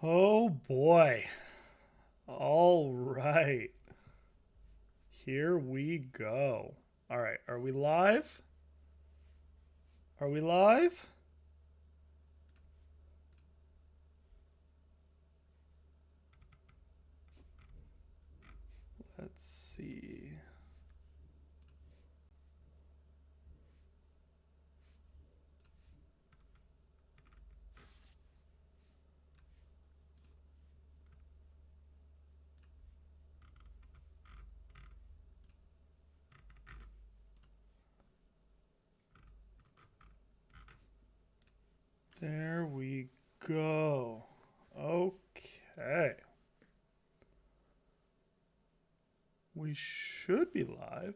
Oh boy. All right. Here we go. All right. Are we live? Are we live? Let's see. There we go. Okay. We should be live.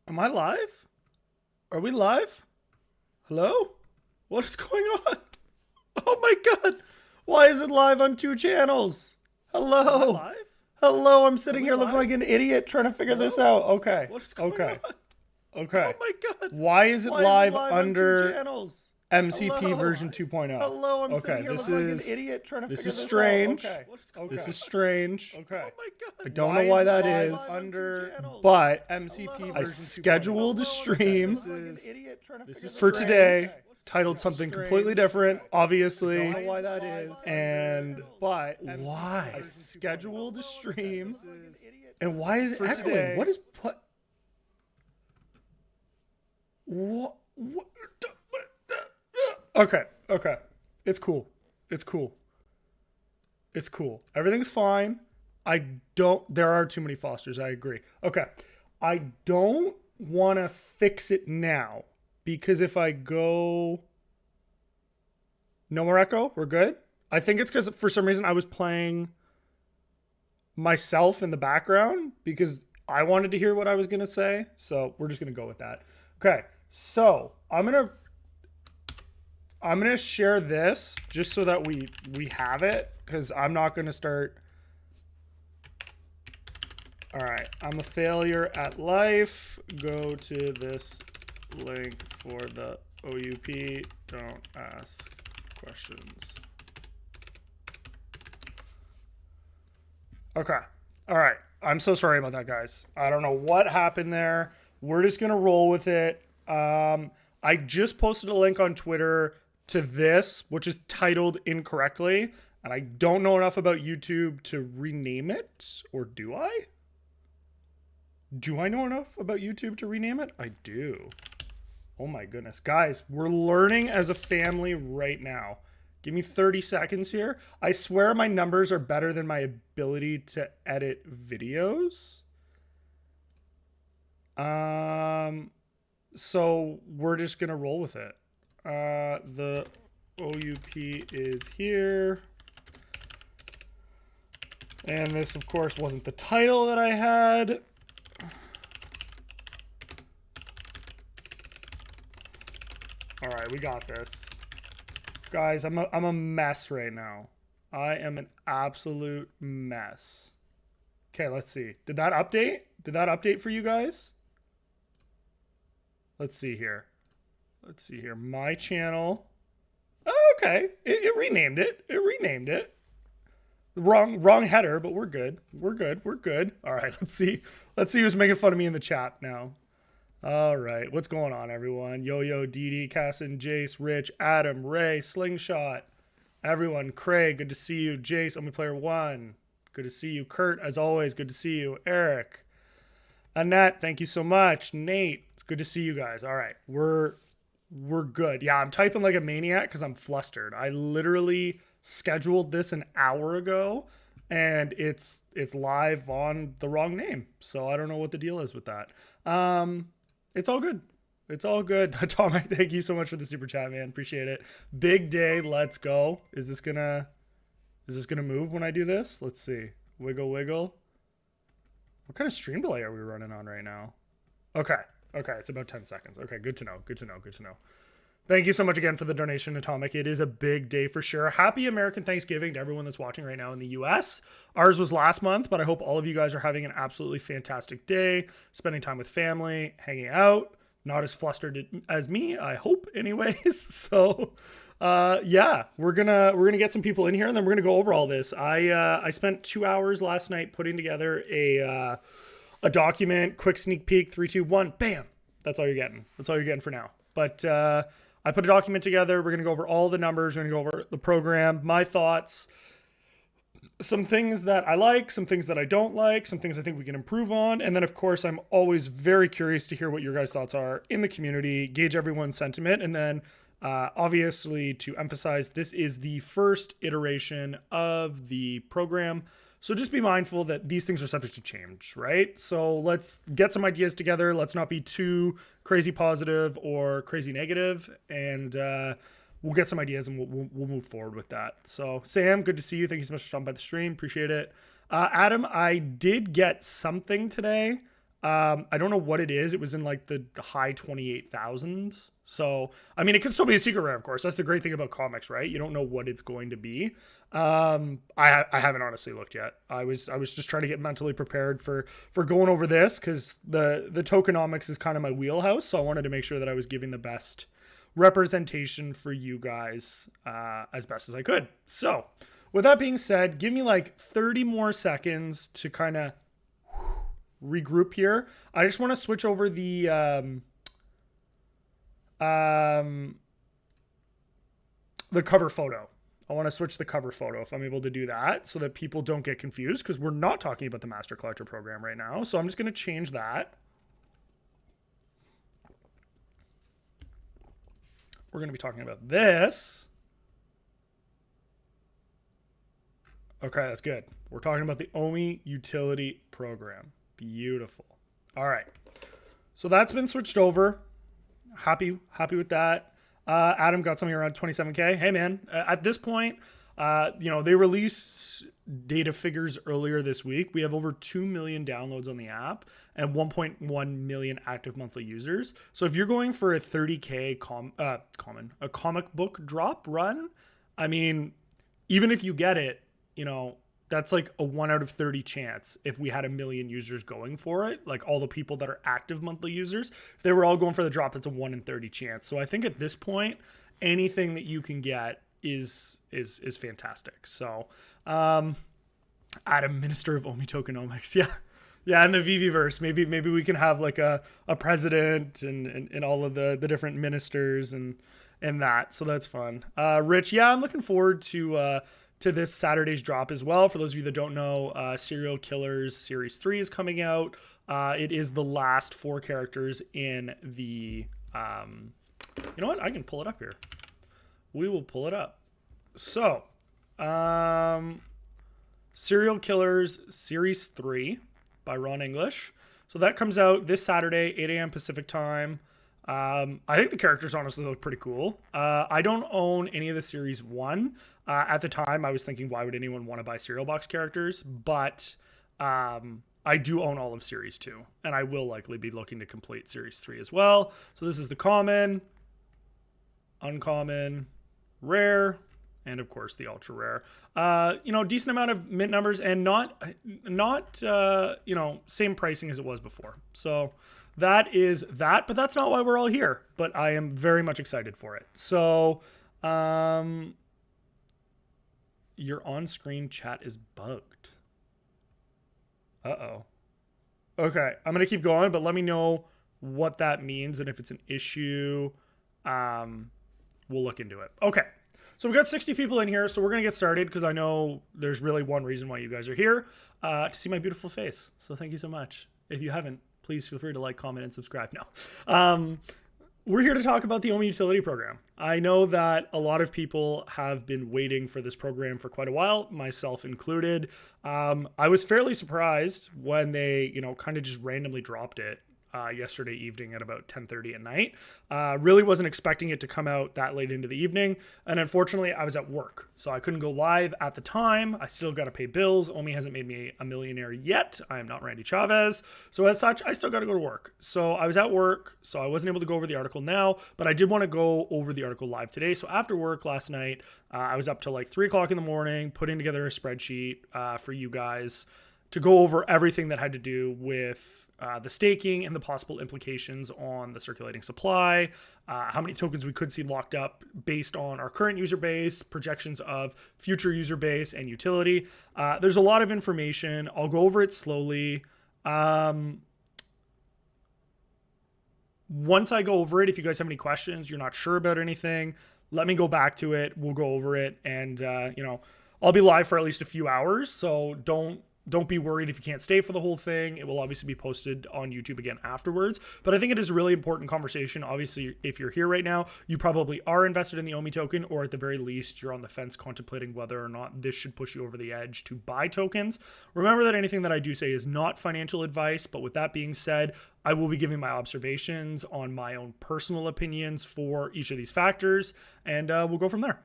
Am I live? Are we live? Hello? What is going on? Oh my god. Why is it live on two channels? Hello. Live? Hello, I'm sitting here looking like an idiot trying to figure this out. Okay. What is going on? Okay. Oh my god. Why is it live under MCP version 2.0? Hello, I'm sitting here looking like an idiot trying to figure this out. Okay. This is strange. Okay. Oh my god. I don't know why that is. But MCP I scheduled a stream for today titled something completely different, obviously. I don't know why that is. And but why? I scheduled a stream. And why is it echoing? What is what? Okay. It's cool. Everything's fine. There are too many Fosters. I agree. Okay. I don't want to fix it now because if I go, no more echo, we're good. I think it's because for some reason I was playing myself in the background because I wanted to hear what I was going to say. So we're just going to go with that. Okay, so I'm gonna share this just so that we have it, because I'm not gonna start. All right, I'm a failure at life. Go to this link for the OUP. Don't ask questions. Okay. All right. I'm so sorry about that, guys. I don't know what happened there. We're just going to roll with it. I just posted a link on Twitter to this, which is titled incorrectly. And I don't know enough about YouTube to rename it. Or do I? Do I know enough about YouTube to rename it? I do. Oh my goodness. Guys, we're learning as a family right now. Give me 30 seconds here. I swear my numbers are better than my ability to edit videos. So we're just going to roll with it. The OUP is here. And this, of course, wasn't the title that I had. All right, we got this. Guys, I'm a mess right now. I am an absolute mess. Okay, let's see. Did that update? Did that update for you guys? Let's see here. Let's see here. My channel. Oh, okay. It renamed it. It renamed it. Wrong header, but we're good. We're good. We're good. All right, let's see. Let's see who's making fun of me in the chat now. All right, what's going on, everyone? Yo-Yo, Dee, Casson, Jace, Rich, Adam, Ray, Slingshot, everyone. Craig, good to see you. Jace, Only Player 1, good to see you. Kurt, as always, good to see you. Eric, Annette, thank you so much. Nate, it's good to see you guys. All right, we're good. Yeah, I'm typing like a maniac because I'm flustered. I literally scheduled this an hour ago, and it's live on the wrong name, so I don't know what the deal is with that. It's all good. It's all good. Tom, thank you so much for the super chat, man. Appreciate it. Big day. Let's go. Is this gonna move when I do this? Let's see. Wiggle, wiggle. What kind of stream delay are we running on right now? Okay. Okay. It's about 10 seconds. Okay. Good to know. Good to know. Good to know. Thank you so much again for the donation, Atomic. It is a big day for sure. Happy American Thanksgiving to everyone that's watching right now in the US. Ours was last month, but I hope all of you guys are having an absolutely fantastic day, spending time with family, hanging out, not as flustered as me, I hope anyways. So, yeah, we're gonna get some people in here, and then we're gonna go over all this. I spent 2 hours last night putting together a document, quick sneak peek, 3, 2, 1, bam. That's all you're getting. That's all you're getting for now. But I put a document together. We're going to go over all the numbers. We're going to go over the program, my thoughts, some things that I like, some things that I don't like, some things I think we can improve on. And then, of course, I'm always very curious to hear what your guys' thoughts are in the community, gauge everyone's sentiment. And then, obviously, to emphasize, this is the first iteration of the program. So just be mindful that these things are subject to change, right? So let's get some ideas together. Let's not be too crazy positive or crazy negative, and we'll get some ideas and we'll move forward with that. So Sam, good to see you. Thank you so much for stopping by the stream. Appreciate it. Adam, I did get something today. I don't know what it is. It was in like the high 28,000s. So, I mean, it could still be a secret rare, of course. That's the great thing about comics, right? You don't know what it's going to be. I haven't honestly looked yet. I was just trying to get mentally prepared for going over this, because the tokenomics is kind of my wheelhouse. So I wanted to make sure that I was giving the best representation for you guys as best as I could. So with that being said, give me like 30 more seconds to kind of regroup here. I just want to switch over the cover photo. I want to switch the cover photo if I'm able to do that, so that people don't get confused, because we're not talking about the Master Collector program right now. So I'm just going to change that. We're going to be talking about this. Okay, that's good. We're talking about the OMI utility program. Beautiful. All right. So that's been switched over. Happy with that. Adam got something around 27K. Hey man, at this point, You know, they released data figures earlier this week. We have over 2 million downloads on the app and 1.1 million active monthly users. So if you're going for a 30K a comic book drop run, I mean, even if you get it, you know, that's like a 1 out of 30 chance if we had a million users going for it, like all the people that are active monthly users, if they were all going for the drop, that's a 1 in 30 chance. So I think at this point, anything that you can get is fantastic. So Adam, Minister of OMI Tokenomics. Yeah. Yeah, in the Vivi verse, maybe we can have like a president and all of the different ministers and that. So that's fun. Rich, yeah, I'm looking forward to this Saturday's drop as well. For those of you that don't know, Serial Killers Series 3 is coming out. It is the last 4 characters in the... you know what? I can pull it up here. We will pull it up. So, Serial Killers Series 3 by Ron English. So that comes out this Saturday, 8 a.m. Pacific time. I think the characters honestly look pretty cool. I don't own any of the Series 1. At the time, I was thinking, why would anyone want to buy Serial Box characters? But I do own all of Series 2, and I will likely be looking to complete Series 3 as well. So this is the common, uncommon, rare, and of course the ultra rare. You know, decent amount of mint numbers and not you know, same pricing as it was before. So that is that, but that's not why we're all here. But I am very much excited for it. So your on-screen chat is bugged. Uh-oh. Okay, I'm gonna keep going, but let me know what that means, and if it's an issue, we'll look into it. Okay, so we've got 60 people in here, so we're gonna get started because I know there's really one reason why you guys are here, to see my beautiful face. So thank you so much. If you haven't, please feel free to like, comment, and subscribe now. We're here to talk about the OMI utility program. I know that a lot of people have been waiting for this program for quite a while, myself included. I was fairly surprised when they, you know, kind of just randomly dropped it yesterday evening at about 10:30 at night. Really wasn't expecting it to come out that late into the evening. And unfortunately, I was at work, so I couldn't go live at the time. I still got to pay bills. OMI hasn't made me a millionaire yet. I am not Randy Chavez. So as such, I still got to go to work. So I was at work, so I wasn't able to go over the article now, but I did want to go over the article live today. So after work last night, I was up till like 3 o'clock in the morning, putting together a spreadsheet for you guys to go over everything that had to do with the staking and the possible implications on the circulating supply, how many tokens we could see locked up based on our current user base, projections of future user base and utility. There's a lot of information. I'll go over it slowly. Once I go over it, if you guys have any questions, you're not sure about anything, let me go back to it. We'll go over it, and you know, I'll be live for at least a few hours, so don't be worried if you can't stay for the whole thing. It will obviously be posted on YouTube again afterwards. But I think it is a really important conversation. Obviously, if you're here right now, you probably are invested in the OMI token, or at the very least, you're on the fence contemplating whether or not this should push you over the edge to buy tokens. Remember that anything that I do say is not financial advice. But with that being said, I will be giving my observations on my own personal opinions for each of these factors, and we'll go from there.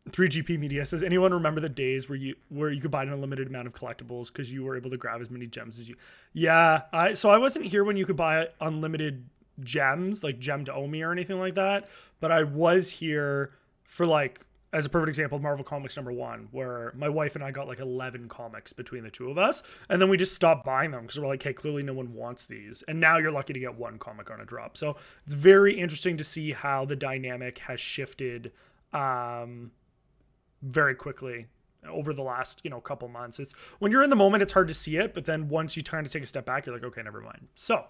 3GP Media says, anyone remember the days where you could buy an unlimited amount of collectibles because you were able to grab as many gems as you... Yeah, so I wasn't here when you could buy unlimited gems, like gem to OMI or anything like that, but I was here for, like, as a perfect example, Marvel Comics #1, where my wife and I got like 11 comics between the two of us, and then we just stopped buying them because we're like, hey, clearly no one wants these, and now you're lucky to get one comic on a drop. So it's very interesting to see how the dynamic has shifted very quickly over the last, couple months. It's when you're in the moment, it's hard to see it, but then once you kind of take a step back, you're like, okay, never mind. So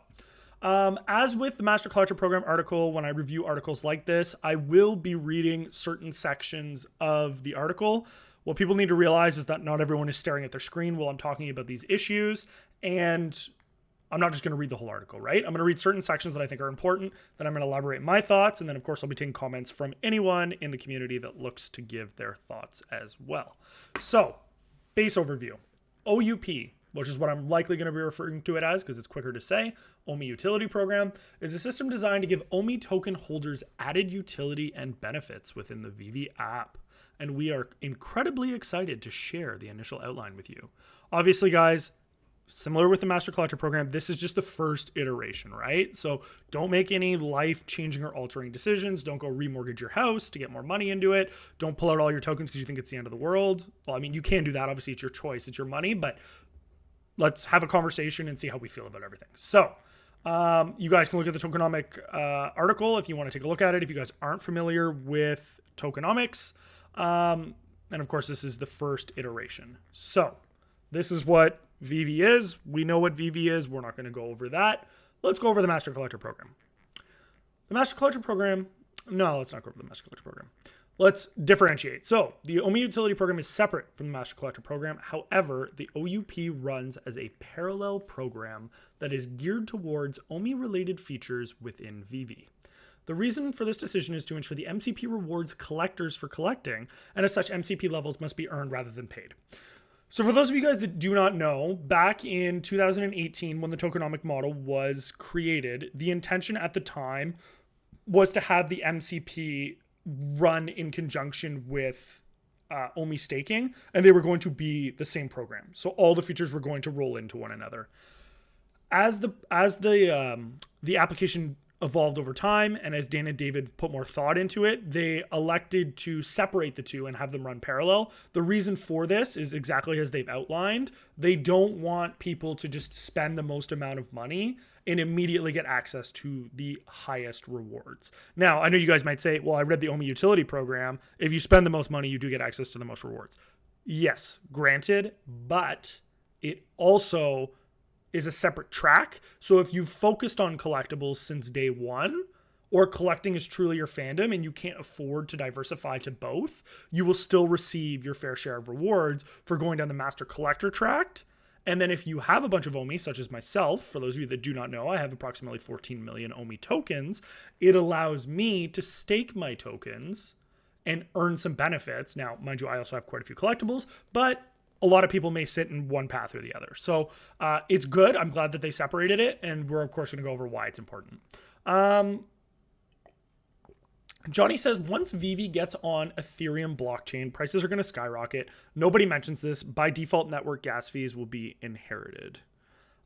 as with the Master Collector Program article, when I review articles like this, I will be reading certain sections of the article. What people need to realize is that not everyone is staring at their screen while I'm talking about these issues, and I'm not just going to read the whole article, right? I'm going to read certain sections that I think are important, then I'm going to elaborate my thoughts, and then of course I'll be taking comments from anyone in the community that looks to give their thoughts as well. So, base overview. OUP, which is what I'm likely going to be referring to it as because it's quicker to say. OMI Utility Program is a system designed to give OMI token holders added utility and benefits within the Vivi app. And we are incredibly excited to share the initial outline with you. Obviously, guys, similar with the Master Collector Program, this is just the first iteration, right? So don't make any life-changing or altering decisions. Don't go remortgage your house to get more money into it. Don't pull out all your tokens because you think it's the end of the world. Well, I mean, you can do that. Obviously, it's your choice. It's your money. But let's have a conversation and see how we feel about everything. So you guys can look at the Tokenomic article if you want to take a look at it. If you guys aren't familiar with Tokenomics. And, of course, this is the first iteration. So this is what Vivi is. We know what Vivi is. We're not going to go over that. Let's go over the Master Collector Program. The Master Collector Program, no, let's not go over the Master Collector Program. Let's differentiate. So the OMI Utility Program is separate from the Master Collector Program. However, the OUP runs as a parallel program that is geared towards OMI-related features within Vivi. The reason for this decision is to ensure the MCP rewards collectors for collecting, and as such, MCP levels must be earned rather than paid. So for those of you guys that do not know, back in 2018, when the tokenomic model was created, the intention at the time was to have the MCP run in conjunction with OMI staking, and they were going to be the same program. So all the features were going to roll into one another. As the application evolved over time, and as Dan and David put more thought into it, they elected to separate the two and have them run parallel. The reason for this is exactly as they've outlined. They don't want people to just spend the most amount of money and immediately get access to the highest rewards. Now, I know you guys might say, well, I read the OMI Utility Program. If you spend the most money, you do get access to the most rewards. Yes, granted, but it also is a separate track. So if you've focused on collectibles since day one, or collecting is truly your fandom and you can't afford to diversify to both, you will still receive your fair share of rewards for going down the Master Collector track. And then if you have a bunch of OMI, such as myself, for those of you that do not know, I have approximately 14 million OMI tokens. It allows me to stake my tokens and earn some benefits. Now, mind you, I also have quite a few collectibles, but a lot of people may sit in one path or the other. So it's good. I'm glad that they separated it. And we're, of course, going to go over why it's important. Johnny says, once Vivi gets on Ethereum blockchain, prices are going to skyrocket. Nobody mentions this. By default, network gas fees will be inherited.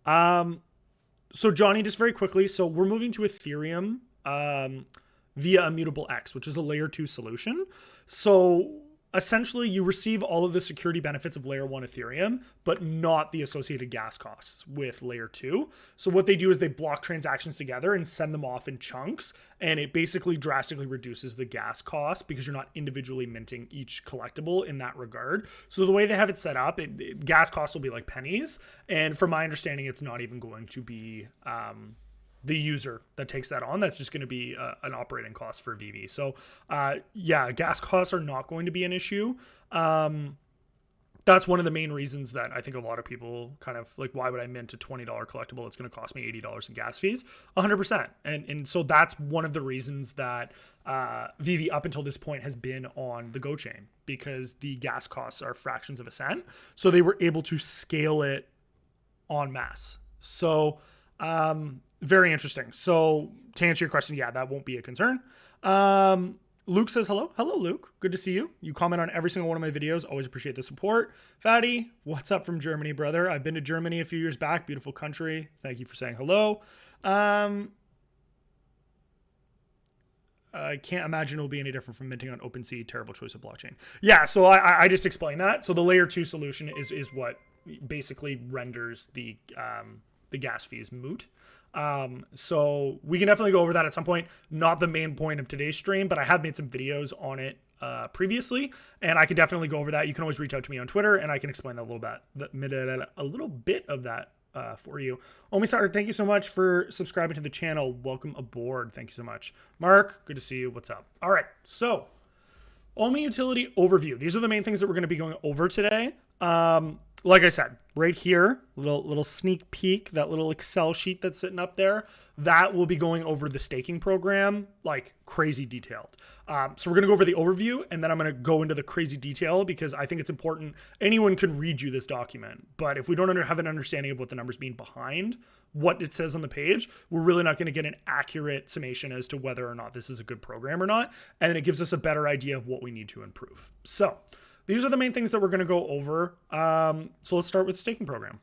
So Johnny, just very quickly. So we're moving to Ethereum via Immutable X, which is a layer 2 solution. So essentially, you receive all of the security benefits of layer 1 Ethereum, but not the associated gas costs with layer 2. So what they do is they block transactions together and send them off in chunks. And it basically drastically reduces the gas costs because you're not individually minting each collectible in that regard. So the way they have it set up, gas costs will be like pennies. And from my understanding, it's not even going to be the user that takes that on. That's just going to be an operating cost for Vivi. So yeah, gas costs are not going to be an issue. That's one of the main reasons that I think a lot of people kind of like, why would I mint a $20 collectible? It's going to cost me $80 in gas fees, 100%. And so that's one of the reasons that Vivi up until this point has been on the Go chain, because the gas costs are fractions of a cent. So they were able to scale it en masse. So very interesting. So to answer your question, yeah, that won't be a concern. Luke says hello. Hello, Luke. Good to see you. You comment on every single one of my videos. Always appreciate the support. Fatty, what's up from Germany, brother? I've been to Germany a few years back. Beautiful country. Thank you for saying hello. I can't imagine it'll be any different from minting on OpenSea. Terrible choice of blockchain. Yeah, so I just explained that. So the layer 2 solution is what basically renders the gas fees moot. So we can definitely go over that at some point. Not the main point of today's stream, but I have made some videos on it previously, and I could definitely go over that. You can always reach out to me on Twitter, and I can explain that a little bit of that for you. Omisar, thank you so much for subscribing to the channel. Welcome aboard. Thank you so much. Mark, good to see you. What's up? All right, so OMI utility overview. These are the main things that we're going to be going over today. like I said, right here, little sneak peek, that little Excel sheet that's sitting up there, that will be going over the staking program, like crazy detailed. So we're going to go over the overview, and then I'm going to go into the crazy detail because I think it's important. Anyone can read you this document, but if we don't have an understanding of what the numbers mean behind what it says on the page, we're really not going to get an accurate summation as to whether or not this is a good program or not. And then it gives us a better idea of what we need to improve. So these are the main things that we're going to go over. So let's start with the staking program.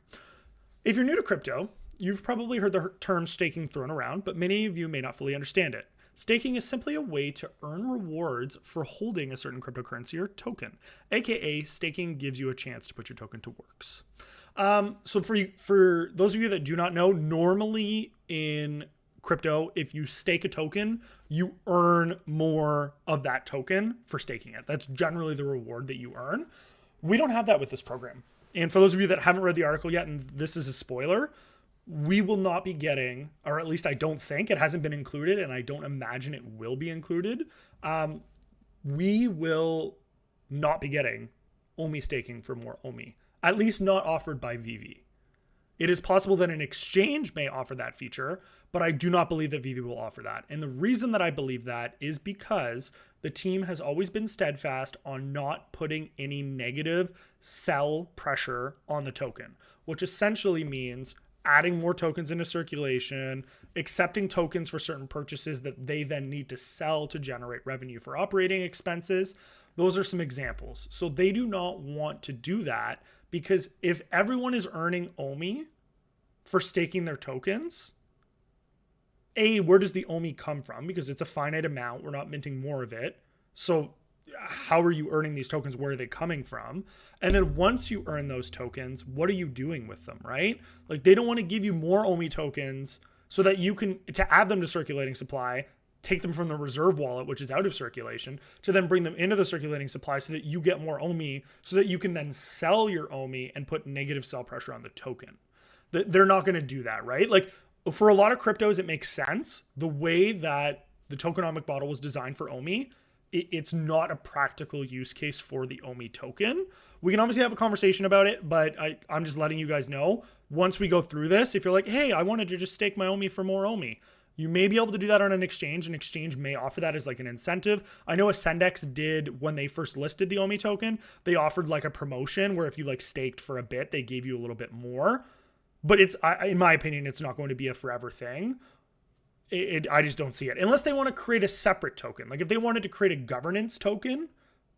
If you're new to crypto, you've probably heard the term staking thrown around, but many of you may not fully understand it. Staking is simply a way to earn rewards for holding a certain cryptocurrency or token, aka staking gives you a chance to put your token to works. So for those of you that do not know, normally in crypto, if you stake a token, you earn more of that token for staking it. That's generally the reward that you earn. We don't have that with this program. And for those of you that haven't read the article yet, and this is a spoiler, we will not be getting, or at least I don't think, it hasn't been included, and I don't imagine it will be included. We will not be getting OMI staking for more OMI, at least not offered by Vivi. It is possible that an exchange may offer that feature, but I do not believe that Vivi will offer that. And the reason that I believe that is because the team has always been steadfast on not putting any negative sell pressure on the token, which essentially means adding more tokens into circulation, accepting tokens for certain purchases that they then need to sell to generate revenue for operating expenses. Those are some examples. So they do not want to do that because if everyone is earning OMI for staking their tokens, where does the OMI come from? Because it's a finite amount. We're not minting more of it. So how are you earning these tokens? Where are they coming from? And then once you earn those tokens, what are you doing with them, right? Like they don't want to give you more OMI tokens so that you can, to add them to circulating supply, take them from the reserve wallet, which is out of circulation, to then bring them into the circulating supply so that you get more OMI so that you can then sell your OMI and put negative sell pressure on the token. They're not going to do that, right? Like for a lot of cryptos, it makes sense. The way that the tokenomic model was designed for OMI, it's not a practical use case for the OMI token. We can obviously have a conversation about it, but I'm just letting you guys know, once we go through this, if you're like, hey, I wanted to just stake my OMI for more OMI, you may be able to do that on an exchange. An exchange may offer that as like an incentive. I know Ascendex did when they first listed the OMI token. They offered like a promotion where if you like staked for a bit, they gave you a little bit more. But it's, in my opinion, it's not going to be a forever thing. I just don't see it. Unless they want to create a separate token. Like if they wanted to create a governance token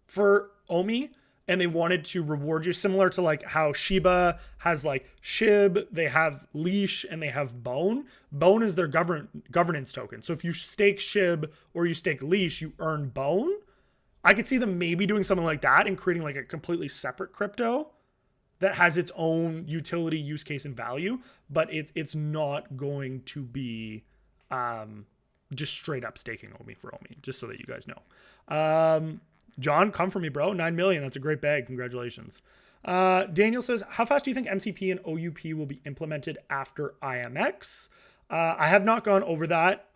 for OMI and they wanted to reward you, similar to like how Shiba has like SHIB, they have Leash, and they have Bone. Bone is their governance token. So if you stake SHIB or you stake Leash, you earn Bone. I could see them maybe doing something like that and creating like a completely separate crypto that has its own utility, use case, and value. But it's not going to be just straight up staking OMI for OMI, just so that you guys know. John, come for me, bro. 9 million. That's a great bag. Congratulations. Daniel says, how fast do you think MCP and OUP will be implemented after IMX? I have not gone over that.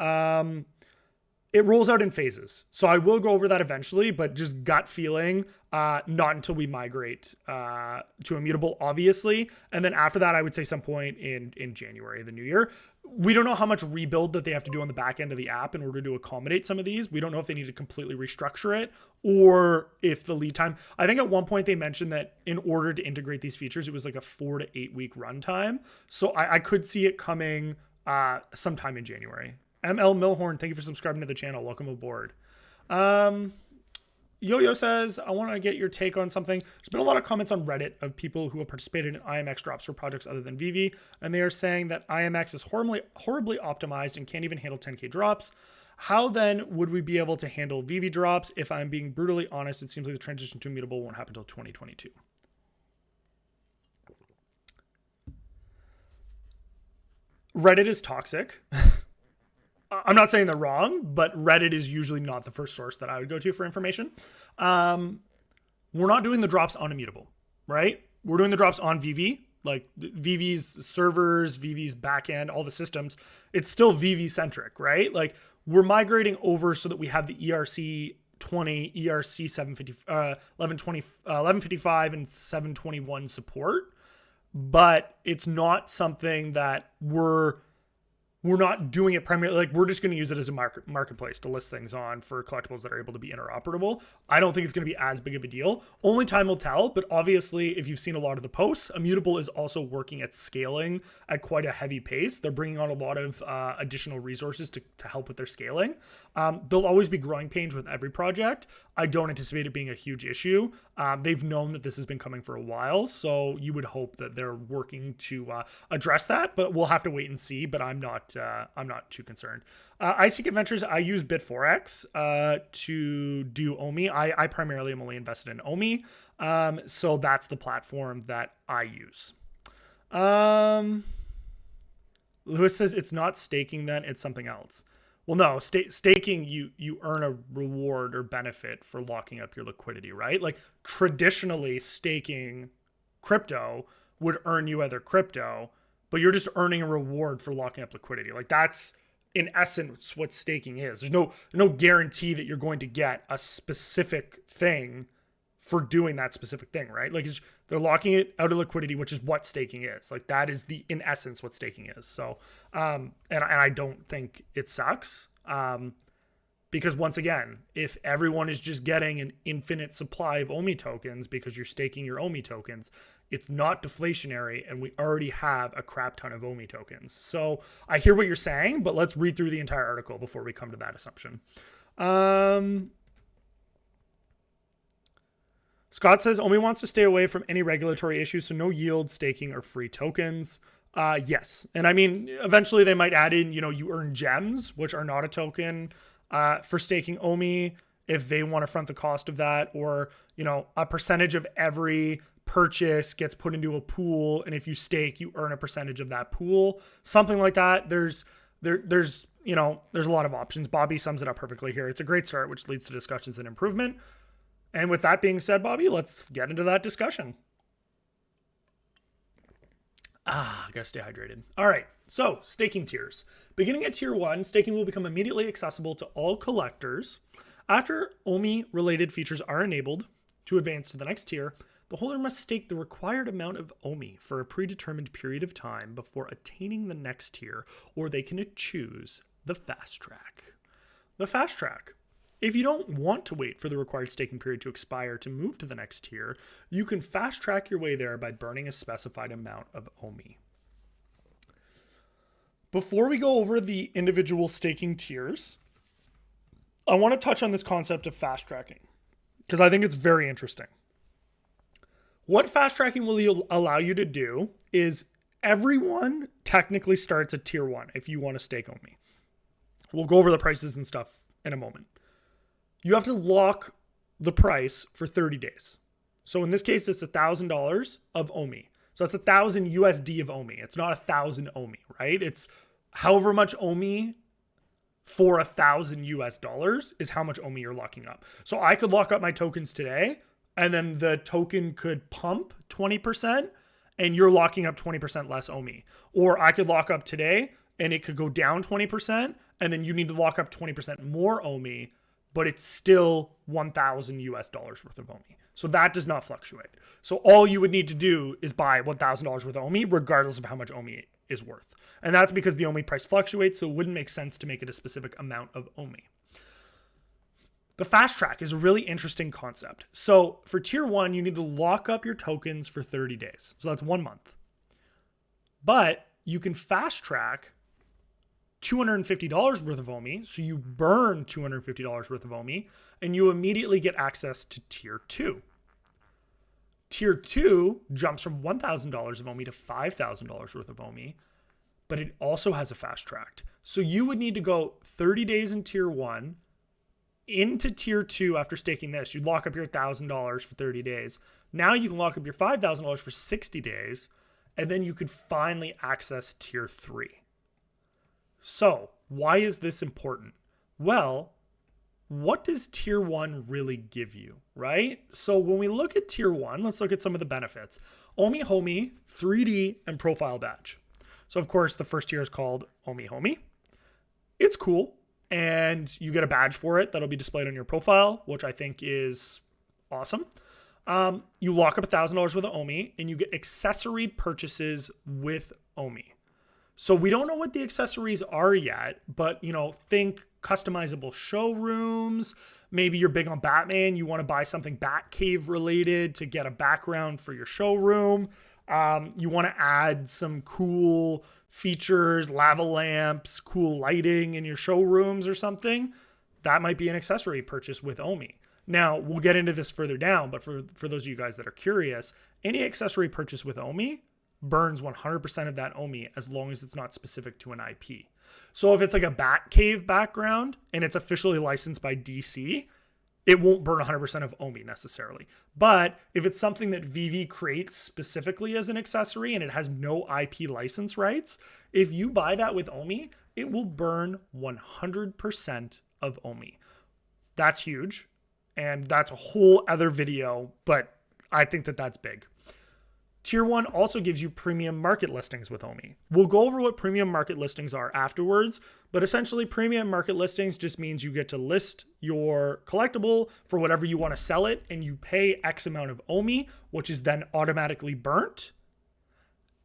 It rolls out in phases. So I will go over that eventually, but just gut feeling, not until we migrate to Immutable, obviously. And then after that, I would say some point in January, the new year. We don't know how much rebuild that they have to do on the back end of the app in order to accommodate some of these. We don't know if they need to completely restructure it or if the lead time. I think at one point they mentioned that in order to integrate these features, it was like a 4 to 8 week runtime. So I could see it coming sometime in January. ML Milhorn, thank you for subscribing to the channel. Welcome aboard. Yo-Yo says, I want to get your take on something. There's been a lot of comments on Reddit of people who have participated in IMX drops for projects other than Vivi, and they are saying that IMX is horribly optimized and can't even handle 10K drops. How then would we be able to handle Vivi drops? If I'm being brutally honest, it seems like the transition to Immutable won't happen until 2022. Reddit is toxic. I'm not saying they're wrong, but Reddit is usually not the first source that I would go to for information. We're not doing the drops on Immutable, right? We're doing the drops on Vivi, like Vivi's servers, Vivi's backend, all the systems. It's still Vivi centric, right? Like we're migrating over so that we have the ERC 20, ERC 1155, and 721 support. but it's not something that we're not doing it primarily. Like, we're just going to use it as a marketplace to list things on for collectibles that are able to be interoperable. I don't think it's going to be as big of a deal. Only time will tell. But obviously, if you've seen a lot of the posts, Immutable is also working at scaling at quite a heavy pace. They're bringing on a lot of additional resources to help with their scaling. There'll always be growing pains with every project. I don't anticipate it being a huge issue. They've known that this has been coming for a while, so you would hope that they're working to address that. But we'll have to wait and see. But I'm not too concerned. iSeek Adventures, I use Bit4X to do OMI. I primarily am only invested in OMI, so that's the platform that I use. Lewis says it's not staking then, it's something else. Well, no, staking, you earn a reward or benefit for locking up your liquidity, right? Like, traditionally, staking crypto would earn you other crypto, but you're just earning a reward for locking up liquidity. Like, that's in essence what staking is. There's no guarantee that you're going to get a specific thing for doing that specific thing, right? Like, they're locking it out of liquidity, which is what staking is. Like, that is in essence what staking is. So, and I don't think it sucks. Because once again, if everyone is just getting an infinite supply of OMI tokens because you're staking your OMI tokens, it's not deflationary, and we already have a crap ton of OMI tokens. So I hear what you're saying, but let's read through the entire article before we come to that assumption. Scott says OMI wants to stay away from any regulatory issues, so no yield, staking, or free tokens. Yes. And I mean, eventually they might add in, you earn gems, which are not a token, for staking OMI, if they want to front the cost of that, or, a percentage of every purchase gets put into a pool, and if you stake, you earn a percentage of that pool, something like that. There's a lot of options. Bobby sums it up perfectly here. It's a great start, which leads to discussions and improvement. And with that being said, Bobby, let's get into that discussion. I gotta stay hydrated. All right, so staking tiers. Beginning at tier 1, staking will become immediately accessible to all collectors. After OMI-related features are enabled, to advance to the next tier, the holder must stake the required amount of OMI for a predetermined period of time before attaining the next tier, or they can choose the fast track. The fast track. If you don't want to wait for the required staking period to expire to move to the next tier, you can fast track your way there by burning a specified amount of OMI. Before we go over the individual staking tiers, I want to touch on this concept of fast tracking because I think it's very interesting. What fast tracking will allow you to do is everyone technically starts at tier 1 if you want to stake OMI. We'll go over the prices and stuff in a moment. You have to lock the price for 30 days. So in this case, it's $1,000 of OMI. So that's 1,000 USD of OMI. It's not 1,000 OMI, right? It's however much OMI for $1,000 is how much OMI you're locking up. So I could lock up my tokens today, and then the token could pump 20%, and you're locking up 20% less OMI. Or I could lock up today, and it could go down 20%, and then you need to lock up 20% more OMI, but it's still $1,000 worth of OMI. So that does not fluctuate. So all you would need to do is buy $1,000 worth of OMI, regardless of how much OMI is worth. And that's because the OMI price fluctuates, so it wouldn't make sense to make it a specific amount of OMI. The fast track is a really interesting concept. So for tier 1, you need to lock up your tokens for 30 days. So that's 1 month. But you can fast track $250 worth of OMI. So you burn $250 worth of OMI and you immediately get access to tier 2. Tier 2 jumps from $1,000 of OMI to $5,000 worth of OMI, but it also has a fast track. So you would need to go 30 days in tier 1 into tier 2 after staking this. You'd lock up your $1,000 for 30 days. Now you can lock up your $5,000 for 60 days, and then you could finally access tier 3. So why is this important? Well, what does tier 1 really give you, right? So when we look at tier 1, let's look at some of the benefits. OMI Homie, 3D, and Profile Badge. So of course, the first tier is called OMI Homie. It's cool, and you get a badge for it that'll be displayed on your profile, which I think is awesome. You lock up $1,000 with OMI and you get accessory purchases with OMI. So we don't know what the accessories are yet, but think customizable showrooms. Maybe you're big on Batman. You want to buy something Batcave related to get a background for your showroom. You want to add some cool features, lava lamps, cool lighting in your showrooms or something. That might be an accessory purchase with OMI. Now, we'll get into this further down, but for those of you guys that are curious, any accessory purchase with OMI burns 100% of that OMI as long as it's not specific to an IP. So if it's like a Batcave background and it's officially licensed by DC, it won't burn 100% of OMI necessarily. But if it's something that Vivi creates specifically as an accessory and it has no IP license rights, if you buy that with OMI, it will burn 100% of OMI. That's huge. And that's a whole other video, but I think that that's big. Tier 1 also gives you premium market listings with OMI. We'll go over what premium market listings are afterwards, but essentially premium market listings just means you get to list your collectible for whatever you want to sell it, and you pay X amount of OMI, which is then automatically burnt,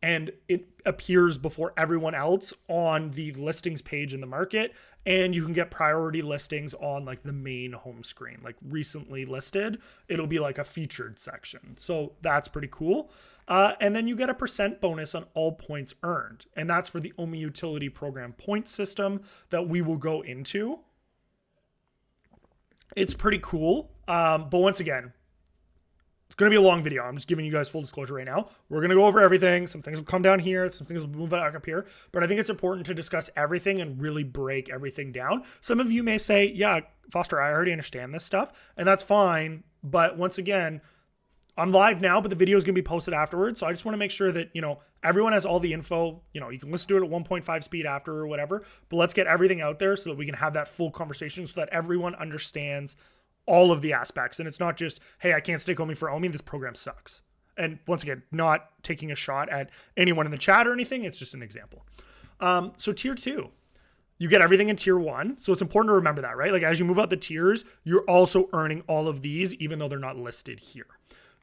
and it appears before everyone else on the listings page in the market, and you can get priority listings on like the main home screen, like recently listed. It'll be like a featured section. So that's pretty cool. And then you get a % bonus on all points earned. And that's for the OMI utility program point system that we will go into. It's pretty cool. But once again, it's going to be a long video. I'm just giving you guys full disclosure right now. We're going to go over everything. Some things will come down here. Some things will move back up here. But I think it's important to discuss everything and really break everything down. Some of you may say, yeah, Foster, I already understand this stuff. And that's fine. But once again, I'm live now, but the video is going to be posted afterwards. So I just want to make sure that, everyone has all the info. You can listen to it at 1.5 speed after or whatever. But let's get everything out there so that we can have that full conversation so that everyone understands all of the aspects. And it's not just, hey, I can't stick OMI for OMI. This program sucks. And once again, not taking a shot at anyone in the chat or anything. It's just an example. So tier 2, you get everything in tier 1. So it's important to remember that, right? Like as you move out the tiers, you're also earning all of these, even though they're not listed here.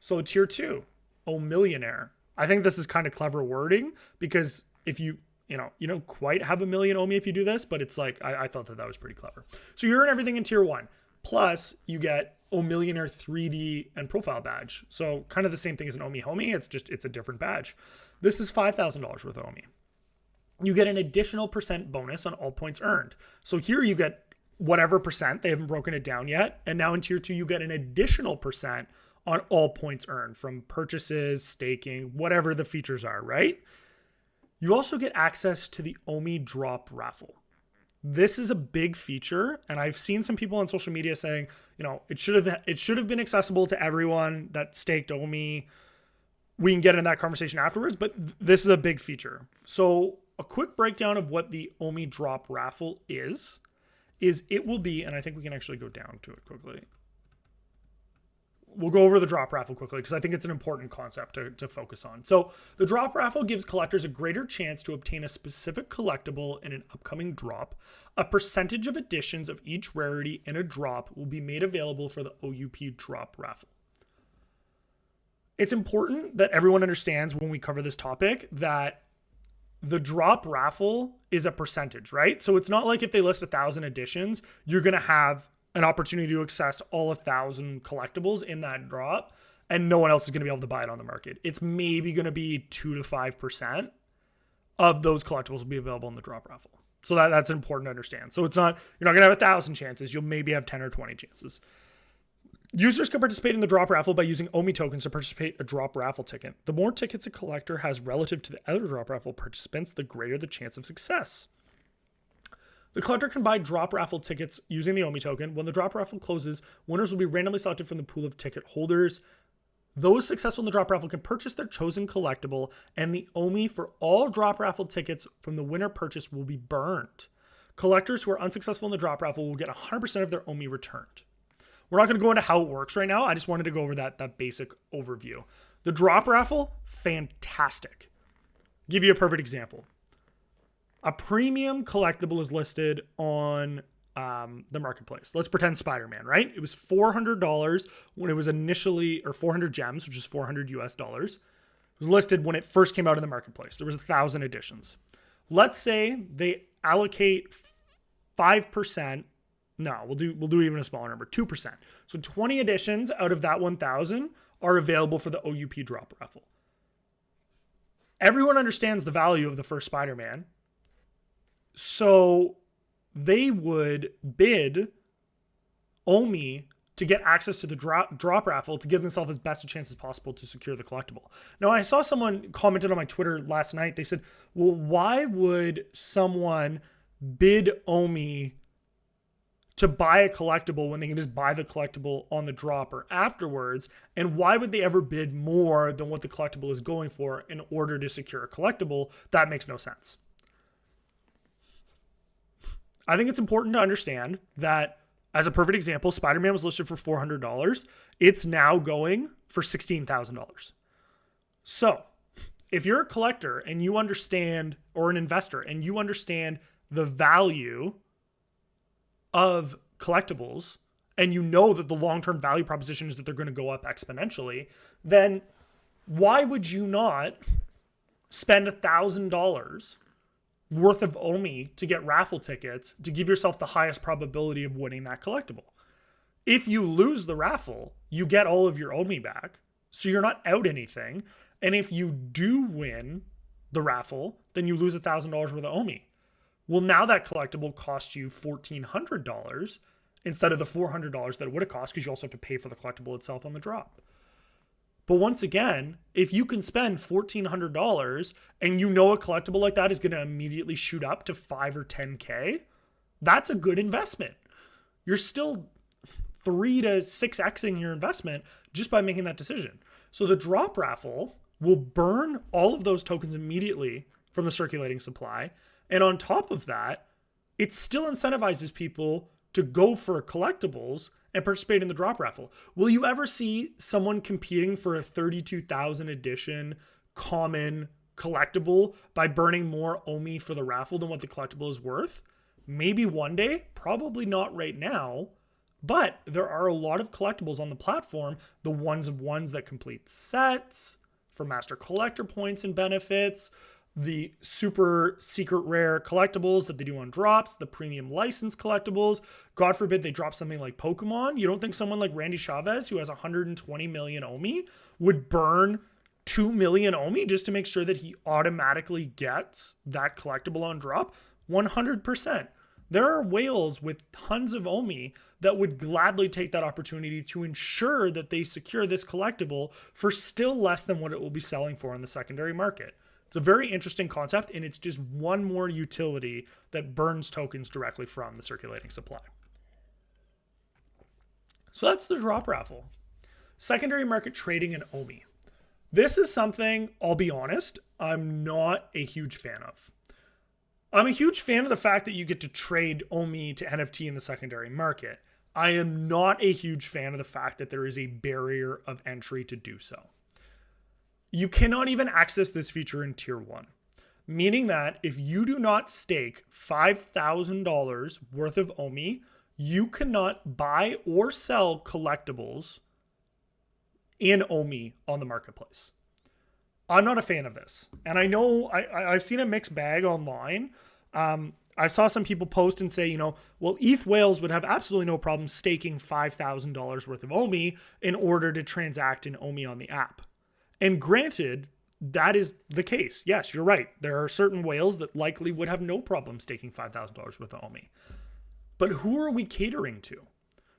So tier 2, oh, millionaire. I think this is kind of clever wording because if you don't quite have 1 million OMI if you do this, but it's like, I thought that was pretty clever. So you earn everything in tier 1. Plus, you get Oh Millionaire 3D and profile badge. So kind of the same thing as an OMI Homie. It's a different badge. This is $5,000 worth of OMI. You get an additional % bonus on all points earned. So here you get whatever %. They haven't broken it down yet. And now in tier 2, you get an additional % on all points earned from purchases, staking, whatever the features are, right? You also get access to the OMI drop raffle. This is a big feature, and I've seen some people on social media saying, it should have been accessible to everyone that staked OMI. We can get into that conversation afterwards, but this is a big feature. So a quick breakdown of what the OMI drop raffle is it will be, and I think we can actually go down to it quickly. We'll go over the drop raffle quickly because I think it's an important concept to focus on. So the drop raffle gives collectors a greater chance to obtain a specific collectible in an upcoming drop. A percentage of editions of each rarity in a drop will be made available for the OUP drop raffle. It's important that everyone understands when we cover this topic that the drop raffle is a percentage, right? So it's not like if they list 1,000 editions, you're going to have an opportunity to access all 1,000 collectibles in that drop, and no one else is going to be able to buy it on the market. It's maybe going to be 2 to 5% of those collectibles will be available in the drop raffle. So that's important to understand. So you're not going to have 1,000 chances. You'll maybe have 10 or 20 chances. Users can participate in the drop raffle by using OMI tokens to participate a drop raffle ticket. The more tickets a collector has relative to the other drop raffle participants, the greater the chance of success. The collector can buy drop raffle tickets using the OMI token. When the drop raffle closes, winners will be randomly selected from the pool of ticket holders. Those successful in the drop raffle can purchase their chosen collectible, and the OMI for all drop raffle tickets from the winner purchase will be burned. Collectors who are unsuccessful in the drop raffle will get 100% of their OMI returned. We're not going to go into how it works right now. I just wanted to go over that basic overview. The drop raffle, fantastic. Give you a perfect example. A premium collectible is listed on the marketplace. Let's pretend Spider-Man, right? It was $400 when it was initially, or 400 gems, which is 400 US dollars. It was listed when it first came out in the marketplace. There was 1,000 editions. Let's say they allocate 5%. No, we'll do even a smaller number, 2%. So 20 editions out of that 1,000 are available for the OUP drop raffle. Everyone understands the value of the first Spider-Man. So they would bid OMI to get access to the drop raffle to give themselves as best a chance as possible to secure the collectible. Now, I saw someone commented on my Twitter last night. They said, well, why would someone bid OMI to buy a collectible when they can just buy the collectible on the drop or afterwards? And why would they ever bid more than what the collectible is going for in order to secure a collectible? That makes no sense. I think it's important to understand that, as a perfect example, Spider-Man was listed for $400. It's now going for $16,000. So if you're a collector and you understand, or an investor, and you understand the value of collectibles, and you know that the long-term value proposition is that they're going to go up exponentially, then why would you not spend $1,000 worth of OMI to get raffle tickets to give yourself the highest probability of winning that collectible? If you lose the raffle, you get all of your OMI back, so you're not out anything. And if you do win the raffle, then you lose $1,000 worth of OMI. Well, now that collectible costs you $1,400 instead of the $400 that it would have cost, because you also have to pay for the collectible itself on the drop. But once again, if you can spend $1,400 and you know a collectible like that is going to immediately shoot up to 5 or 10K, that's a good investment. You're still 3 to 6xing your investment just by making that decision. So the drop raffle will burn all of those tokens immediately from the circulating supply. And on top of that, it still incentivizes people to go for collectibles and participate in the drop raffle. Will you ever see someone competing for a 32,000 edition common collectible by burning more OMI for the raffle than what the collectible is worth? Maybe one day, probably not right now, but there are a lot of collectibles on the platform, the ones of ones that complete sets for master collector points and benefits, the super secret rare collectibles that they do on drops, the premium license collectibles. God forbid they drop something like Pokemon. You don't think someone like Randy Chavez, who has 120 million OMI, would burn 2 million OMI just to make sure that he automatically gets that collectible on drop? 100%. There are whales with tons of OMI that would gladly take that opportunity to ensure that they secure this collectible for still less than what it will be selling for in the secondary market. It's a very interesting concept, and it's just one more utility that burns tokens directly from the circulating supply. So that's the drop raffle. Secondary market trading and OMI. This is something, I'll be honest, I'm not a huge fan of. I'm a huge fan of the fact that you get to trade OMI to NFT in the secondary market. I am not a huge fan of the fact that there is a barrier of entry to do so. You cannot even access this feature in tier 1, meaning that if you do not stake $5,000 worth of OMI, you cannot buy or sell collectibles in OMI on the marketplace. I'm not a fan of this. And I know I've seen a mixed bag online. I saw some people post and say, well, ETH whales would have absolutely no problem staking $5,000 worth of OMI in order to transact in OMI on the app. And granted, that is the case. Yes, you're right. There are certain whales that likely would have no problem staking $5,000 worth of OMI. But who are we catering to?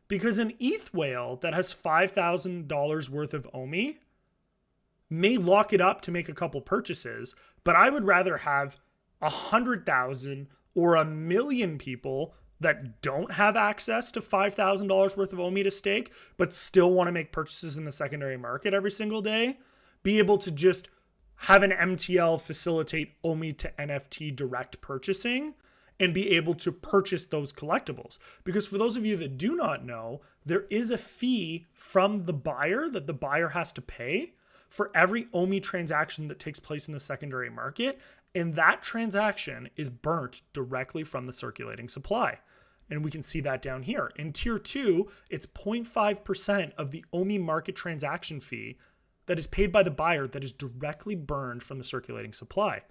Because an ETH whale that has $5,000 worth of OMI may lock it up to make a couple purchases, but I would rather have 100,000 or 1 million people that don't have access to $5,000 worth of OMI to stake, but still want to make purchases in the secondary market every single day, be able to just have an MTL facilitate OMI to NFT direct purchasing and be able to purchase those collectibles. Because for those of you that do not know, there is a fee from the buyer that the buyer has to pay for every OMI transaction that takes place in the secondary market. And that transaction is burnt directly from the circulating supply. And we can see that down here. In tier 2, it's 0.5% of the OMI market transaction fee that is paid by the buyer that is directly burned from the circulating supply.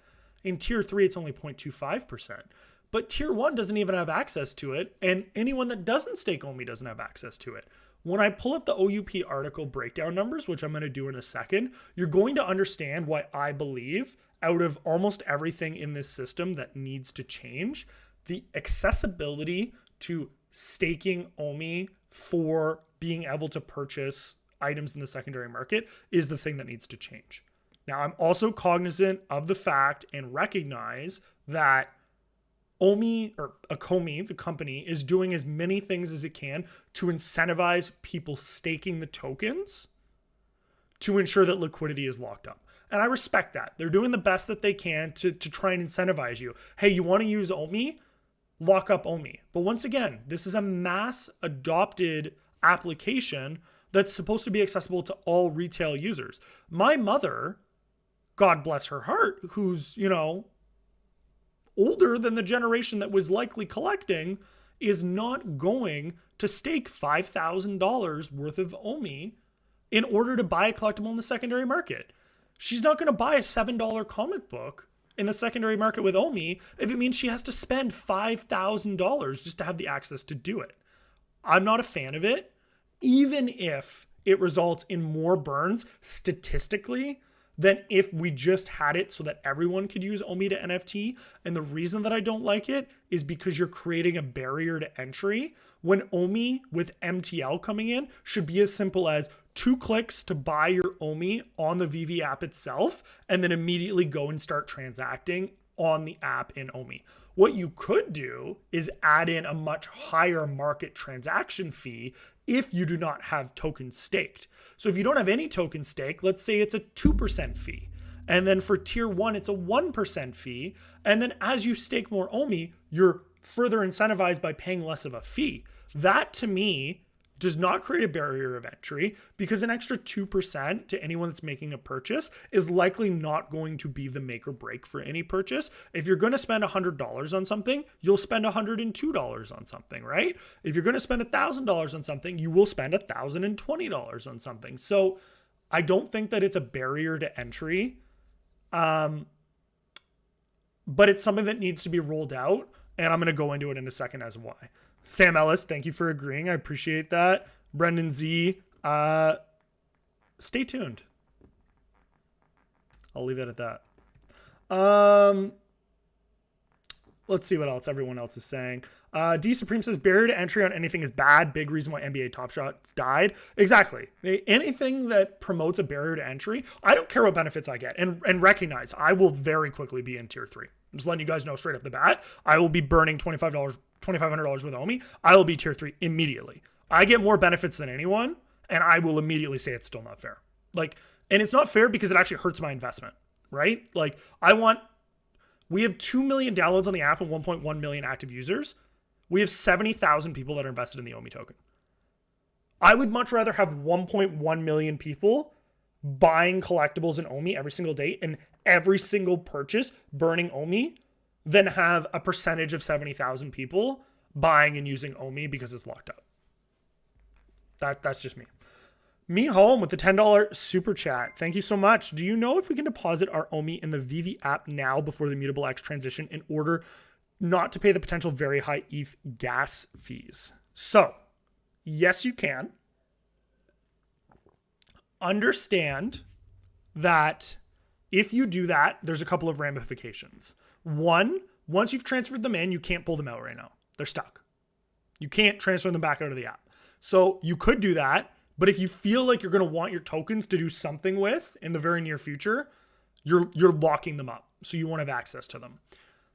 In tier 3, it's only 0.25%. But tier 1 doesn't even have access to it, and anyone that doesn't stake OMI doesn't have access to it. When I pull up the OUP article breakdown numbers, which I'm going to do in a second, you're going to understand why I believe out of almost everything in this system that needs to change, the accessibility to staking OMI for being able to purchase items in the secondary market is the thing that needs to change. Now, I'm also cognizant of the fact and recognize that OMI, or Akomi, the company, is doing as many things as it can to incentivize people staking the tokens to ensure that liquidity is locked up. And I respect that. They're doing the best that they can to try and incentivize you. Hey, you want to use OMI? Lock up OMI. But once again, this is a mass adopted application that's supposed to be accessible to all retail users. My mother, God bless her heart, who's, older than the generation that was likely collecting, is not going to stake $5,000 worth of OMI in order to buy a collectible in the secondary market. She's not going to buy a $7 comic book in the secondary market with OMI if it means she has to spend $5,000 just to have the access to do it. I'm not a fan of it, even if it results in more burns statistically than if we just had it so that everyone could use OMI to NFT. And the reason that I don't like it is because you're creating a barrier to entry when OMI with MTL coming in should be as simple as 2 clicks to buy your OMI on the Vivi app itself and then immediately go and start transacting on the app in OMI. What you could do is add in a much higher market transaction fee if you do not have tokens staked. So if you don't have any tokens staked, let's say it's a 2% fee. And then for tier 1, it's a 1% fee. And then as you stake more OMI, you're further incentivized by paying less of a fee. That to me does not create a barrier of entry because an extra 2% to anyone that's making a purchase is likely not going to be the make or break for any purchase. If you're going to spend $100 on something, you'll spend $102 on something, right? If you're going to spend $1,000 on something, you will spend $1,020 on something. So I don't think that it's a barrier to entry, but it's something that needs to be rolled out, and I'm going to go into it in a second as why. Sam Ellis, thank you for agreeing. I appreciate that. Brendan Z, stay tuned. I'll leave it at that. Let's see what else everyone else is saying. D Supreme says barrier to entry on anything is bad. Big reason why NBA Top Shots died. Exactly. Anything that promotes a barrier to entry, I don't care what benefits I get. And recognize, I will very quickly be in tier 3. I'm just letting you guys know straight off the bat. I will be burning $2,500 with OMI. I will be tier 3 immediately. I get more benefits than anyone, and I will immediately say it's still not fair. And it's not fair because it actually hurts my investment, right? We have 2 million downloads on the app and 1.1 million active users. We have 70,000 people that are invested in the OMI token. I would much rather have 1.1 million people buying collectibles in OMI every single day and every single purchase burning OMI than have a percentage of 70,000 people buying and using OMI because it's locked up. That's just me. Me Home with the $10 super chat. Thank you so much. Do you know if we can deposit our OMI in the Vivi app now before the Mutable X transition in order not to pay the potential very high ETH gas fees? So, yes, you can. Understand that if you do that, there's a couple of ramifications. One, once you've transferred them in, you can't pull them out right now. They're stuck. You can't transfer them back out of the app. So you could do that. But if you feel like you're going to want your tokens to do something with in the very near future, you're locking them up. So you won't have access to them.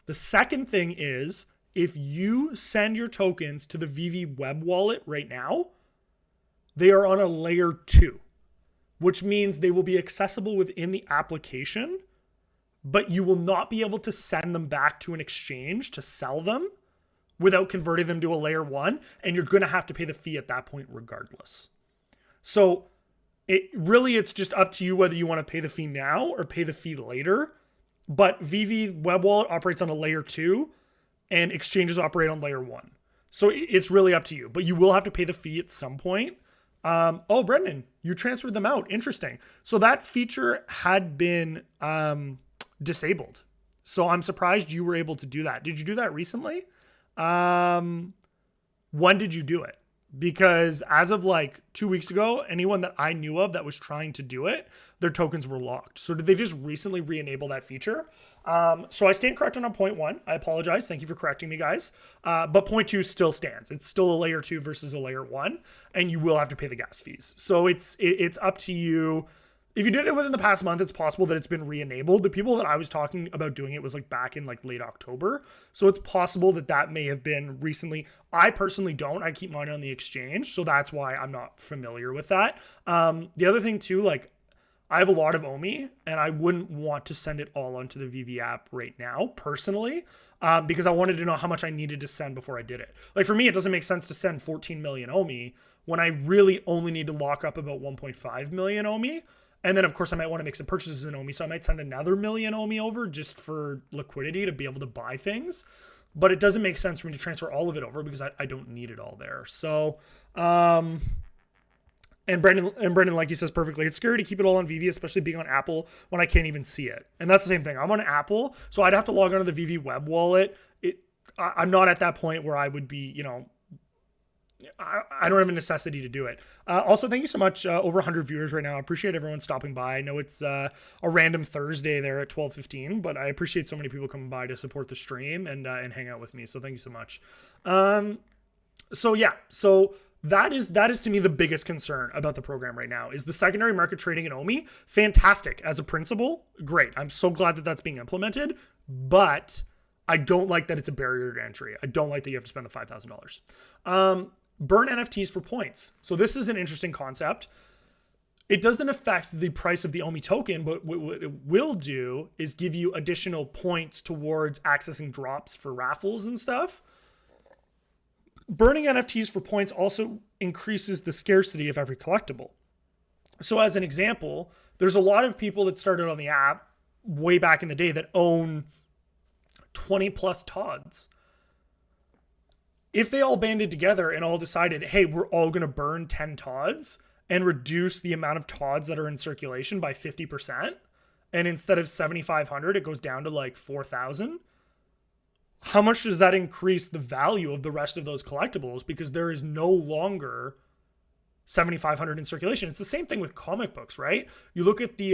The second thing is if you send your tokens to the Vivi web wallet right now, they are on a layer 2, which means they will be accessible within the application, but you will not be able to send them back to an exchange to sell them without converting them to a layer 1. And you're going to have to pay the fee at that point regardless. So it's just up to you whether you want to pay the fee now or pay the fee later. But Vivi web wallet operates on a layer 2 and exchanges operate on layer 1. So it's really up to you, but you will have to pay the fee at some point. Oh, Brendan, you transferred them out. Interesting. So that feature had been disabled. So I'm surprised you were able to do that. Did you do that recently? When did you do it? Because as of like 2 weeks ago, anyone that I knew of that was trying to do it, their tokens were locked. So did they just recently re-enable that feature? So I stand corrected on point 1. I apologize. Thank you for correcting me, guys. But point 2 still stands. It's still a layer 2 versus a layer 1, and you will have to pay the gas fees. So it's up to you. If you did it within the past month, it's possible that it's been re-enabled. The people that I was talking about doing it was like back in like late October. So it's possible that that may have been recently. I personally don't. I keep mine on the exchange. So that's why I'm not familiar with that. The other thing too, like I have a lot of OMI and I wouldn't want to send it all onto the Vivi app right now personally, because I wanted to know how much I needed to send before I did it. Like for me, it doesn't make sense to send 14 million OMI when I really only need to lock up about 1.5 million OMI. And then, of course, I might want to make some purchases in OMI. So I might send another million OMI over just for liquidity to be able to buy things. But it doesn't make sense for me to transfer all of it over because I don't need it all there. So, and Brendan, like he says perfectly, it's scary to keep it all on Vivi, especially being on Apple when I can't even see it. And that's the same thing. I'm on Apple, so I'd have to log onto the Vivi web wallet. I'm not at that point where I would be, I don't have a necessity to do it. Also, thank you so much. Over 100 viewers right now. I appreciate everyone stopping by. I know it's a random Thursday there at 12:15, but I appreciate so many people coming by to support the stream and hang out with me. So thank you so much. So that is to me the biggest concern about the program right now is the secondary market trading in OMI. Fantastic as a principle. Great. I'm so glad that that's being implemented, but I don't like that it's a barrier to entry. I don't like that you have to spend the $5,000. Burn NFTs for points. So this is an interesting concept. It doesn't affect the price of the OMI token, but what it will do is give you additional points towards accessing drops for raffles and stuff. Burning NFTs for points also increases the scarcity of every collectible. So as an example, there's a lot of people that started on the app way back in the day that own 20 plus Tods. If they all banded together and all decided, hey, we're all going to burn 10 Tods and reduce the amount of Tods that are in circulation by 50%, and instead of 7,500, it goes down to like 4,000, how much does that increase the value of the rest of those collectibles? Because there is no longer 7,500 in circulation. It's the same thing with comic books, right? You look at the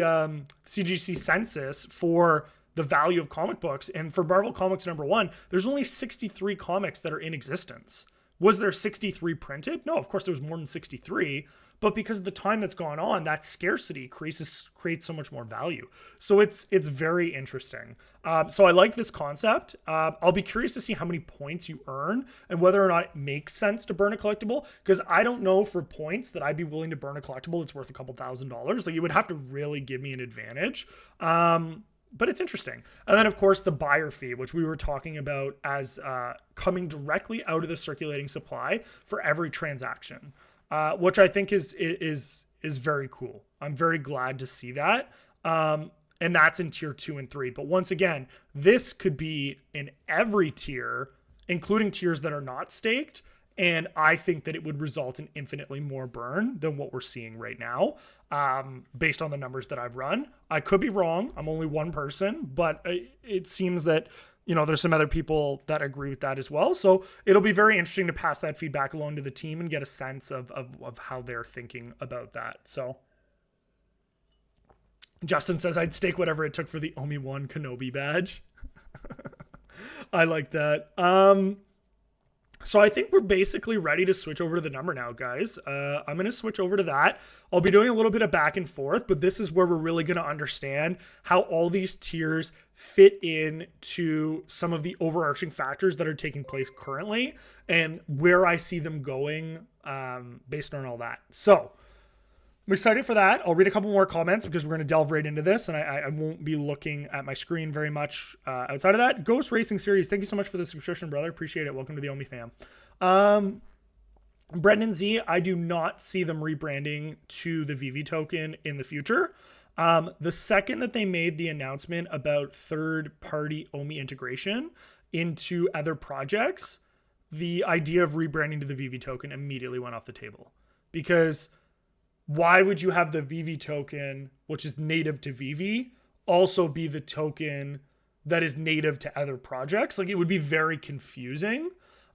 CGC census for the value of comic books. And for Marvel Comics #1, there's only 63 comics that are in existence. Was there 63 printed? No, of course there was more than 63. But because of the time that's gone on, that scarcity creates so much more value. So it's very interesting. So I like this concept. I'll be curious to see how many points you earn and whether or not it makes sense to burn a collectible. Because I don't know for points that I'd be willing to burn a collectible that's worth a couple $1,000s. Like, you would have to really give me an advantage. But it's interesting. And then, of course, the buyer fee, which we were talking about as coming directly out of the circulating supply for every transaction, which I think is very cool. I'm very glad to see that. And that's in tier 2 and 3. But once again, this could be in every tier, including tiers that are not staked. And I think that it would result in infinitely more burn than what we're seeing right now, based on the numbers that I've run. I could be wrong. I'm only one person, but it seems that, there's some other people that agree with that as well. So it'll be very interesting to pass that feedback along to the team and get a sense of how they're thinking about that. So Justin says, I'd stake whatever it took for the OMI 1 Kenobi badge. I like that. So I think we're basically ready to switch over to the number now, guys. I'm going to switch over to that. I'll be doing a little bit of back and forth, but this is where we're really going to understand how all these tiers fit in to some of the overarching factors that are taking place currently and where I see them going based on all that. So I'm excited for that. I'll read a couple more comments because we're going to delve right into this, and I won't be looking at my screen very much outside of that. Ghost Racing Series, thank you so much for the subscription, brother. Appreciate it. Welcome to the OMI fam. Brendan Z, I do not see them rebranding to the Vivi token in the future. The second that they made the announcement about third-party OMI integration into other projects, the idea of rebranding to the Vivi token immediately went off the table. Because why would you have the Vivi token, which is native to Vivi, also be the token that is native to other projects? Like, it would be very confusing.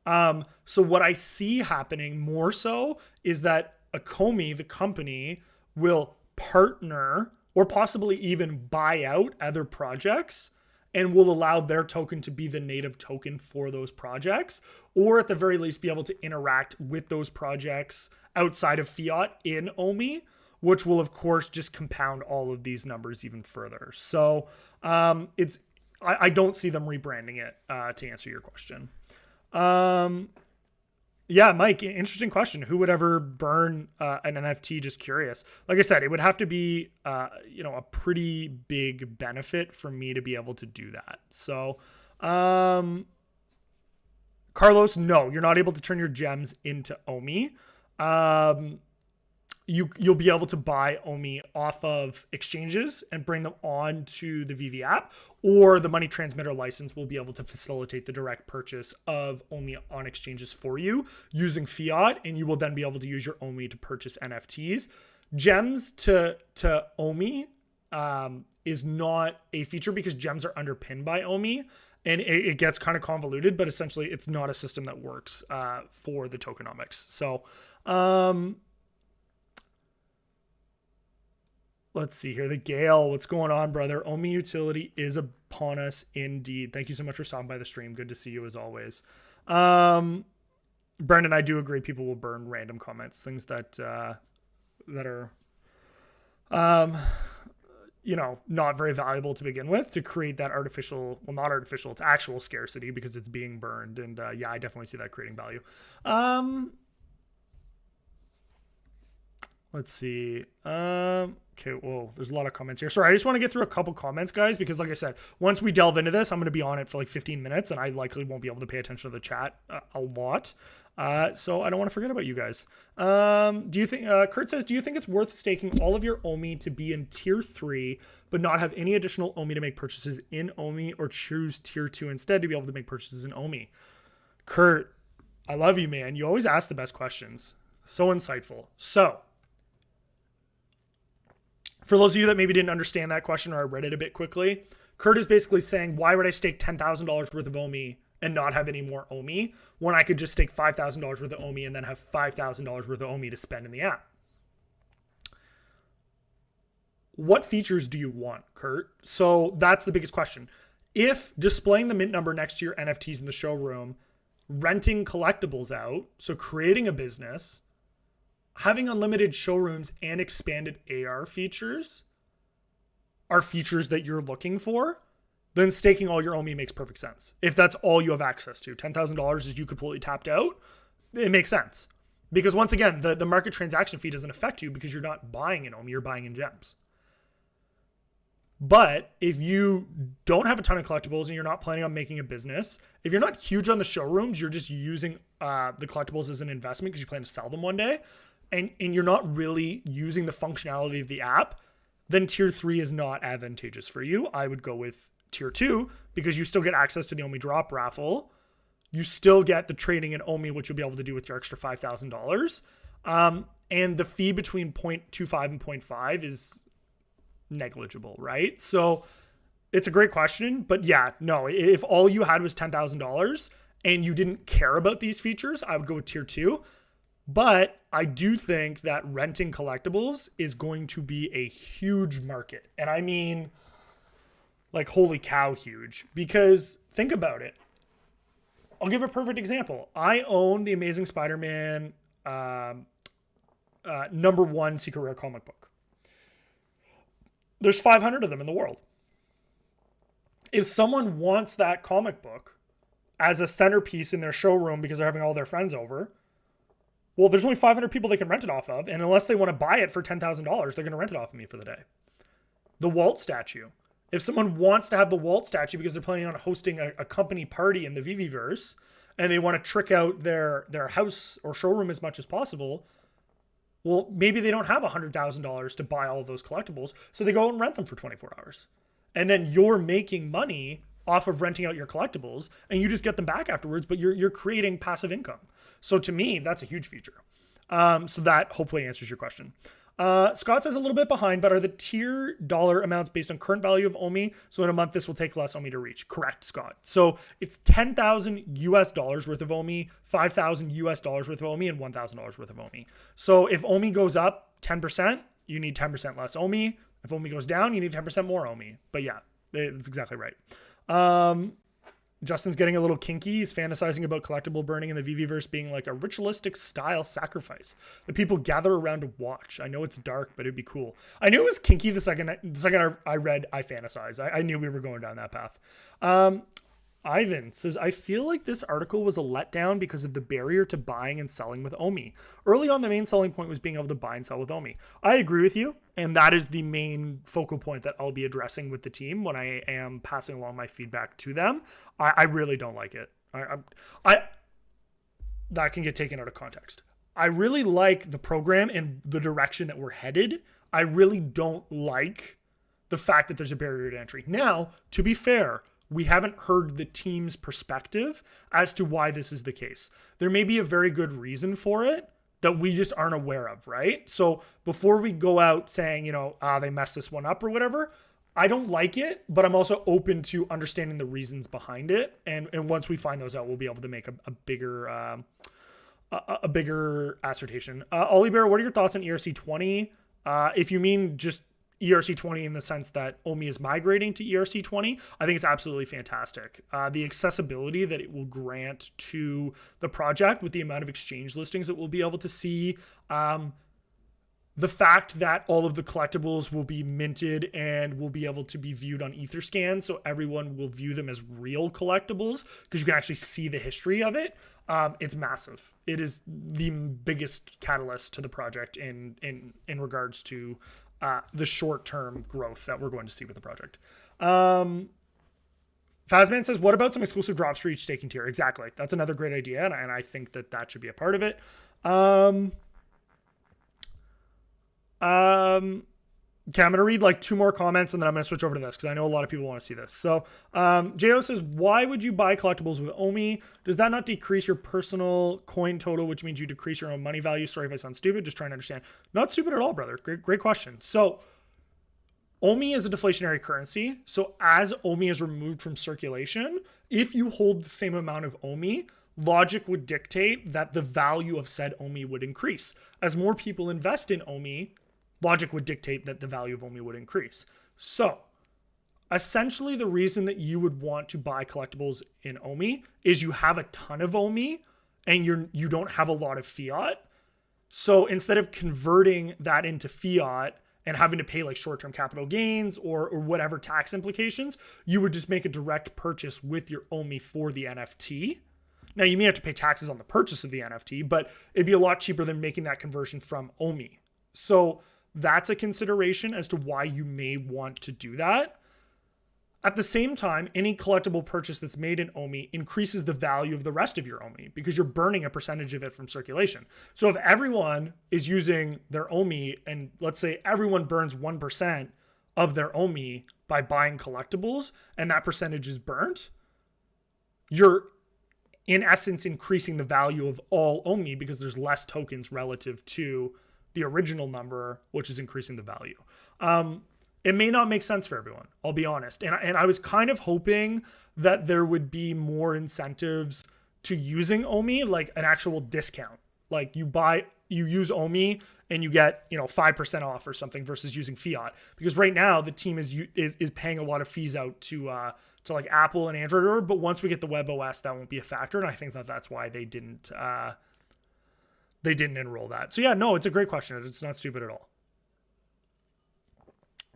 So what I see happening more so is that Akomi, the company, will partner or possibly even buy out other projects and will allow their token to be the native token for those projects, or at the very least be able to interact with those projects outside of fiat in OMI, which will of course just compound all of these numbers even further. So I don't see them rebranding it, to answer your question. Yeah, Mike, interesting question. Who would ever burn an NFT? Just curious. Like I said, it would have to be, a pretty big benefit for me to be able to do that. So, Carlos, no, you're not able to turn your gems into OMI. You'll be able to buy OMI off of exchanges and bring them on to the Vivi app, or the money transmitter license will be able to facilitate the direct purchase of OMI on exchanges for you using fiat, and you will then be able to use your OMI to purchase NFTs. Gems to OMI is not a feature because gems are underpinned by OMI, and it gets kind of convoluted, but essentially it's not a system that works for the tokenomics. So, let's see here. The Gale, what's going on, brother? OMI utility is upon us indeed. Thank you so much for stopping by the stream. Good to see you as always. Brendan, I do agree. People will burn random comments, things that are, not very valuable to begin with, to create that artificial, well, not artificial, it's actual scarcity because it's being burned. And yeah, I definitely see that creating value. Let's see. Okay, whoa, there's a lot of comments here. Sorry, I just want to get through a couple comments, guys, because like I said, once we delve into this, I'm going to be on it for like 15 minutes, and I likely won't be able to pay attention to the chat a lot. So I don't want to forget about you guys. Do you think, Kurt says, do you think it's worth staking all of your OMI to be in tier 3, but not have any additional OMI to make purchases in OMI, or choose tier 2 instead to be able to make purchases in OMI? Kurt, I love you, man. You always ask the best questions. So insightful. So, for those of you that maybe didn't understand that question, or I read it a bit quickly, Kurt is basically saying, why would I stake $10,000 worth of OMI and not have any more OMI when I could just stake $5,000 worth of OMI and then have $5,000 worth of OMI to spend in the app? What features do you want, Kurt? So that's the biggest question. If displaying the mint number next to your NFTs in the showroom, renting collectibles out, so creating a business, having unlimited showrooms and expanded AR features are features that you're looking for, then staking all your OMI makes perfect sense. If that's all you have access to, $10,000 is you completely tapped out, it makes sense. Because once again, the market transaction fee doesn't affect you because you're not buying in OMI, you're buying in gems. But if you don't have a ton of collectibles and you're not planning on making a business, if you're not huge on the showrooms, you're just using the collectibles as an investment because you plan to sell them one day, and you're not really using the functionality of the app, then tier 3 is not advantageous for you. I would go with tier 2 because you still get access to the OMI drop raffle. You still get the trading in OMI, which you'll be able to do with your extra $5,000. And the fee between 0.25 and 0.5 is negligible, right? So it's a great question, but yeah, no, if all you had was $10,000 and you didn't care about these features, I would go with tier 2. But I do think that renting collectibles is going to be a huge market. And I mean, like, holy cow, huge. Because think about it. I'll give a perfect example. I own the Amazing Spider-Man #1 Secret Rare comic book. There's 500 of them in the world. If someone wants that comic book as a centerpiece in their showroom because they're having all their friends over, well, there's only 500 people they can rent it off of, and unless they want to buy it for $10,000, they're going to rent it off of me for the day. The Walt statue. If someone wants to have the Walt statue because they're planning on hosting a company party in the Viviverse, and they want to trick out their house or showroom as much as possible, well, maybe they don't have $100,000 to buy all of those collectibles, so they go out and rent them for 24 hours. And then you're making money off of renting out your collectibles, and you just get them back afterwards, but you're creating passive income. So to me, that's a huge feature. So that hopefully answers your question. Scott says a little bit behind, but are the tier dollar amounts based on current value of OMI? So in a month, this will take less OMI to reach. Correct, Scott. So it's $10,000 worth of OMI, $5,000 worth of OMI, and $1,000 worth of OMI. So if OMI goes up 10%, you need 10% less OMI. If OMI goes down, you need 10% more OMI. But yeah, that's exactly right. Justin's getting a little kinky. He's fantasizing about collectible burning in the Viviverse being like a ritualistic style sacrifice that people gather around to watch. I know it's dark, but it'd be cool. I knew it was kinky the second I read I fantasize. I knew we were going down that path. Ivan says, I feel like this article was a letdown because of the barrier to buying and selling with OMI. Early on, the main selling point was being able to buy and sell with OMI. I agree with you, and that is the main focal point that I'll be addressing with the team when I am passing along my feedback to them. I really don't like it. That can get taken out of context. I really like the program and the direction that we're headed. I really don't like the fact that there's a barrier to entry. Now, to be fair, we haven't heard the team's perspective as to why this is the case. There may be a very good reason for it that we just aren't aware of, right? So before we go out saying, they messed this one up or whatever, I don't like it, but I'm also open to understanding the reasons behind it. And once we find those out, we'll be able to make a bigger assertion. Ollie Bear, what are your thoughts on ERC 20? If you mean just ERC 20 in the sense that OMI is migrating to ERC 20, I think it's absolutely fantastic. The accessibility that it will grant to the project with the amount of exchange listings that we'll be able to see, the fact that all of the collectibles will be minted and will be able to be viewed on Etherscan, so everyone will view them as real collectibles because you can actually see the history of it. It's massive. It is the biggest catalyst to the project in regards to the short-term growth that we're going to see with the project. Fazman says, what about some exclusive drops for each staking tier? Exactly. That's another great idea, and I think that should be a part of it. Okay, I'm going to read like 2 more comments and then I'm going to switch over to this because I know a lot of people want to see this. So Jo says, why would you buy collectibles with OMI? Does that not decrease your personal coin total, which means you decrease your own money value? Sorry if I sound stupid, just trying to understand. Not stupid at all, brother. Great question. So OMI is a deflationary currency. So as OMI is removed from circulation, if you hold the same amount of OMI, logic would dictate that the value of said OMI would increase. As more people invest in OMI, logic would dictate that the value of OMI would increase. So essentially the reason that you would want to buy collectibles in OMI is you have a ton of OMI and you don't have a lot of fiat. So instead of converting that into fiat and having to pay like short-term capital gains or whatever tax implications, you would just make a direct purchase with your OMI for the NFT. Now you may have to pay taxes on the purchase of the NFT, but it'd be a lot cheaper than making that conversion from OMI. So that's a consideration as to why you may want to do that. At the same time, any collectible purchase that's made in OMI increases the value of the rest of your OMI because you're burning a percentage of it from circulation. So if everyone is using their OMI and let's say everyone burns 1% of their OMI by buying collectibles and that percentage is burnt, you're in essence increasing the value of all OMI because there's less tokens relative to the original number, which is increasing the value. It may not make sense for everyone, I'll be honest. And I was kind of hoping that there would be more incentives to using OMI, like an actual discount. Like you use OMI and you get 5% off or something versus using fiat. Because right now the team is paying a lot of fees out to like Apple and Android, but once we get the web OS, that won't be a factor. And I think that's why they didn't enroll that. So yeah, no, it's a great question. It's not stupid at all.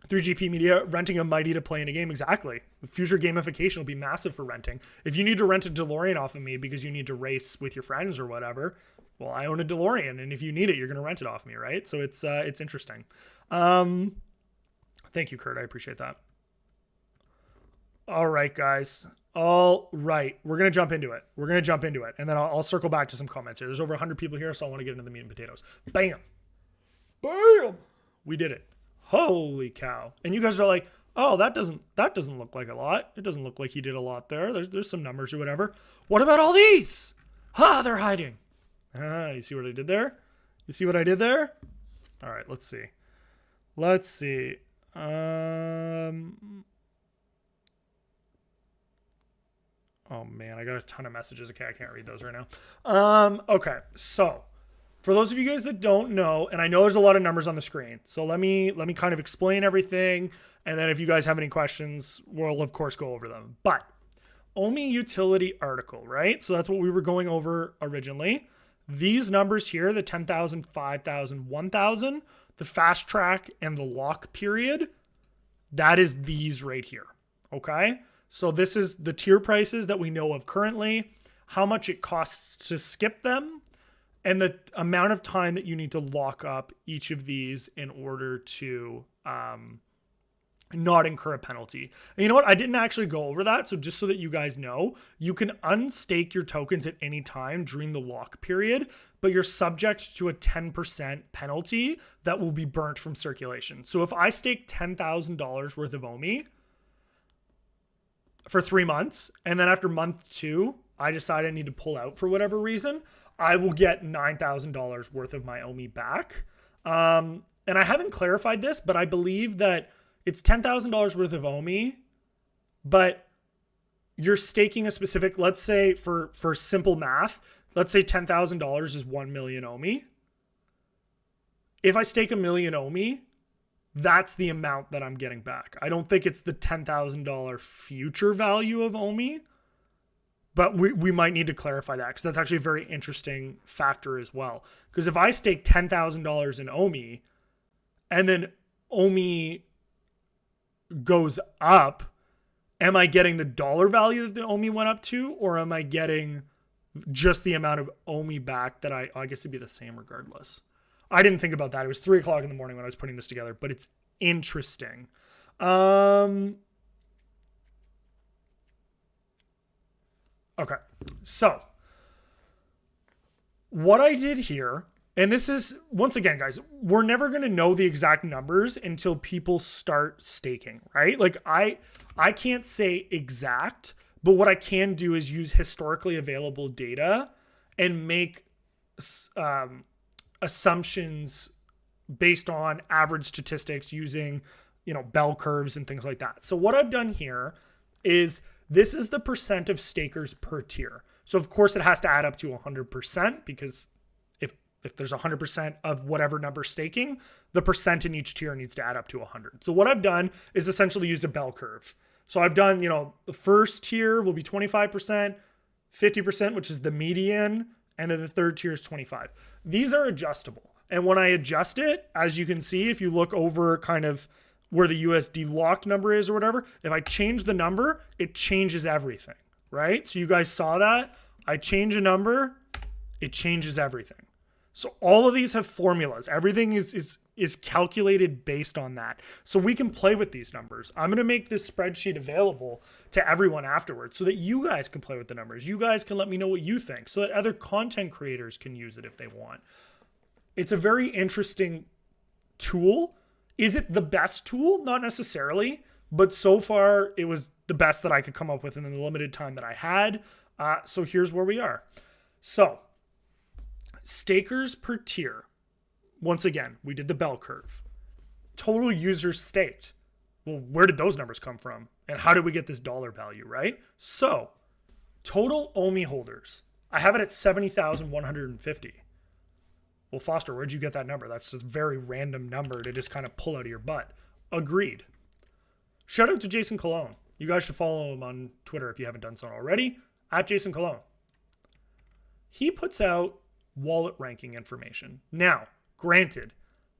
3GP Media, renting a Mighty to play in a game. Exactly. The future gamification will be massive for renting. If you need to rent a DeLorean off of me because you need to race with your friends or whatever, well, I own a DeLorean, and if you need it, you're going to rent it off me, right? So it's interesting. Thank you, Kurt. I appreciate that. All right, guys. All right. We're going to jump into it. And then I'll circle back to some comments here. There's over 100 people here, so I want to get into the meat and potatoes. Bam. We did it. Holy cow. And you guys are like, Oh, that doesn't look like a lot. It doesn't look like he did a lot there. There's some numbers or whatever. What about all these? They're hiding. You see what I did there? You see what I did there? All right, let's see. Let's see. Oh man, I got a ton of messages. Okay, I can't read those right now. Okay, so for those of you guys that don't know, and I know there's a lot of numbers on the screen, so let me kind of explain everything, and then if you guys have any questions, we'll of course go over them. But OMI utility article, right? So that's what we were going over originally. These numbers here, the 10,000, 5,000, 1,000, the fast track and the lock period, that is these right here. Okay. So this is the tier prices that we know of currently, how much it costs to skip them, and the amount of time that you need to lock up each of these in order to not incur a penalty. And you know what? I didn't actually go over that. So just so that you guys know, you can unstake your tokens at any time during the lock period, but you're subject to a 10% penalty that will be burnt from circulation. So if I stake $10,000 worth of OMI for 3 months, and then after month 2, I decide I need to pull out for whatever reason, I will get $9,000 worth of my OMI back. And I haven't clarified this, but I believe that it's $10,000 worth of OMI, but you're staking a specific, let's say for simple math, let's say $10,000 is 1 million OMI. If I stake 1 million OMI, that's the amount that I'm getting back. I don't think it's the $10,000 future value of OMI, but we might need to clarify that because that's actually a very interesting factor as well. Because if I stake $10,000 in OMI and then OMI goes up, am I getting the dollar value that the OMI went up to, or am I getting just the amount of OMI back that I guess it'd be the same regardless. I didn't think about that. It was 3 o'clock in the morning when I was putting this together, but it's interesting. Okay, so what I did here, and this is, once again, guys, we're never going to know the exact numbers until people start staking, right? Like I can't say exact, but what I can do is use historically available data and make assumptions based on average statistics using, bell curves and things like that. So what I've done here is this is the percent of stakers per tier. So of course it has to add up to 100% because if there's 100% of whatever number staking, the percent in each tier needs to add up to 100. So what I've done is essentially used a bell curve. So I've done, the first tier will be 25%, 50%, which is the median, and then the third tier is 25. These are adjustable. And when I adjust it, as you can see, if you look over kind of where the USD locked number is or whatever, if I change the number, it changes everything, right? So you guys saw that. I change a number, it changes everything. So all of these have formulas. Everything is calculated based on that. So we can play with these numbers. I'm going to make this spreadsheet available to everyone afterwards so that you guys can play with the numbers. You guys can let me know what you think so that other content creators can use it if they want. It's a very interesting tool. Is it the best tool? Not necessarily, but so far it was the best that I could come up with in the limited time that I had. So here's where we are. So stakers per tier. Once again, we did the bell curve. Total users staked. Well, where did those numbers come from? And how did we get this dollar value, right? So total OMI holders. I have it at 70,150. Well, Foster, where'd you get that number? That's just a very random number to just kind of pull out of your butt. Agreed. Shout out to Jason Cologne. You guys should follow him on Twitter if you haven't done so already. At Jason Cologne. He puts out wallet ranking information. Now, granted,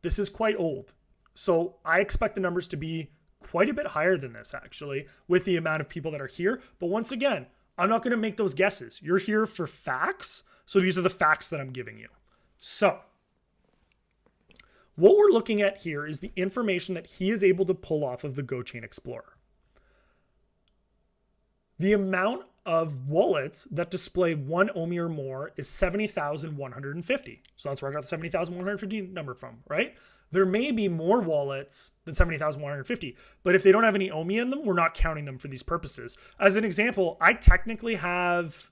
this is quite old. So I expect the numbers to be quite a bit higher than this, actually, with the amount of people that are here. But once again, I'm not going to make those guesses. You're here for facts. So these are the facts that I'm giving you. So what we're looking at here is the information that he is able to pull off of the GoChain Explorer. The amount of wallets that display 1 OMI or more is 70,150. So that's where I got the 70,150 number from, right? There may be more wallets than 70,150, but if they don't have any OMI in them, we're not counting them for these purposes. As an example, I technically have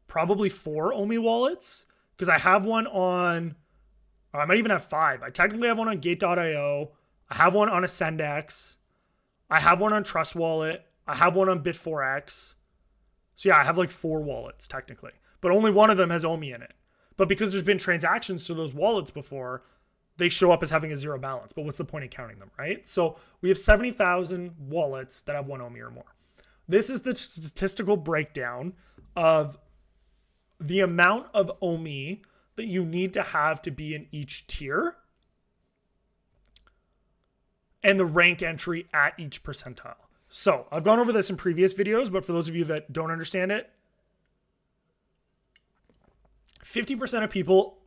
probably 4 OMI wallets because I have one on, I might even have 5. I technically have one on Gate.io. I have one on Ascendex. I have one on Trust Wallet. I have one on Bit4X. So yeah, I have like 4 wallets technically, but only one of them has OMI in it. But because there's been transactions to those wallets before, they show up as having a 0 balance. But what's the point of counting them, right? So we have 70,000 wallets that have 1 OMI or more. This is the statistical breakdown of the amount of OMI that you need to have to be in each tier and the rank entry at each percentile. So I've gone over this in previous videos, but for those of you that don't understand it, 50% of people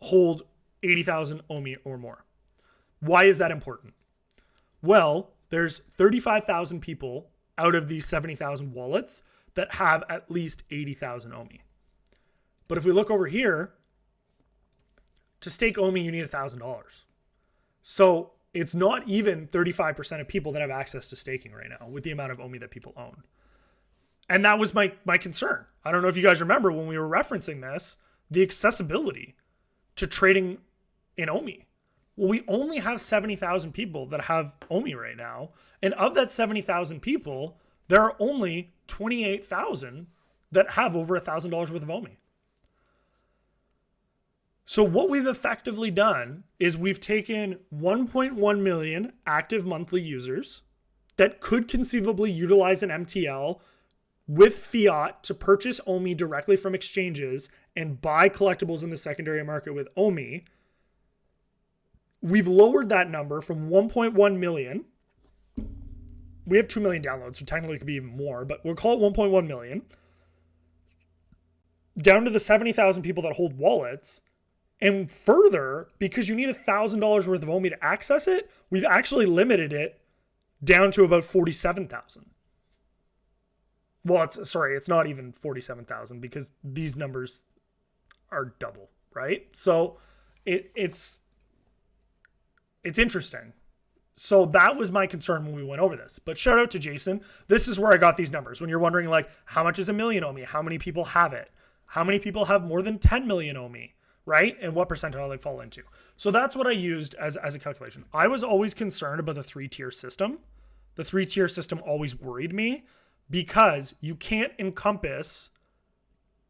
hold 80,000 OMI or more. Why is that important? Well, there's 35,000 people out of these 70,000 wallets that have at least 80,000 OMI. But if we look over here, to stake OMI, you need $1,000. So it's not even 35% of people that have access to staking right now with the amount of OMI that people own. And that was my concern. I don't know if you guys remember when we were referencing this, the accessibility to trading in OMI. Well, we only have 70,000 people that have OMI right now. And of that 70,000 people, there are only 28,000 that have over $1,000 worth of OMI. So what we've effectively done is we've taken 1.1 million active monthly users that could conceivably utilize an MTL with fiat to purchase OMI directly from exchanges and buy collectibles in the secondary market with OMI. We've lowered that number from 1.1 million. We have 2 million downloads, so technically it could be even more, but we'll call it 1.1 million. Down to the 70,000 people that hold wallets. And further, because you need $1,000 worth of OMI to access it, we've actually limited it down to about 47,000. Well, it's not even 47,000 because these numbers are double, right? So it's interesting. So that was my concern when we went over this. But shout out to Jason. This is where I got these numbers. When you're wondering like, how much is a million OMI? How many people have it? How many people have more than 10 million OMI? Right? And what percentile they fall into. So that's what I used as a calculation. I was always concerned about the 3-tier system. The 3-tier system always worried me because you can't encompass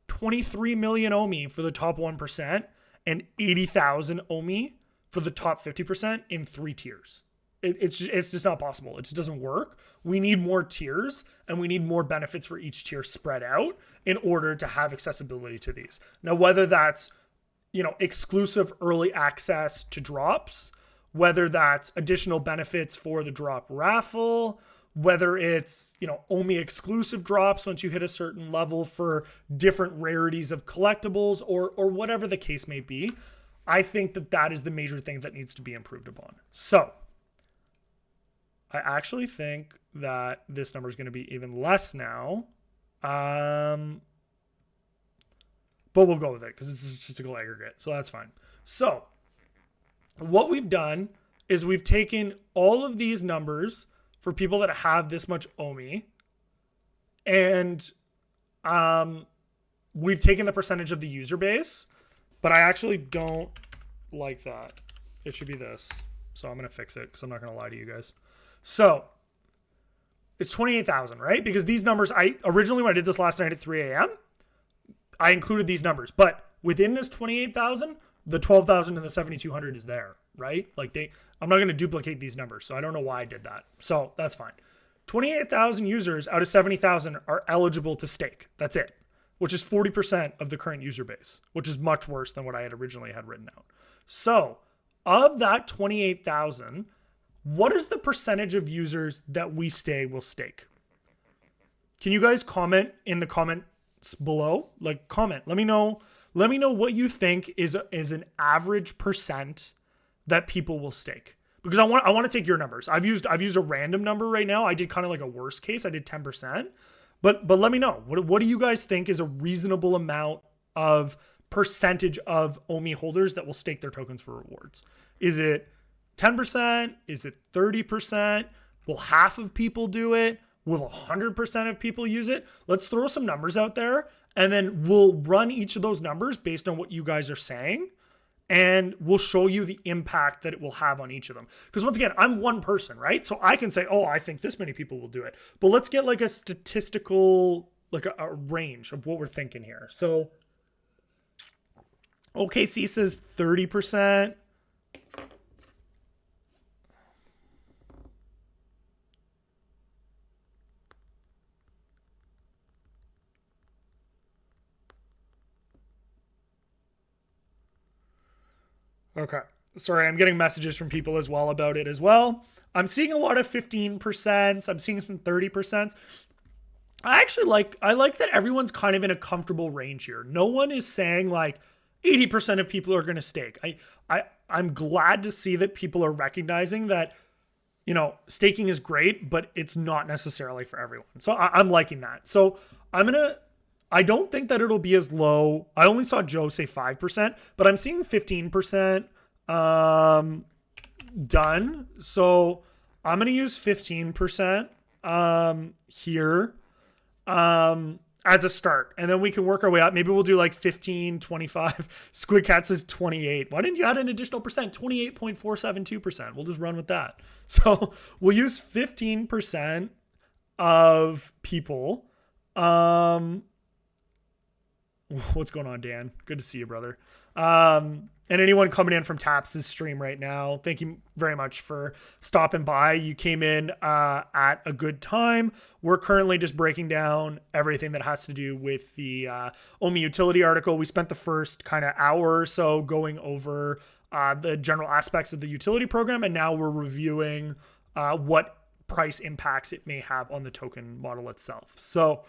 23 million OMI for the top 1% and 80,000 OMI for the top 50% in 3 tiers. It's just not possible. It just doesn't work. We need more tiers and we need more benefits for each tier spread out in order to have accessibility to these. Now, whether that's exclusive early access to drops, whether that's additional benefits for the drop raffle, whether it's, OMI exclusive drops once you hit a certain level for different rarities of collectibles or whatever the case may be. I think that is the major thing that needs to be improved upon. So I actually think that this number is going to be even less now. But we'll go with it because it's a statistical aggregate. So that's fine. So what we've done is we've taken all of these numbers for people that have this much OMI. And we've taken the percentage of the user base. But I actually don't like that. It should be this. So I'm going to fix it because I'm not going to lie to you guys. So it's 28,000, right? Because these numbers, originally when I did this last night at 3 a.m., I included these numbers, but within this 28,000, the 12,000 and the 7,200 is there, right? I'm not going to duplicate these numbers, so I don't know why I did that. So that's fine. 28,000 users out of 70,000 are eligible to stake. That's it, which is 40% of the current user base, which is much worse than what I had originally had written out. So of that 28,000, what is the percentage of users that we will stake? Can you guys comment in the comments below? Comment. Let me know what you think is an average percent that people will stake. Because I want to take your numbers. I've used a random number right now. I did kind of like a worst case. I did 10%. But let me know. What do you guys think is a reasonable amount of percentage of OMI holders that will stake their tokens for rewards? Is it 10%? Is it 30%? Will half of people do it? Will 100% of people use it? Let's throw some numbers out there, and then we'll run each of those numbers based on what you guys are saying. And we'll show you the impact that it will have on each of them. Because once again, I'm one person, right? So I can say, oh, I think this many people will do it. But let's get like a statistical, like a range of what we're thinking here. So OKC says 30%. Okay. Sorry, I'm getting messages from people as well about it as well. I'm seeing a lot of 15%. I'm seeing some 30%. I like that everyone's kind of in a comfortable range here. No one is saying like 80% of people are going to stake. I'm glad to see that people are recognizing that, you know, staking is great, but it's not necessarily for everyone. So I'm liking that. So I don't think that it'll be as low. I only saw Joe say 5%, but I'm seeing 15% done. So I'm going to use 15% here as a start. And then we can work our way up. Maybe we'll do like 15, 25. Squidcat says 28. Why didn't you add an additional percent? 28.472%. We'll just run with that. So we'll use 15% of people. What's going on, Dan? Good to see you, brother. And anyone coming in from Taps' stream right now, thank you very much for stopping by. You came in at a good time. We're currently just breaking down everything that has to do with the OMI utility article. We spent the first kind of hour or so going over the general aspects of the utility program, and now we're reviewing what price impacts it may have on the token model itself. So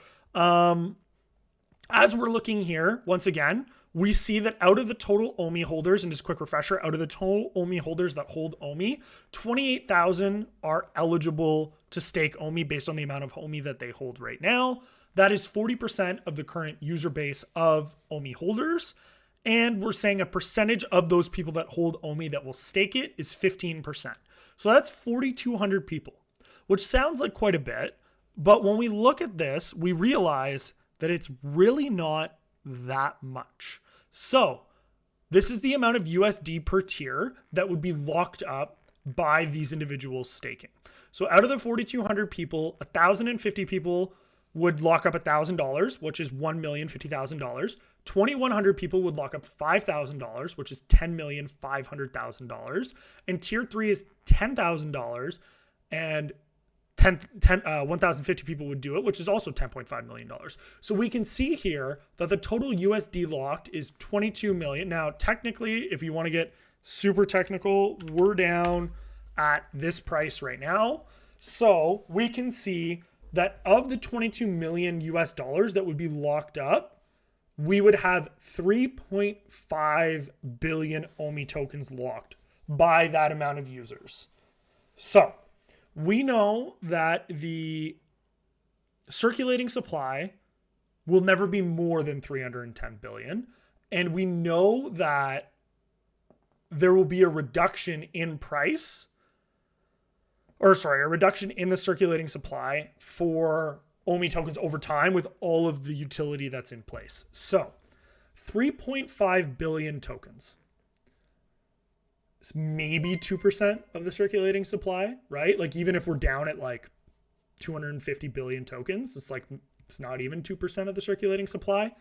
as we're looking here, once again, we see that out of the total OMI holders, and just a quick refresher, out of the total OMI holders that hold OMI, 28,000 are eligible to stake OMI based on the amount of OMI that they hold right now. That is 40% of the current user base of OMI holders. And we're saying a percentage of those people that hold OMI that will stake it is 15%. So that's 4,200 people, which sounds like quite a bit. But when we look at this, we realize that it's really not that much. So this is the amount of USD per tier that would be locked up by these individuals staking. So out of the 4,200 people, 1,050 people would lock up $1,000, which is $1,050,000. 2,100 people would lock up $5,000, which is $10,500,000. And tier 3 is $10,000, and 1,050 people would do it, which is also $10.5 million. So we can see here that the total USD locked is 22 million. Now, technically, if you want to get super technical, we're down at this price right now. So we can see that of the 22 million US dollars that would be locked up, we would have 3.5 billion OMI tokens locked by that amount of users. So we know that the circulating supply will never be more than 310 billion. And we know that there will be a reduction in price, a reduction in the circulating supply for OMI tokens over time with all of the utility that's in place. So 3.5 billion tokens. It's maybe 2% of the circulating supply, right? Like even if we're down at like 250 billion tokens, it's not even 2% of the circulating supply.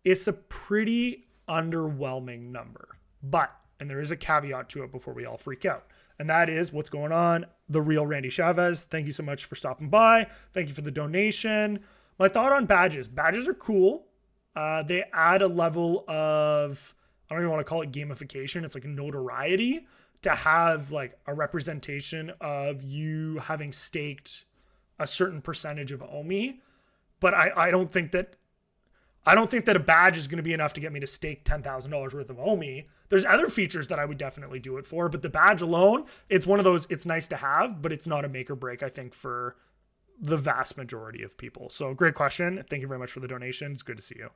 It's a pretty underwhelming number. But, and there is a caveat to it before we all freak out, and that is what's going on. The real Randy Chavez, thank you so much for stopping by. Thank you for the donation. My thought on badges. Badges are cool. They add a level of, I don't even want to call it gamification. It's like notoriety to have like a representation of you having staked a certain percentage of OMI. But I don't think that a badge is going to be enough to get me to stake $10,000 worth of OMI. There's other features that I would definitely do it for, but the badge alone, it's one of those, it's nice to have, but it's not a make or break, I think, for the vast majority of people. So great question. Thank you very much for the donation. It's good to see you.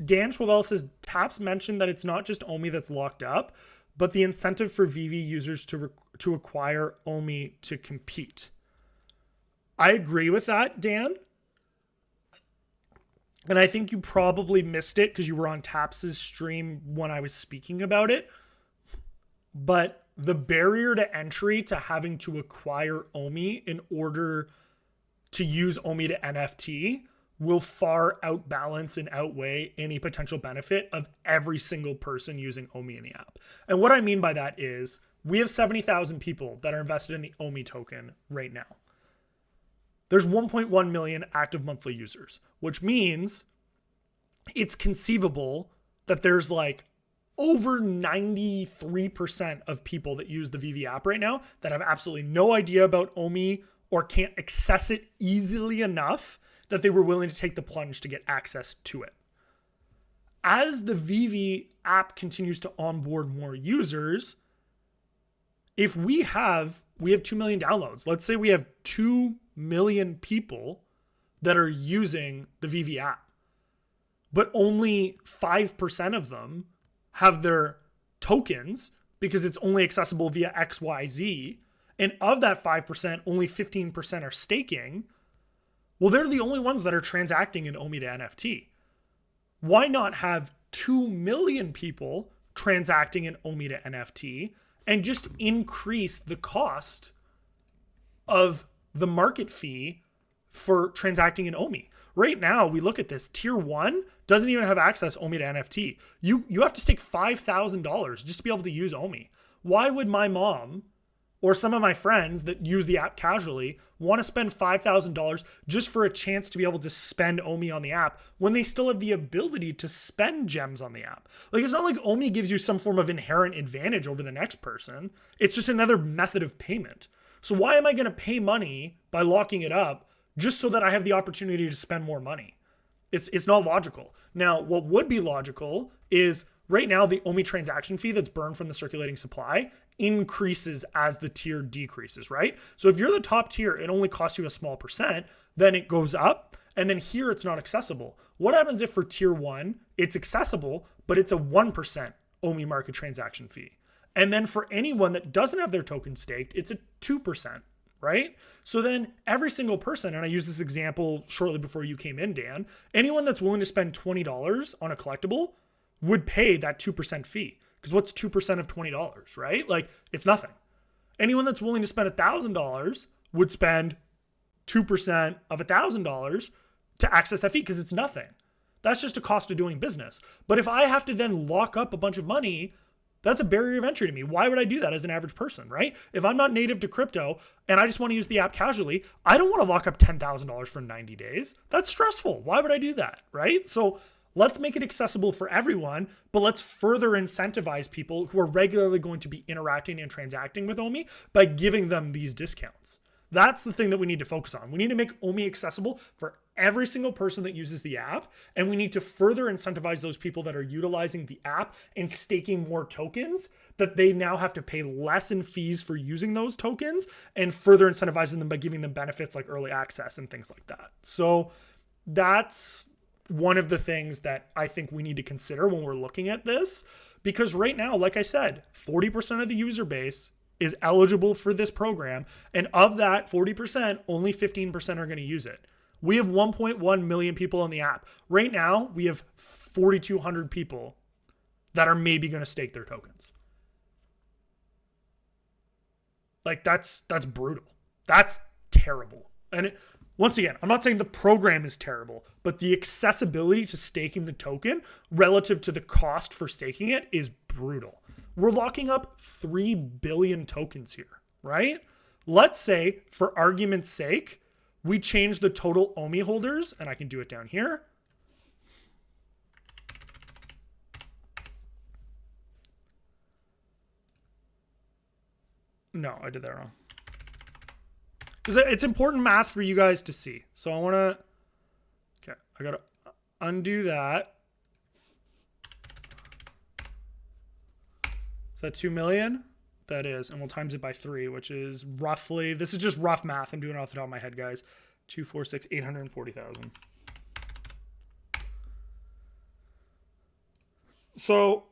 Dan Schwabel says, Taps mentioned that it's not just OMI that's locked up, but the incentive for Vivi users to acquire OMI to compete. I agree with that, Dan. And I think you probably missed it because you were on Taps' stream when I was speaking about it. But the barrier to entry to having to acquire OMI in order to use OMI to NFT will far outbalance and outweigh any potential benefit of every single person using OMI in the app. And what I mean by that is we have 70,000 people that are invested in the OMI token right now. There's 1.1 million active monthly users, which means it's conceivable that there's like over 93% of people that use the Vivi app right now that have absolutely no idea about OMI or can't access it easily enough that they were willing to take the plunge to get access to it. As the Vivi app continues to onboard more users, if we have 2 million downloads, let's say we have 2 million people that are using the Vivi app, but only 5% of them have their tokens because it's only accessible via XYZ. And of that 5%, only 15% are staking. Well, they're the only ones that are transacting in OMI to NFT. Why not have 2 million people transacting in OMI to NFT and just increase the cost of the market fee for transacting in OMI? Right now, we look at this. Tier 1 doesn't even have access OMI to NFT. You have to stake $5,000 just to be able to use OMI. Why would my mom or some of my friends that use the app casually want to spend $5,000 just for a chance to be able to spend OMI on the app when they still have the ability to spend gems on the app? Like, it's not like OMI gives you some form of inherent advantage over the next person. It's just another method of payment. So why am I going to pay money by locking it up just so that I have the opportunity to spend more money? It's not logical. Now, what would be logical is right now the OMI transaction fee that's burned from the circulating supply increases as the tier decreases, right? So if you're the top tier, it only costs you a small percent, then it goes up, and then here it's not accessible. What happens if for tier 1, it's accessible, but it's a 1% OMI market transaction fee? And then for anyone that doesn't have their token staked, it's a 2%. Right? So then every single person, and I used this example shortly before you came in, Dan, anyone that's willing to spend $20 on a collectible would pay that 2% fee. Because what's 2% of $20, right? Like, it's nothing. Anyone that's willing to spend $1,000 would spend 2% of $1,000 to access that fee because it's nothing. That's just a cost of doing business. But if I have to then lock up a bunch of money, that's a barrier of entry to me. Why would I do that as an average person, right? If I'm not native to crypto and I just want to use the app casually, I don't want to lock up $10,000 for 90 days. That's stressful. Why would I do that, right? So let's make it accessible for everyone, but let's further incentivize people who are regularly going to be interacting and transacting with OMI by giving them these discounts. That's the thing that we need to focus on. We need to make OMI accessible for every single person that uses the app, and we need to further incentivize those people that are utilizing the app and staking more tokens, that they now have to pay less in fees for using those tokens, and further incentivizing them by giving them benefits like early access and things like that. So that's one of the things that I think we need to consider when we're looking at this, because right now, like I said, 40% of the user base is eligible for this program. And of that 40%, only 15% are going to use it. We have 1.1 million people on the app. Right now, we have 4,200 people that are maybe going to stake their tokens. Like, that's brutal. That's terrible. And once again, I'm not saying the program is terrible, but the accessibility to staking the token relative to the cost for staking it is brutal. We're locking up 3 billion tokens here, right? Let's say, for argument's sake, we change the total OMI holders, and I can do it down here. No, I did that wrong. Because it's important math for you guys to see. So I want to, okay, I got to undo that. Is that 2 million? that is, and we'll times it by 3, which is roughly, this is just rough math. I'm doing it off the top of my head, guys. 246, 840,000. So,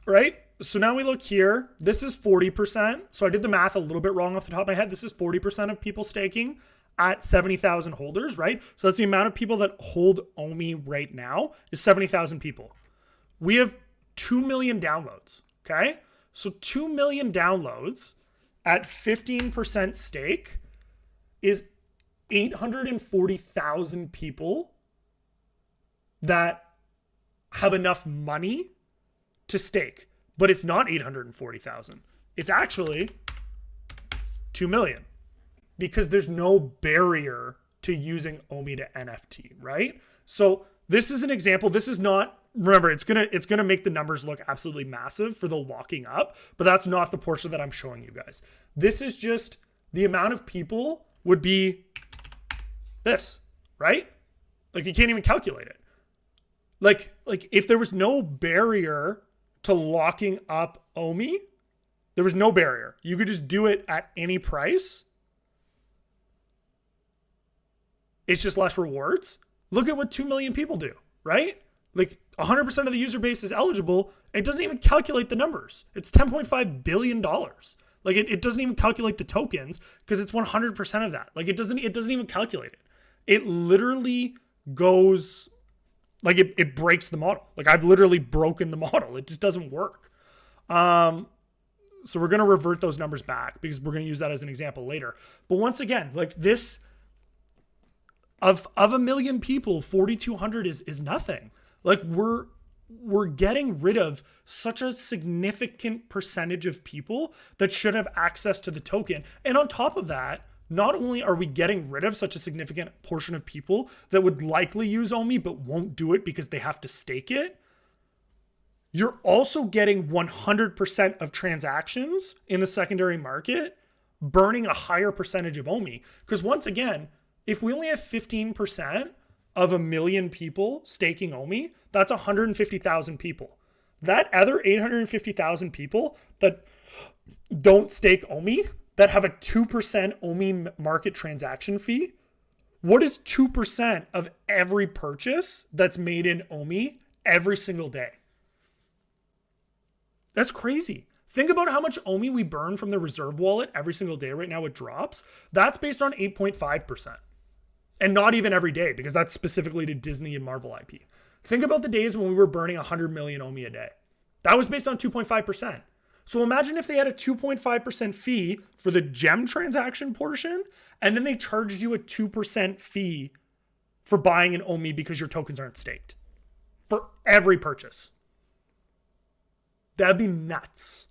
right? So now we look here. This is 40%. So I did the math a little bit wrong off the top of my head. This is 40% of people staking at 70,000 holders, right? So that's the amount of people that hold OMI right now is 70,000 people. We have 2 million downloads, okay? So 2 million downloads at 15% stake is 840,000 people that have enough money to stake. But it's not 840,000. It's actually 2 million because there's no barrier to using OMI to NFT, right? So this is an example. This is not, remember, it's gonna make the numbers look absolutely massive for the locking up, but that's not the portion that I'm showing you guys. This is just the amount of people would be this, right? Like you can't even calculate it. Like if there was no barrier to locking up OMI, there was no barrier. You could just do it at any price. It's just less rewards. Look at what 2 million people do, right? Like 100% of the user base is eligible. It doesn't even calculate the numbers. It's $10.5 billion. Like it doesn't even calculate the tokens because it's 100% of that. Like it doesn't even calculate it. It literally goes, like it breaks the model. Like I've literally broken the model. It just doesn't work. So we're going to revert those numbers back because we're going to use that as an example later. But once again, like this, of a million people, 4,200 is nothing. Like we're getting rid of such a significant percentage of people that should have access to the token. And on top of that, not only are we getting rid of such a significant portion of people that would likely use OMI but won't do it because they have to stake it, you're also getting 100% of transactions in the secondary market burning a higher percentage of OMI. Because once again, if we only have 15% of a million people staking OMI, that's 150,000 people. That other 850,000 people that don't stake OMI, that have a 2% OMI market transaction fee, what is 2% of every purchase that's made in OMI every single day? That's crazy. Think about how much OMI we burn from the reserve wallet every single day right now it drops. That's based on 8.5%. And not even every day because that's specifically to Disney and Marvel IP. Think about the days when we were burning 100 million OMI a day. That was based on 2.5%. So imagine if they had a 2.5% fee for the gem transaction portion, and then they charged you a 2% fee for buying an OMI because your tokens aren't staked for every purchase. That'd be nuts.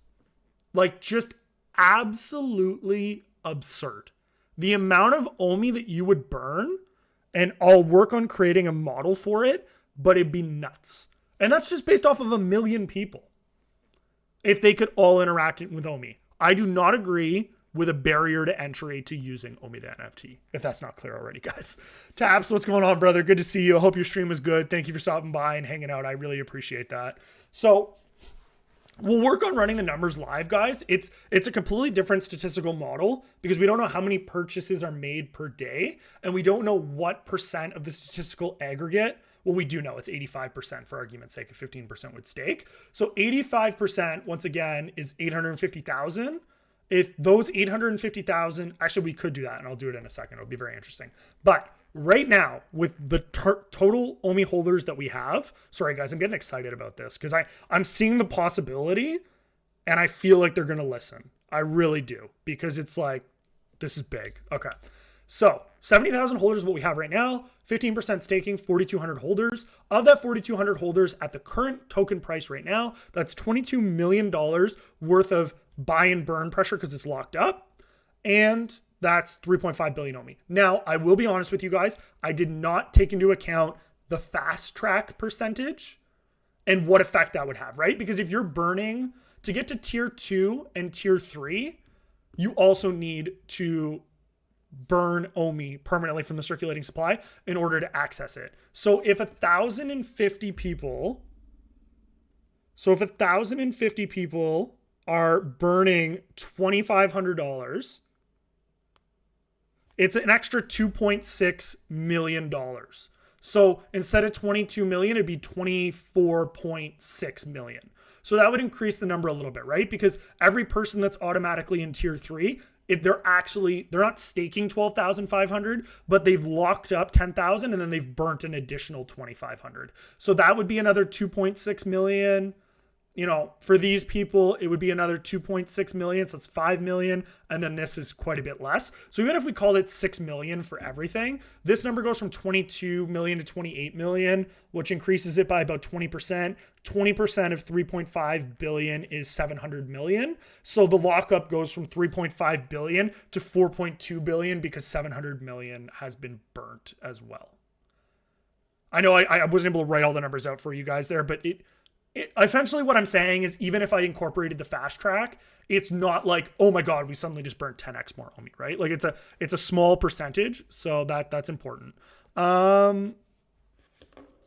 Like just absolutely absurd. The amount of OMI that you would burn, and I'll work on creating a model for it, but it'd be nuts. And that's just based off of a million people. If they could all interact with OMI. I do not agree with a barrier to entry to using OMI to NFT, if that's not clear already, guys. Taps, what's going on, brother? Good to see you. I hope your stream was good. Thank you for stopping by and hanging out. I really appreciate that. So we'll work on running the numbers live, guys. It's a completely different statistical model because we don't know how many purchases are made per day, and we don't know what percent of the statistical aggregate. Well, we do know it's 85% for argument's sake, if 15% would stake. So 85%, once again, is 850,000. If those 850,000, actually we could do that and I'll do it in a second. It'll be very interesting. But right now with the total OMI holders that we have, sorry guys, I'm getting excited about this because I'm seeing the possibility and I feel like they're going to listen. I really do because it's like, this is big. Okay. So 70,000 holders is what we have right now, 15% staking, 4,200 holders. Of that 4,200 holders at the current token price right now, that's $22 million worth of buy and burn pressure because it's locked up. And that's 3.5 billion OMI. Now, I will be honest with you guys. I did not take into account the fast track percentage and what effect that would have, right? Because if you're burning to get to tier 2 and tier 3, you also need to burn OMI permanently from the circulating supply in order to access it. So if 1,050 people So if 1,050 people are burning $2,500, it's an extra $2.6 million. So instead of 22 million, it'd be 24.6 million. So that would increase the number a little bit, right? Because every person that's automatically in tier 3, they're not staking 12,500, but they've locked up 10,000 and then they've burnt an additional 2,500. So that would be another 2.6 million. You know, for these people, it would be another 2.6 million. So it's 5 million. And then this is quite a bit less. So even if we called it 6 million for everything, this number goes from 22 million to 28 million, which increases it by about 20%. 20% of 3.5 billion is 700 million. So the lockup goes from 3.5 billion to 4.2 billion because 700 million has been burnt as well. I know I wasn't able to write all the numbers out for you guys there, but essentially what I'm saying is even if I incorporated the fast track, it's not like, oh my God, we suddenly just burnt 10x more OMI, right? Like it's a small percentage. So that's important.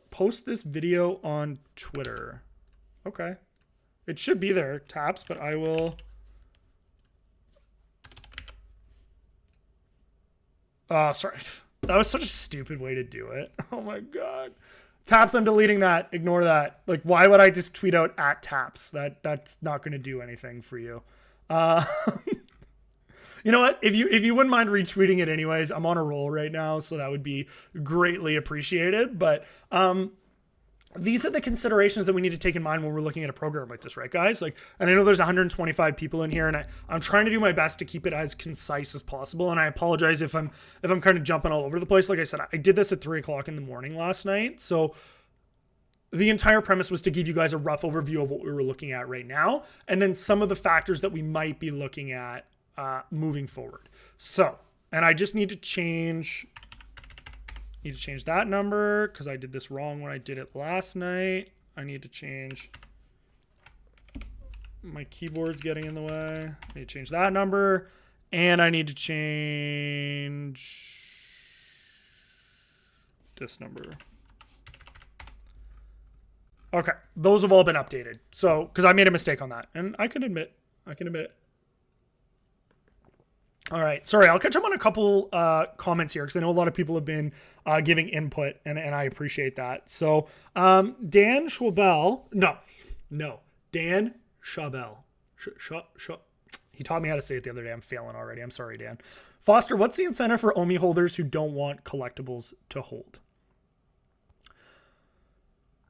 Post this video on Twitter. Okay. It should be there, Taps, but I will. Sorry. That was such a stupid way to do it. Oh my God. Taps, I'm deleting that. Ignore that. Like, why would I just tweet out at Taps? That's not going to do anything for you. You know what? If you wouldn't mind retweeting it anyways, I'm on a roll right now, so that would be greatly appreciated. But these are the considerations that we need to take in mind when we're looking at a program like this, right, guys? Like, and I know there's 125 people in here, and I'm trying to do my best to keep it as concise as possible. And I apologize if I'm kind of jumping all over the place. Like I said, I did this at 3 o'clock in the morning last night, so the entire premise was to give you guys a rough overview of what we were looking at right now, and then some of the factors that we might be looking at moving forward. So, and I just need to change that number because I did this wrong when I did it last night. I need to change, my keyboard's getting in the way. I need to change that number, and I need to change this number. Okay, those have all been updated. So, because I made a mistake on that, and I can admit it. All right, sorry, I'll catch up on a couple comments here because I know a lot of people have been giving input, and I appreciate that. So Dan Schwabel, Dan Schabel. He taught me how to say it the other day. I'm failing already. I'm sorry, Dan. Foster, what's the incentive for OMI holders who don't want collectibles to hold?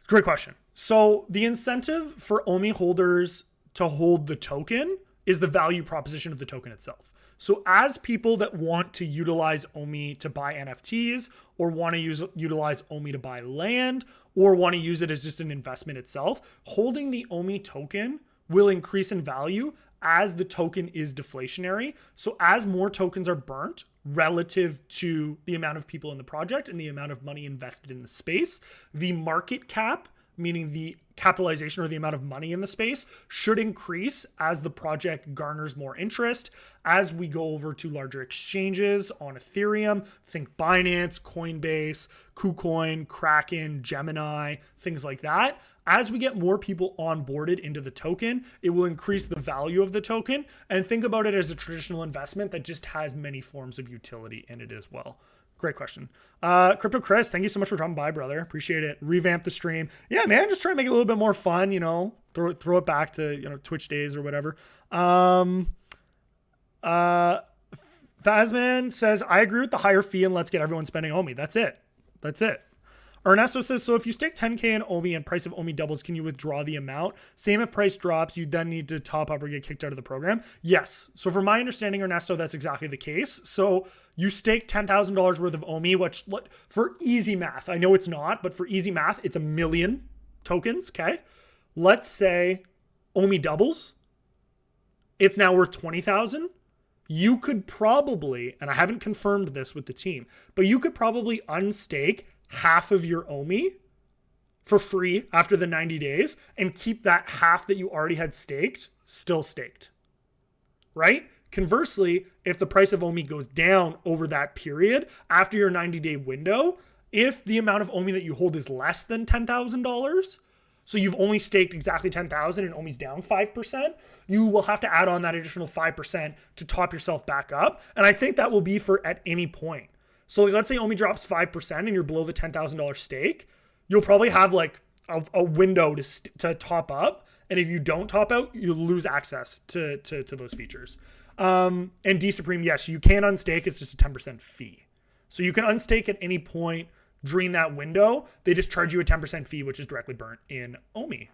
Great question. So the incentive for OMI holders to hold the token is the value proposition of the token itself. So as people that want to utilize OMI to buy NFTs or want to utilize OMI to buy land or want to use it as just an investment itself, holding the OMI token will increase in value as the token is deflationary. So as more tokens are burnt relative to the amount of people in the project and the amount of money invested in the space, the market cap, meaning the capitalization or the amount of money in the space, should increase as the project garners more interest. As we go over to larger exchanges on Ethereum, think Binance, Coinbase, KuCoin, Kraken, Gemini, things like that. As we get more people onboarded into the token, it will increase the value of the token. And think about it as a traditional investment that just has many forms of utility in it as well. Great question. Crypto Chris, thank you so much for dropping by, brother. Appreciate it. Revamp the stream. Yeah, man, just try to make it a little bit more fun, you know, throw it back to, Twitch days or whatever. Fazman says, I agree with the higher fee and let's get everyone spending OMI. That's it. Ernesto says, so if you stake 10K in OMI and price of OMI doubles, can you withdraw the amount? Same if price drops, you then need to top up or get kicked out of the program. Yes. So from my understanding, Ernesto, that's exactly the case. So you stake $10,000 worth of OMI, which for easy math, I know it's not, but for easy math, it's 1 million tokens. Okay. Let's say OMI doubles. It's now worth 20,000. You could probably, and I haven't confirmed this with the team, but you could probably unstake half of your OMI for free after the 90 days and keep that half that you already had staked still staked, right? Conversely, if the price of OMI goes down over that period after your 90-day window, if the amount of OMI that you hold is less than $10,000, So you've only staked exactly 10,000 and OMI's down 5%. You will have to add on that additional 5% to top yourself back up. And I think that will be for at any point. So like, let's say OMI drops 5% and you're below the $10,000 stake. You'll probably have like a window to top up. And if you don't top out, you lose access to those features. And D Supreme, yes, you can unstake. It's just a 10% fee. So you can unstake at any point during that window. They just charge you a 10% fee, which is directly burnt in OMI.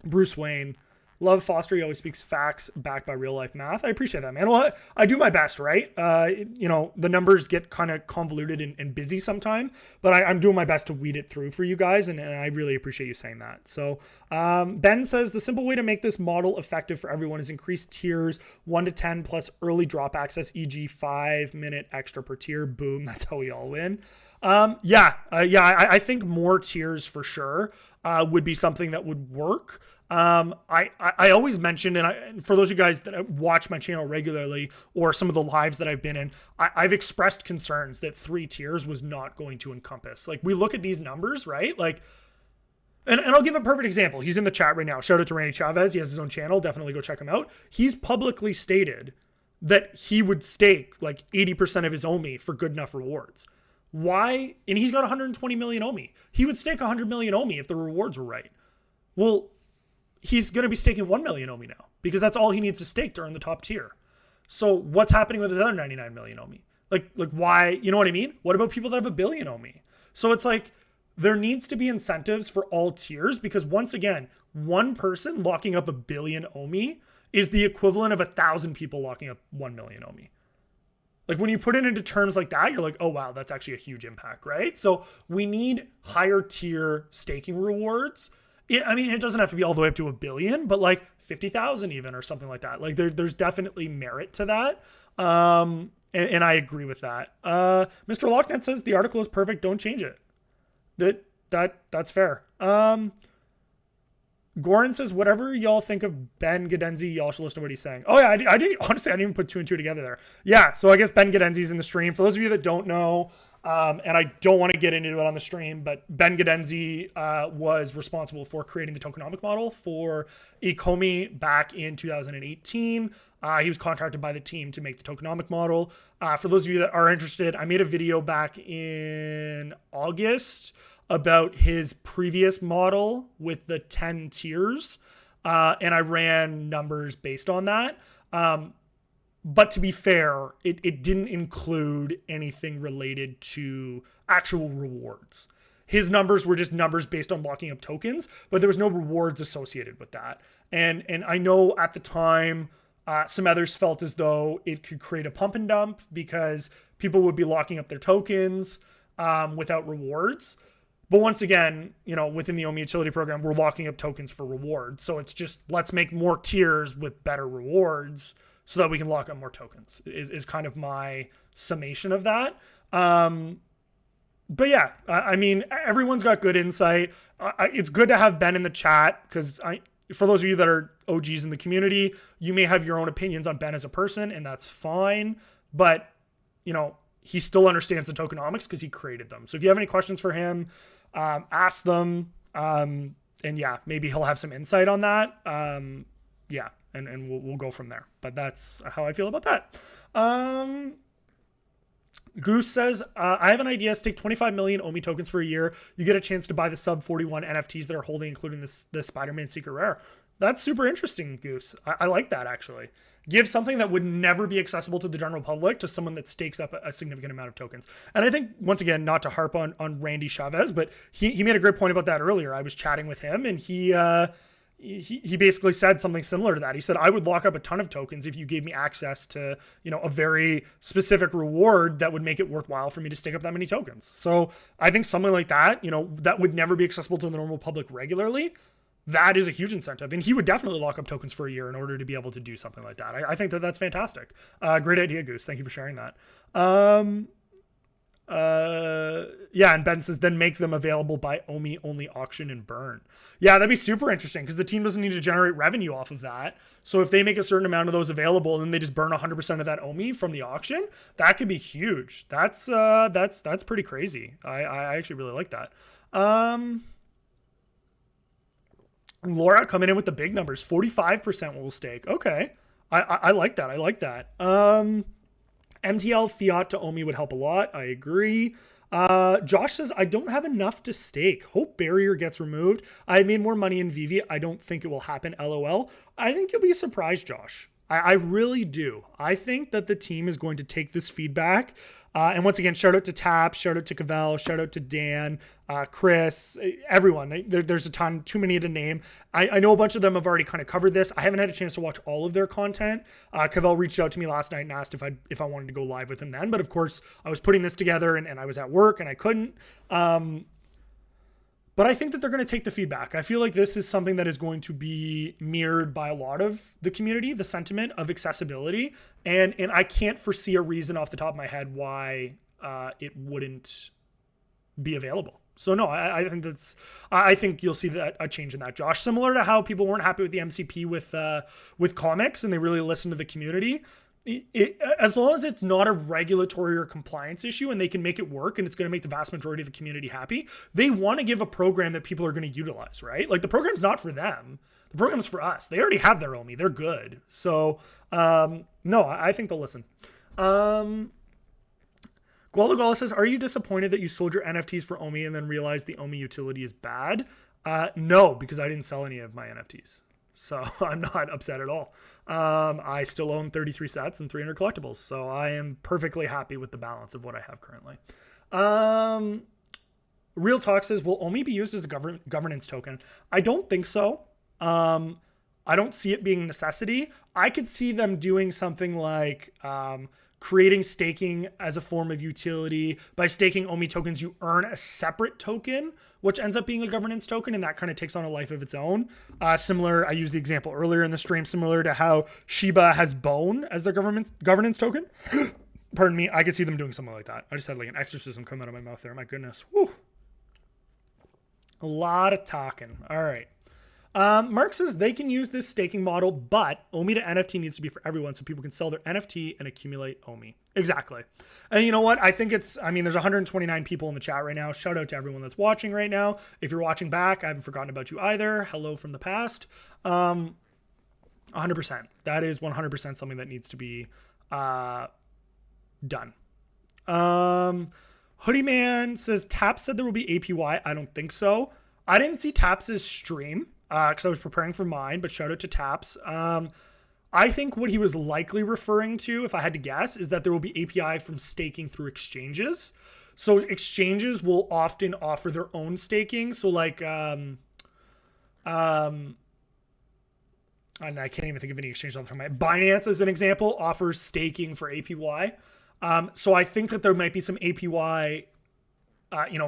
Bruce Wayne. Love Foster. He always speaks facts backed by real life math. I appreciate that, man. Well, I do my best, right? The numbers get kind of convoluted and busy sometime, but I'm doing my best to weed it through for you guys. And I really appreciate you saying that. So Ben says the simple way to make this model effective for everyone is increase tiers 1 to 10 plus early drop access, e.g. 5-minute extra per tier. Boom. That's how we all win. I think more tiers for sure would be something that would work. I always mentioned, and for those of you guys that watch my channel regularly or some of the lives that I've been in, I've expressed concerns that 3 tiers was not going to encompass. Like, we look at these numbers, right? Like, and I'll give a perfect example. He's in the chat right now. Shout out to Randy Chavez. He has his own channel. Definitely go check him out. He's publicly stated that he would stake like 80% of his OMI for good enough rewards. Why? And he's got 120 million OMI. He would stake 100 million OMI if the rewards were right. Well, he's going to be staking 1 million OMI now because that's all he needs to stake to earn the top tier. So what's happening with his other 99 million OMI? Like why, you know what I mean? What about people that have 1 billion OMI? So it's like, there needs to be incentives for all tiers because once again, one person locking up 1 billion OMI is the equivalent of 1,000 people locking up 1 million OMI. Like when you put it into terms like that, you're like, oh wow, that's actually a huge impact, right? So we need higher tier staking rewards. It doesn't have to be all the way up to 1 billion, but like 50,000 even or something like that. Like there's definitely merit to that. And I agree with that. Mr. Locknet says the article is perfect. Don't change it. That's fair. Goran says, whatever y'all think of Ben Gadenzi, y'all should listen to what he's saying. Oh yeah, I didn't even put 2 and 2 together there. Yeah, so I guess Ben Gadenzi's in the stream. For those of you that don't know, and I don't want to get into it on the stream, but Ben Gadenzi was responsible for creating the tokenomic model for Ecomi back in 2018. He was contracted by the team to make the tokenomic model. For those of you that are interested, I made a video back in August about his previous model with the 10 tiers. And I ran numbers based on that. But to be fair, it didn't include anything related to actual rewards. His numbers were just numbers based on locking up tokens, but there was no rewards associated with that. And I know at the time, some others felt as though it could create a pump and dump because people would be locking up their tokens without rewards. But once again, within the OMI utility program, we're locking up tokens for rewards. So it's just, let's make more tiers with better rewards so that we can lock up more tokens is kind of my summation of that. But yeah, everyone's got good insight. It's good to have Ben in the chat because for those of you that are OGs in the community, you may have your own opinions on Ben as a person, and that's fine. But, he still understands the tokenomics because he created them. So if you have any questions for him, ask them. And yeah, maybe he'll have some insight on that. Yeah. And we'll go from there. But that's how I feel about that. Goose says, I have an idea. Stake 25 million OMI tokens for a year. You get a chance to buy the sub 41 NFTs that are holding, including the Spider-Man Secret Rare. That's super interesting, Goose. I like that, actually. Give something that would never be accessible to the general public to someone that stakes up a significant amount of tokens. And I think, once again, not to harp on Randy Chavez, but he made a great point about that earlier. I was chatting with him, and he basically said something similar to that. He said, I would lock up a ton of tokens if you gave me access to, a very specific reward that would make it worthwhile for me to stake up that many tokens. So I think something like that, that would never be accessible to the normal public regularly. That is a huge incentive. And he would definitely lock up tokens for a year in order to be able to do something like that. I think that's fantastic. Great idea, Goose. Thank you for sharing that. Yeah, and Ben says, then make them available by OMI only auction and burn. Yeah, that'd be super interesting because the team doesn't need to generate revenue off of that. So if they make a certain amount of those available and then they just burn 100% of that OMI from the auction, that could be huge. That's pretty crazy. I actually really like that. Laura coming in with the big numbers, 45% will stake. Okay. I like that. I like that. MTL fiat to OMI would help a lot. I agree. Josh says, I don't have enough to stake. Hope barrier gets removed. I made more money in Vivi. I don't think it will happen. LOL. I think you'll be surprised, Josh. I really do. I think that the team is going to take this feedback. And once again, shout out to Tap, shout out to Cavell, shout out to Dan, Chris, everyone. There's a ton, too many to name. I know a bunch of them have already kind of covered this. I haven't had a chance to watch all of their content. Cavell reached out to me last night and asked if I wanted to go live with him then. But of course, I was putting this together and I was at work and I couldn't. But I think that they're going to take the feedback. I feel like this is something that is going to be mirrored by a lot of the community, the sentiment of accessibility. And I can't foresee a reason off the top of my head why it wouldn't be available. So no, I think you'll see that a change in that, Josh. Similar to how people weren't happy with the MCP with comics and they really listened to the community. As long as it's not a regulatory or compliance issue and they can make it work and it's going to make the vast majority of the community happy, they want to give a program that people are going to utilize, right? Like the program's not for them. The program's for us. They already have their OMI. They're good. So, no, I think they'll listen. Guala says, are you disappointed that you sold your NFTs for OMI and then realized the OMI utility is bad? No, because I didn't sell any of my NFTs. So I'm not upset at all. I still own 33 sets and 300 collectibles. So I am perfectly happy with the balance of what I have currently. Real Talk says, will OMI be used as a governance token? I don't think so. I don't see it being a necessity. I could see them doing something like creating staking as a form of utility. By staking OMI tokens, you earn a separate token, which ends up being a governance token, and that kind of takes on a life of its own. Similar, I used the example earlier in the stream, similar to how Shiba has Bone as their governance token. Pardon me, I could see them doing something like that. I just had like an exorcism come out of my mouth there. My goodness. Whew. A lot of talking. All right. Mark says they can use this staking model, but OMI to NFT needs to be for everyone so people can sell their NFT and accumulate OMI. Exactly. And you know what? I think there's 129 people in the chat right now. Shout out to everyone that's watching right now. If you're watching back, I haven't forgotten about you either. Hello from the past. 100%. That is 100% something that needs to be done. Hoodie Man says Tap said there will be APY. I don't think so. I didn't see Taps' stream because I was preparing for mine, but shout out to Taps. I think what he was likely referring to, if I had to guess, is that there will be API from staking through exchanges. So exchanges will often offer their own staking. So like, and I can't even think of any exchanges off the top of my head. Binance, as an example, offers staking for APY. So I think that there might be some APY,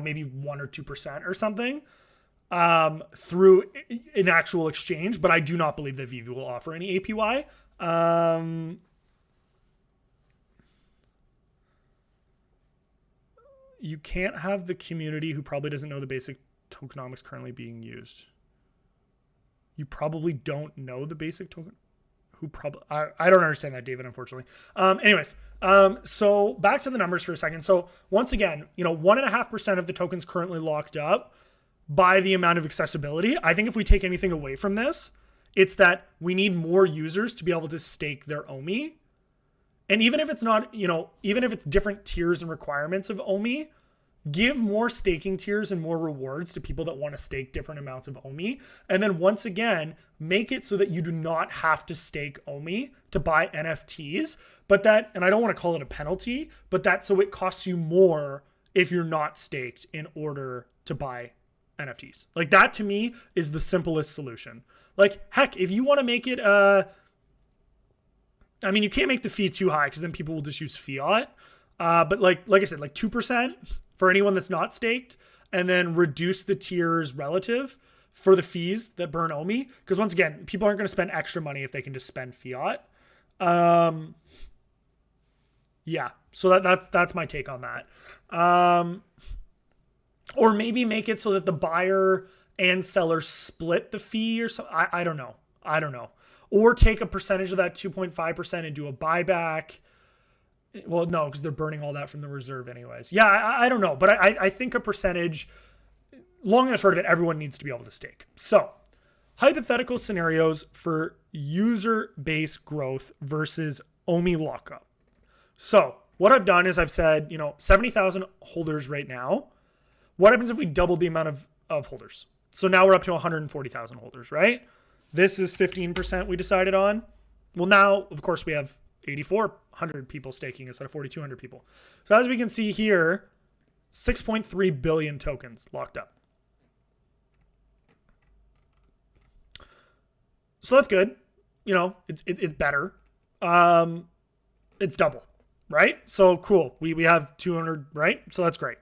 maybe 1 or 2% or something, through an actual exchange, but I do not believe that Vivi will offer any APY. You can't have the community who probably doesn't know the basic tokenomics currently being used. You probably don't know the basic token. I don't understand that, David, unfortunately. So back to the numbers for a second. So once again, 1.5% of the tokens currently locked up by the amount of accessibility. I think if we take anything away from this, it's that we need more users to be able to stake their OMI. And even if it's not, even if it's different tiers and requirements of OMI, give more staking tiers and more rewards to people that want to stake different amounts of OMI. And then once again, make it so that you do not have to stake OMI to buy NFTs, and I don't want to call it a penalty, but so it costs you more if you're not staked in order to buy NFTs. Like that to me is the simplest solution. Like heck, if you want to make it, you can't make the fee too high because then people will just use fiat. But like I said, like 2% for anyone that's not staked, and then reduce the tiers relative for the fees that burn OMI. Because once again, people aren't going to spend extra money if they can just spend fiat. Yeah. So that's my take on that. Or maybe make it so that the buyer and seller split the fee or something. I don't know. I don't know. Or take a percentage of that 2.5% and do a buyback. Well, no, because they're burning all that from the reserve anyways. Yeah, I don't know. But I think a percentage, long and short of it, everyone needs to be able to stake. So hypothetical scenarios for user base growth versus OMI lockup. So what I've done is I've said, 70,000 holders right now. What happens if we doubled the amount of holders? So now we're up to 140,000 holders, right? This is 15% we decided on. Well, now, of course, we have 8,400 people staking instead of 4,200 people. So as we can see here, 6.3 billion tokens locked up. So that's good. It's better. It's double, right? So cool. We have 200, right? So that's great.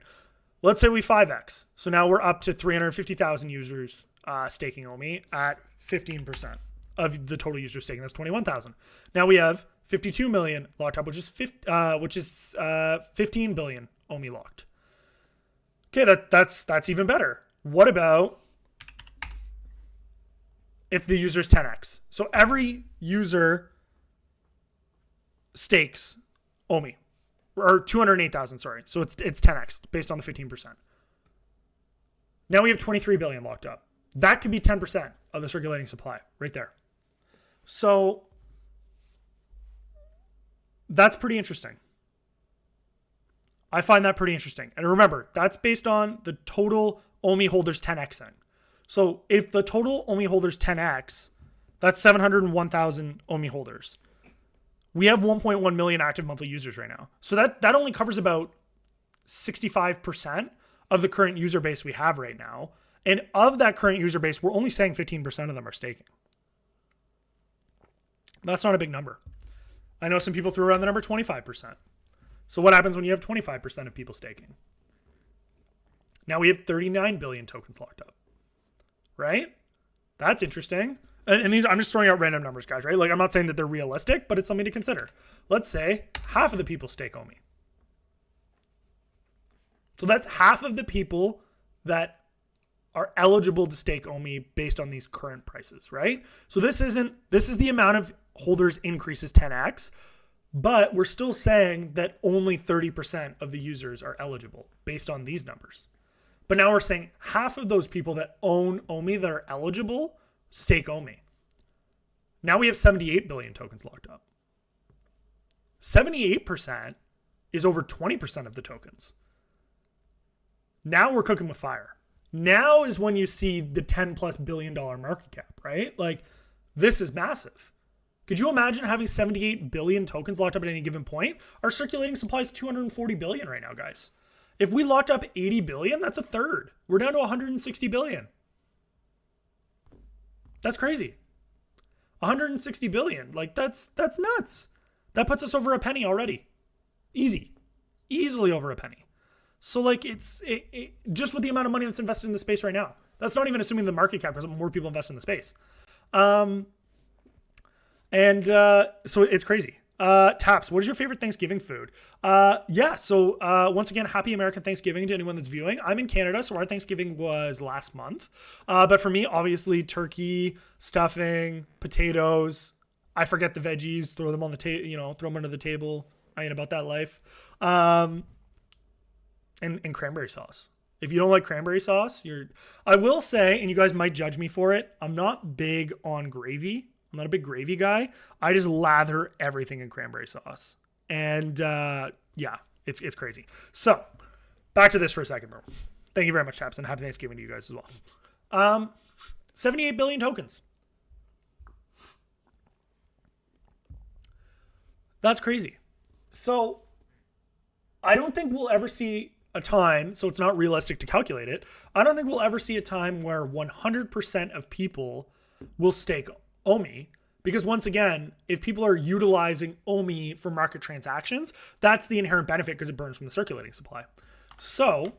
Let's say we 5x. So now we're up to 350,000 users staking OMI at 15% of the total user staking. That's 21,000. Now we have 52 million locked up, which is 15 billion OMI locked. Okay, that's even better. What about if the user's 10x? So every user stakes OMI. Or 208,000, sorry. So it's 10x based on the 15%. Now we have 23 billion locked up. That could be 10% of the circulating supply right there. So that's pretty interesting. I find that pretty interesting. And remember, that's based on the total OMI holders 10xing. So if the total OMI holders 10x, that's 701,000 OMI holders. We have 1.1 million active monthly users right now. So that only covers about 65% of the current user base we have right now. And of that current user base, we're only saying 15% of them are staking. That's not a big number. I know some people threw around the number 25%. So what happens when you have 25% of people staking? Now we have 39 billion tokens locked up, right? That's interesting. And these, I'm just throwing out random numbers, guys, right? Like, I'm not saying that they're realistic, but it's something to consider. Let's say half of the people stake OMI. So that's half of the people that are eligible to stake OMI based on these current prices, right? So this is the amount of holders increases 10x, but we're still saying that only 30% of the users are eligible based on these numbers. But now we're saying half of those people that own OMI that are eligible stake OMI. Now we have 78 billion tokens locked up. 78% is over 20% of the tokens. Now we're cooking with fire. Now is when you see the $10+ billion market cap, right? Like, this is massive. Could you imagine having 78 billion tokens locked up at any given point? Our circulating supply is 240 billion right now, guys. If we locked up 80 billion, that's a third. We're down to 160 billion. That's crazy. 160 billion. Like, that's nuts. That puts us over a penny already. Easily over a penny. So like, it's just with the amount of money that's invested in the space right now. That's not even assuming the market cap because more people invest in the space. So it's crazy. Taps, what is your favorite Thanksgiving food? So once again, happy American Thanksgiving to anyone that's viewing. I'm in Canada, so our Thanksgiving was last month. But for me, obviously, turkey, stuffing, potatoes. I forget the veggies, throw them on the table, throw them under the table. I ain't about that life. And cranberry sauce. If you don't like cranberry sauce, I will say, and you guys might judge me for it, I'm not big on gravy. I'm not a big gravy guy. I just lather everything in cranberry sauce. And it's crazy. So back to this for a second, bro. Thank you very much, chaps, and happy Thanksgiving to you guys as well. 78 billion tokens. That's crazy. So I don't think we'll ever see a time, so it's not realistic to calculate it. I don't think we'll ever see a time where 100% of people will stake OMI, because once again, if people are utilizing OMI for market transactions, that's the inherent benefit because it burns from the circulating supply. So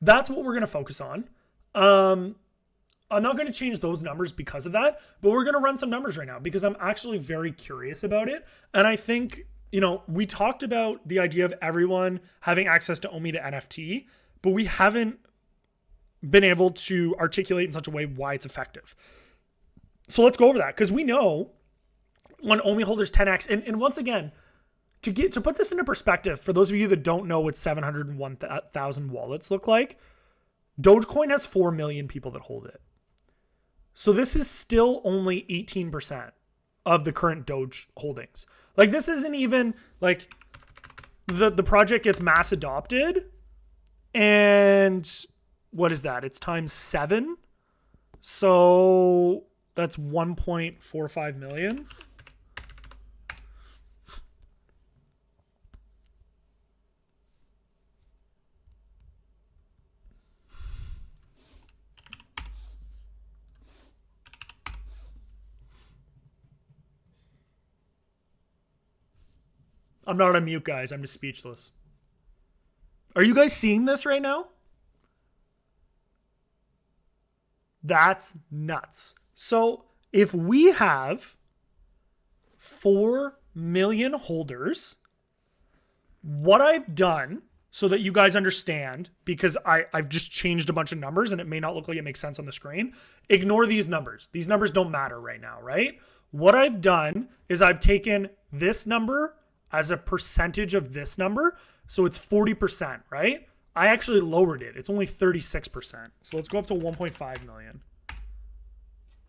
that's what we're going to focus on. I'm not going to change those numbers because of that, but we're going to run some numbers right now because I'm actually very curious about it. And I think you know, we talked about the idea of everyone having access to OMI to NFT, but we haven't been able to articulate in such a way why it's effective. So let's go over that, because we know when OMI holders 10x, and once again, to put this into perspective, for those of you that don't know what 701,000 wallets look like, Dogecoin has 4 million people that hold it. So this is still only 18% of the current Doge holdings. Like, this isn't even like the project gets mass adopted, and what is that? It's times 7. So that's 1.45 million. I'm not on mute, guys. I'm just speechless. Are you guys seeing this right now? That's nuts. So if we have 4 million holders, what I've done, so that you guys understand, because I've just changed a bunch of numbers and it may not look like it makes sense on the screen. Ignore these numbers. These numbers don't matter right now, right? What I've done is I've taken this number as a percentage of this number. So it's 40%, right? I actually lowered it. It's only 36%. So let's go up to 1.5 million.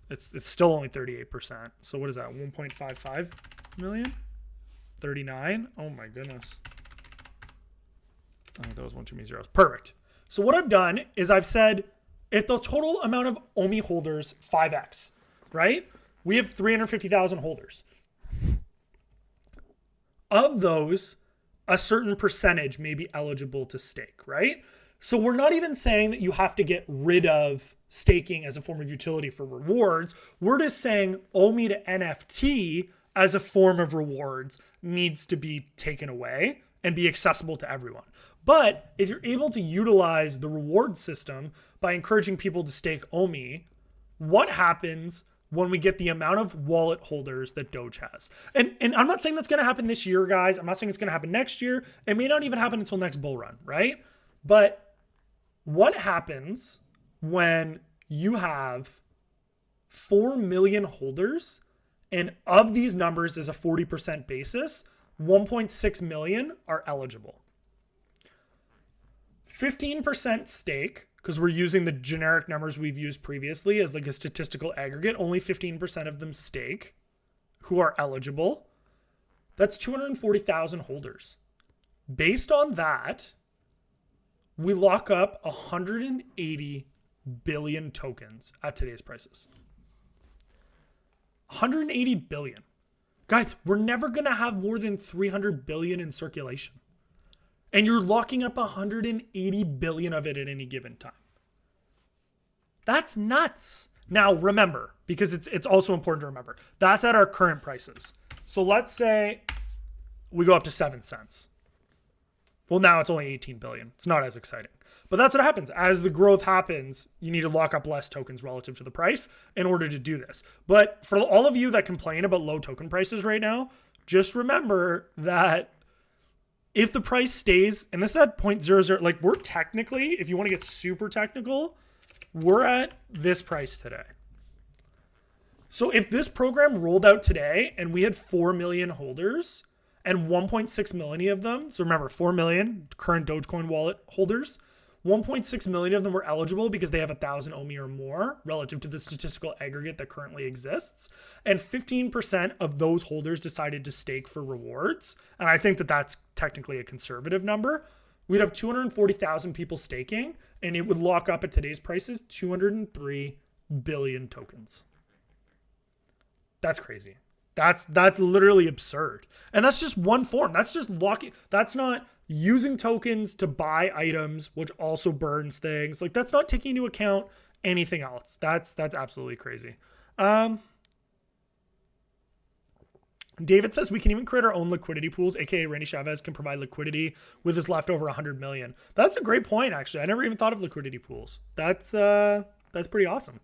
It's still only 38%. So what is that? 1.55 million? 39? Oh my goodness. I think that was one too many zeros. Perfect. So what I've done is I've said, if the total amount of OMI holders 5x, right? We have 350,000 holders. Of those, a certain percentage may be eligible to stake, right? So we're not even saying that you have to get rid of staking as a form of utility for rewards. We're just saying OMI to NFT as a form of rewards needs to be taken away and be accessible to everyone. But if you're able to utilize the reward system by encouraging people to stake OMI, what happens when we get the amount of wallet holders that Doge has? And I'm not saying that's going to happen this year, guys. I'm not saying it's going to happen next year. It may not even happen until next bull run, right? But what happens when you have 4 million holders, and of these numbers is a 40% basis, 1.6 million are eligible. 15% stake, because we're using the generic numbers we've used previously as like a statistical aggregate, only 15% of them stake who are eligible. That's 240,000 holders. Based on that, we lock up 180 billion tokens at today's prices. 180 billion. Guys, we're never going to have more than 300 billion in circulation. And you're locking up 180 billion of it at any given time. That's nuts. Now, remember, because it's also important to remember, that's at our current prices. So let's say we go up to 7 cents. Well, now it's only 18 billion. It's not as exciting. But that's what happens. As the growth happens, you need to lock up less tokens relative to the price in order to do this. But for all of you that complain about low token prices right now, just remember that if the price stays, and this is at 0.00, like we're technically, if you want to get super technical, we're at this price today. So if this program rolled out today and we had 4 million holders and 1.6 million of them, so remember 4 million current Dogecoin wallet holders, 1.6 million of them were eligible because they have 1,000 OMI or more relative to the statistical aggregate that currently exists. And 15% of those holders decided to stake for rewards. And I think that that's technically a conservative number. We'd have 240,000 people staking, and it would lock up at today's prices 203 billion tokens. That's crazy. That's literally absurd. And that's just one form. That's just locking. That's not using tokens to buy items, which also burns things. Like, that's not taking into account anything else. That's absolutely crazy. David says we can even create our own liquidity pools, aka Randy Chavez can provide liquidity with his leftover 100 million. That's a great point, actually. I never even thought of liquidity pools. That's pretty awesome.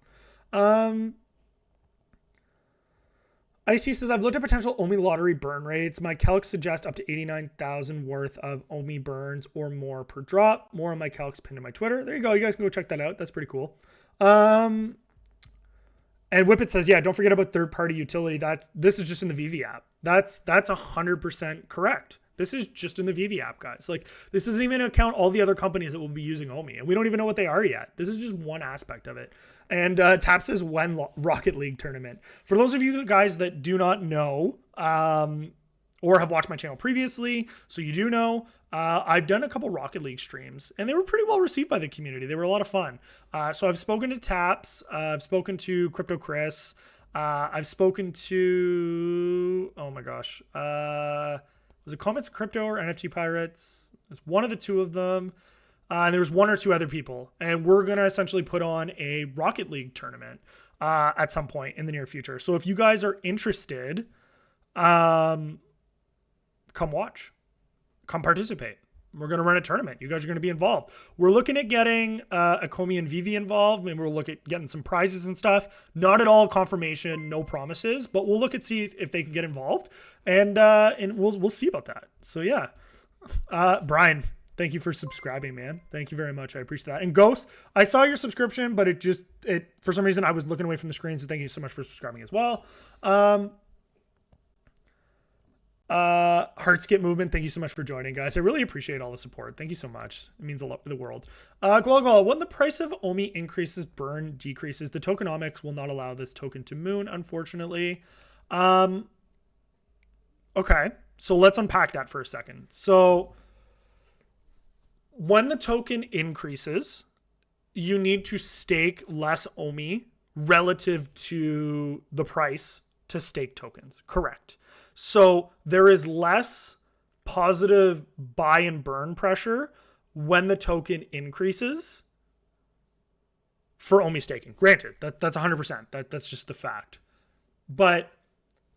Icy says, I've looked at potential OMI lottery burn rates. My calcs suggest up to 89,000 worth of OMI burns or more per drop. More on my calcs pinned to my Twitter. There you go. You guys can go check that out. That's pretty cool. And Whippet says, yeah, don't forget about third-party utility. This is just in the Vivi app. That's 100% correct. This is just in the Vivi app, guys. Like, this doesn't even account all the other companies that will be using OMI, and we don't even know what they are yet. This is just one aspect of it. And Tap says, when Rocket League tournament. For those of you guys that do not know, or have watched my channel previously, so you do know, I've done a couple Rocket League streams, and they were pretty well received by the community. They were a lot of fun. So I've spoken to Taps, I've spoken to Crypto Chris, I've spoken to, oh my gosh, was it Comments Crypto or NFT Pirates? It's one of the two of them. And there was one or two other people. And we're going to essentially put on a Rocket League tournament at some point in the near future. So if you guys are interested, come watch. Come participate. We're going to run a tournament. You guys are going to be involved. We're looking at getting Akomi and Vivi involved. Maybe we'll look at getting some prizes and stuff. Not at all confirmation, no promises, but we'll look at see if they can get involved, and we'll see about that. So yeah, Brian, thank you for subscribing, man. Thank you very much. I appreciate that. And Ghost, I saw your subscription, but it for some reason I was looking away from the screen. So thank you so much for subscribing as well. Heartskip Movement, thank you so much for joining, guys. I really appreciate all the support. Thank you so much. It means a lot to the world. Gola, when the price of OMI increases, burn decreases. The tokenomics will not allow this token to moon, unfortunately. Okay, so let's unpack that for a second. So when the token increases, you need to stake less OMI relative to the price to stake tokens. Correct. So there is less positive buy and burn pressure when the token increases for OMI staking. Granted, that's 100%. That's just the fact. But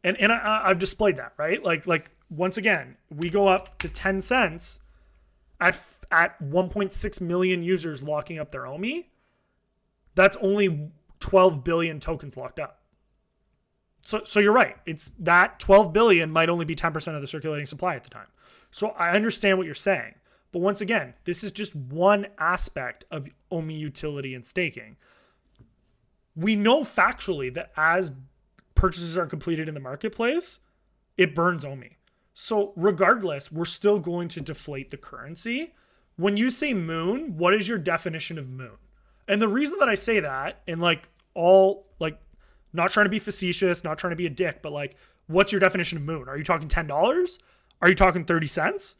and I've displayed that, right? Like once again, we go up to 10 cents at 1.6 million users locking up their OMI. That's only 12 billion tokens locked up. So you're right. It's that 12 billion might only be 10% of the circulating supply at the time. So I understand what you're saying. But once again, this is just one aspect of OMI utility and staking. We know factually that as purchases are completed in the marketplace, it burns OMI. So regardless, we're still going to deflate the currency. When you say moon, what is your definition of moon? And the reason that I say that, and not trying to be facetious, not trying to be a dick, but like, what's your definition of moon? Are you talking $10? Are you talking 30 cents?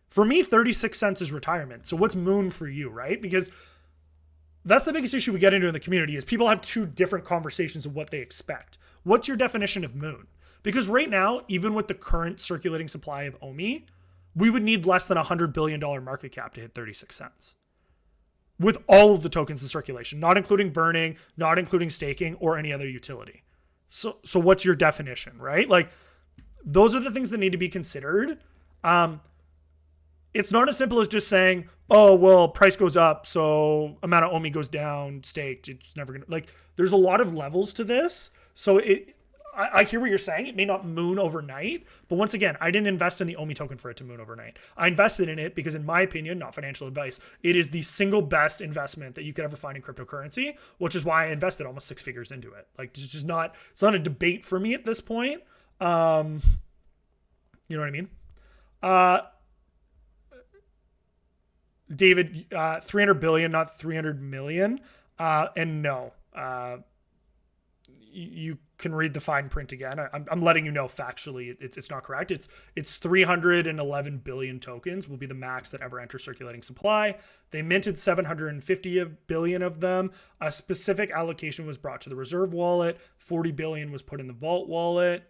For me, 36 cents is retirement. So what's moon for you, right? Because that's the biggest issue we get into in the community is people have two different conversations of what they expect. What's your definition of moon? Because right now, even with the current circulating supply of OMI, we would need less than $100 billion market cap to hit 36 cents. With all of the tokens in circulation, not including burning, not including staking, or any other utility. So what's your definition, right? Like, those are the things that need to be considered. It's not as simple as just saying, oh, well, price goes up, so amount of OMI goes down, staked. It's never going to, like, there's a lot of levels to this. So I hear what you're saying. It may not moon overnight, but once again, I didn't invest in the OMI token for it to moon overnight. I invested in it because, in my opinion, not financial advice, it is the single best investment that you could ever find in cryptocurrency, which is why I invested almost 6 figures into it. Like, it's just not, it's not a debate for me at this point. You know what I mean? David, 300 billion, not 300 million. And no, you can read the fine print again. I'm letting you know factually it's not correct. It's 311 billion tokens will be the max that ever enter circulating supply. They minted 750 billion of them. A specific allocation was brought to the reserve wallet. 40 billion was put in the vault wallet.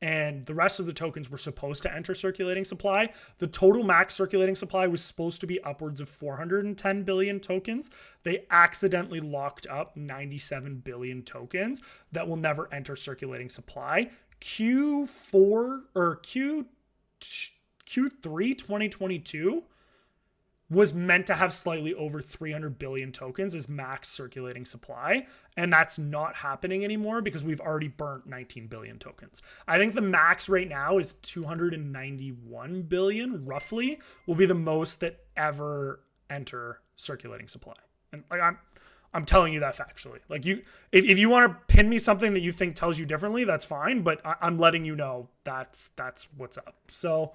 And the rest of the tokens were supposed to enter circulating supply. The total max circulating supply was supposed to be upwards of 410 billion tokens. They accidentally locked up 97 billion tokens that will never enter circulating supply. Q4 or Q3 2022 was meant to have slightly over 300 billion tokens as max circulating supply. And that's not happening anymore because we've already burnt 19 billion tokens. I think the max right now is 291 billion, roughly, will be the most that ever enter circulating supply. And like I'm telling you that factually. Like if you want to pin me something that you think tells you differently, that's fine. But I'm letting you know that's what's up. So,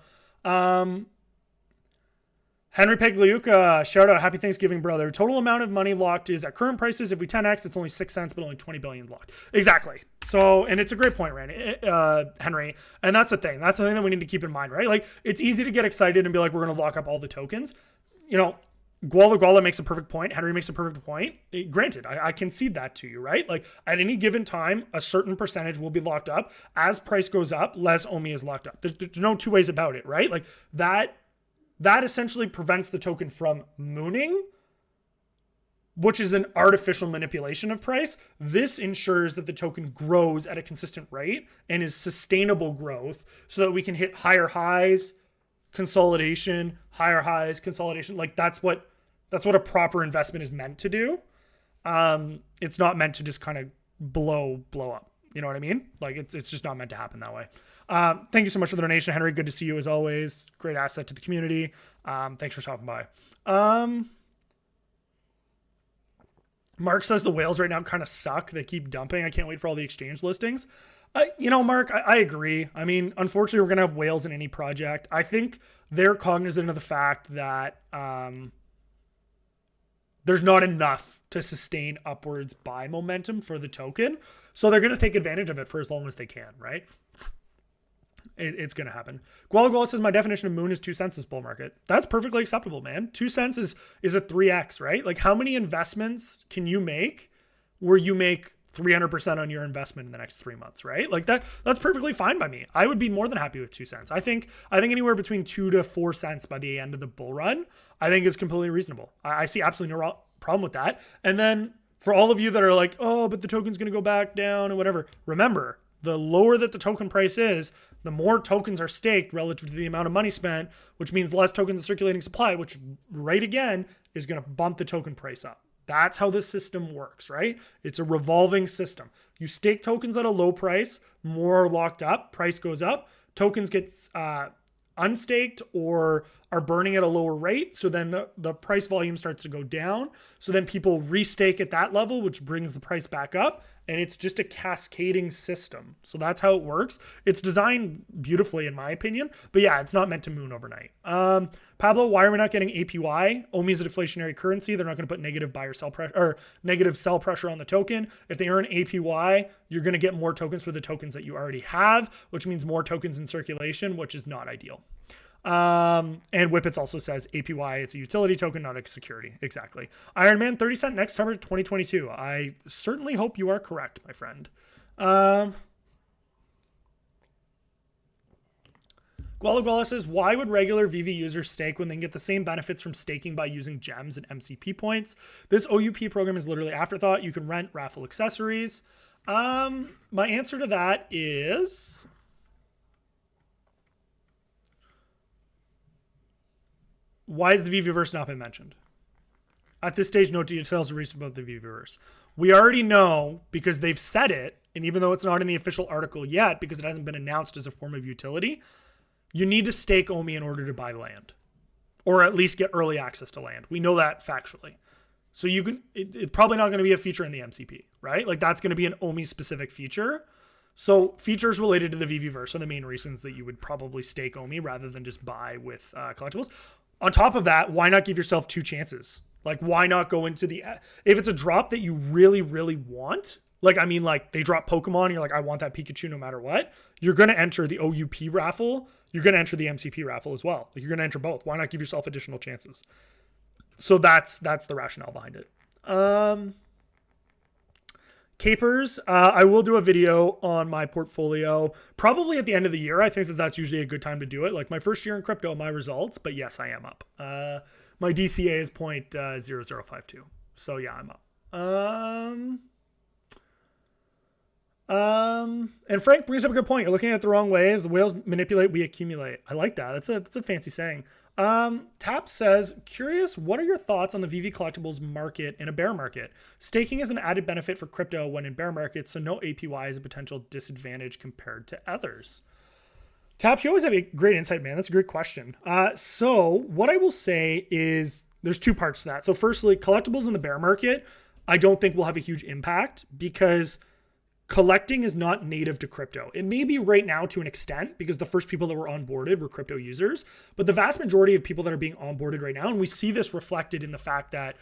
Henry Pagliuca, shout out, happy Thanksgiving, brother. Total amount of money locked is at current prices. If we 10x, it's only 6 cents, but only 20 billion locked. Exactly. So, and it's a great point, Randy, Henry. And that's the thing. That's the thing that we need to keep in mind, right? Like, it's easy to get excited and be like, we're going to lock up all the tokens. You know, Guala makes a perfect point. Henry makes a perfect point. Granted, I concede that to you, right? Like, at any given time, a certain percentage will be locked up. As price goes up, less OMI is locked up. There's no two ways about it, right? Like, that essentially prevents the token from mooning, which is an artificial manipulation of price. This ensures that the token grows at a consistent rate and is sustainable growth so that we can hit higher highs, consolidation, higher highs, consolidation. Like that's what a proper investment is meant to do. It's not meant to just kind of blow up. You know what I mean? Like it's just not meant to happen that way. Thank you so much for the donation, Henry. Good to see you as always. Great asset to the community. Thanks for stopping by. Mark says the whales right now kind of suck. They keep dumping. I can't wait for all the exchange listings. Mark, I agree. I mean, unfortunately, we're going to have whales in any project. I think they're cognizant of the fact that there's not enough to sustain upwards buy momentum for the token. So they're going to take advantage of it for as long as they can, right? It's going to happen. Guala says, my definition of moon is 2 cents this bull market. That's perfectly acceptable, man. 2 cents is a 3x, right? Like how many investments can you make where you make 300% on your investment in the next 3 months, right? Like that's perfectly fine by me. I would be more than happy with 2 cents. I think anywhere between 2 to 4 cents by the end of the bull run, I think is completely reasonable. I see absolutely no problem with that. And then for all of you that are like, oh, but the token's going to go back down and whatever, remember, the lower that the token price is, the more tokens are staked relative to the amount of money spent, which means less tokens in circulating supply, which right again is going to bump the token price up. That's how this system works, right? It's a revolving system. You stake tokens at a low price, more are locked up, price goes up, tokens get unstaked or are burning at a lower rate. So then the price volume starts to go down. So then people restake at that level, which brings the price back up. And it's just a cascading system. So that's how it works. It's designed beautifully, in my opinion. But yeah, it's not meant to moon overnight. Pablo, why are we not getting APY? OMI is a deflationary currency. They're not going to put negative buy or sell pressure or negative sell pressure on the token. If they earn APY, you're going to get more tokens for the tokens that you already have, which means more tokens in circulation, which is not ideal. And Whippets also says APY, it's a utility token, not a security. Exactly. Iron Man, 30 cent next summer 2022. I certainly hope you are correct, my friend. Guala says, why would regular Vivi users stake when they can get the same benefits from staking by using gems and MCP points? This OUP program is literally afterthought. You can rent raffle accessories. My answer to that is... why has the Viviverse not been mentioned? At this stage, no details are released about the Viviverse. We already know because they've said it, and even though it's not in the official article yet, because it hasn't been announced as a form of utility, you need to stake OMI in order to buy land, or at least get early access to land. We know that factually. So you can, it's probably not going to be a feature in the MCP, right? Like that's going to be an OMI specific feature. So features related to the Viviverse are the main reasons that you would probably stake OMI rather than just buy with collectibles. On top of that, why not give yourself 2 chances? Like, why not go into if it's a drop that you really, really want, like, I mean, like they drop Pokemon, and you're like, I want that Pikachu no matter what. You're going to enter the OUP raffle. You're going to enter the MCP raffle as well. Like, you're going to enter both. Why not give yourself additional chances? So that's the rationale behind it. Capers, I will do a video on my portfolio probably at the end of the year. I think that's usually a good time to do it. Like my first year in crypto, my results, but yes, I am up. My DCA is 0.0052. So yeah, I'm up. And Frank brings up a good point. You're looking at it the wrong way. As the whales manipulate, we accumulate. I like that. That's a fancy saying. Tap says, curious, what are your thoughts on the VV collectibles market in a bear market? Staking is an added benefit for crypto when in bear markets, so no APY is a potential disadvantage compared to others. Taps, you always have a great insight, man. That's a great question. So what I will say is there's two parts to that. So firstly, collectibles in the bear market, I don't think will have a huge impact because collecting is not native to crypto. It may be right now to an extent because the first people that were onboarded were crypto users, but the vast majority of people that are being onboarded right now, and we see this reflected in the fact that,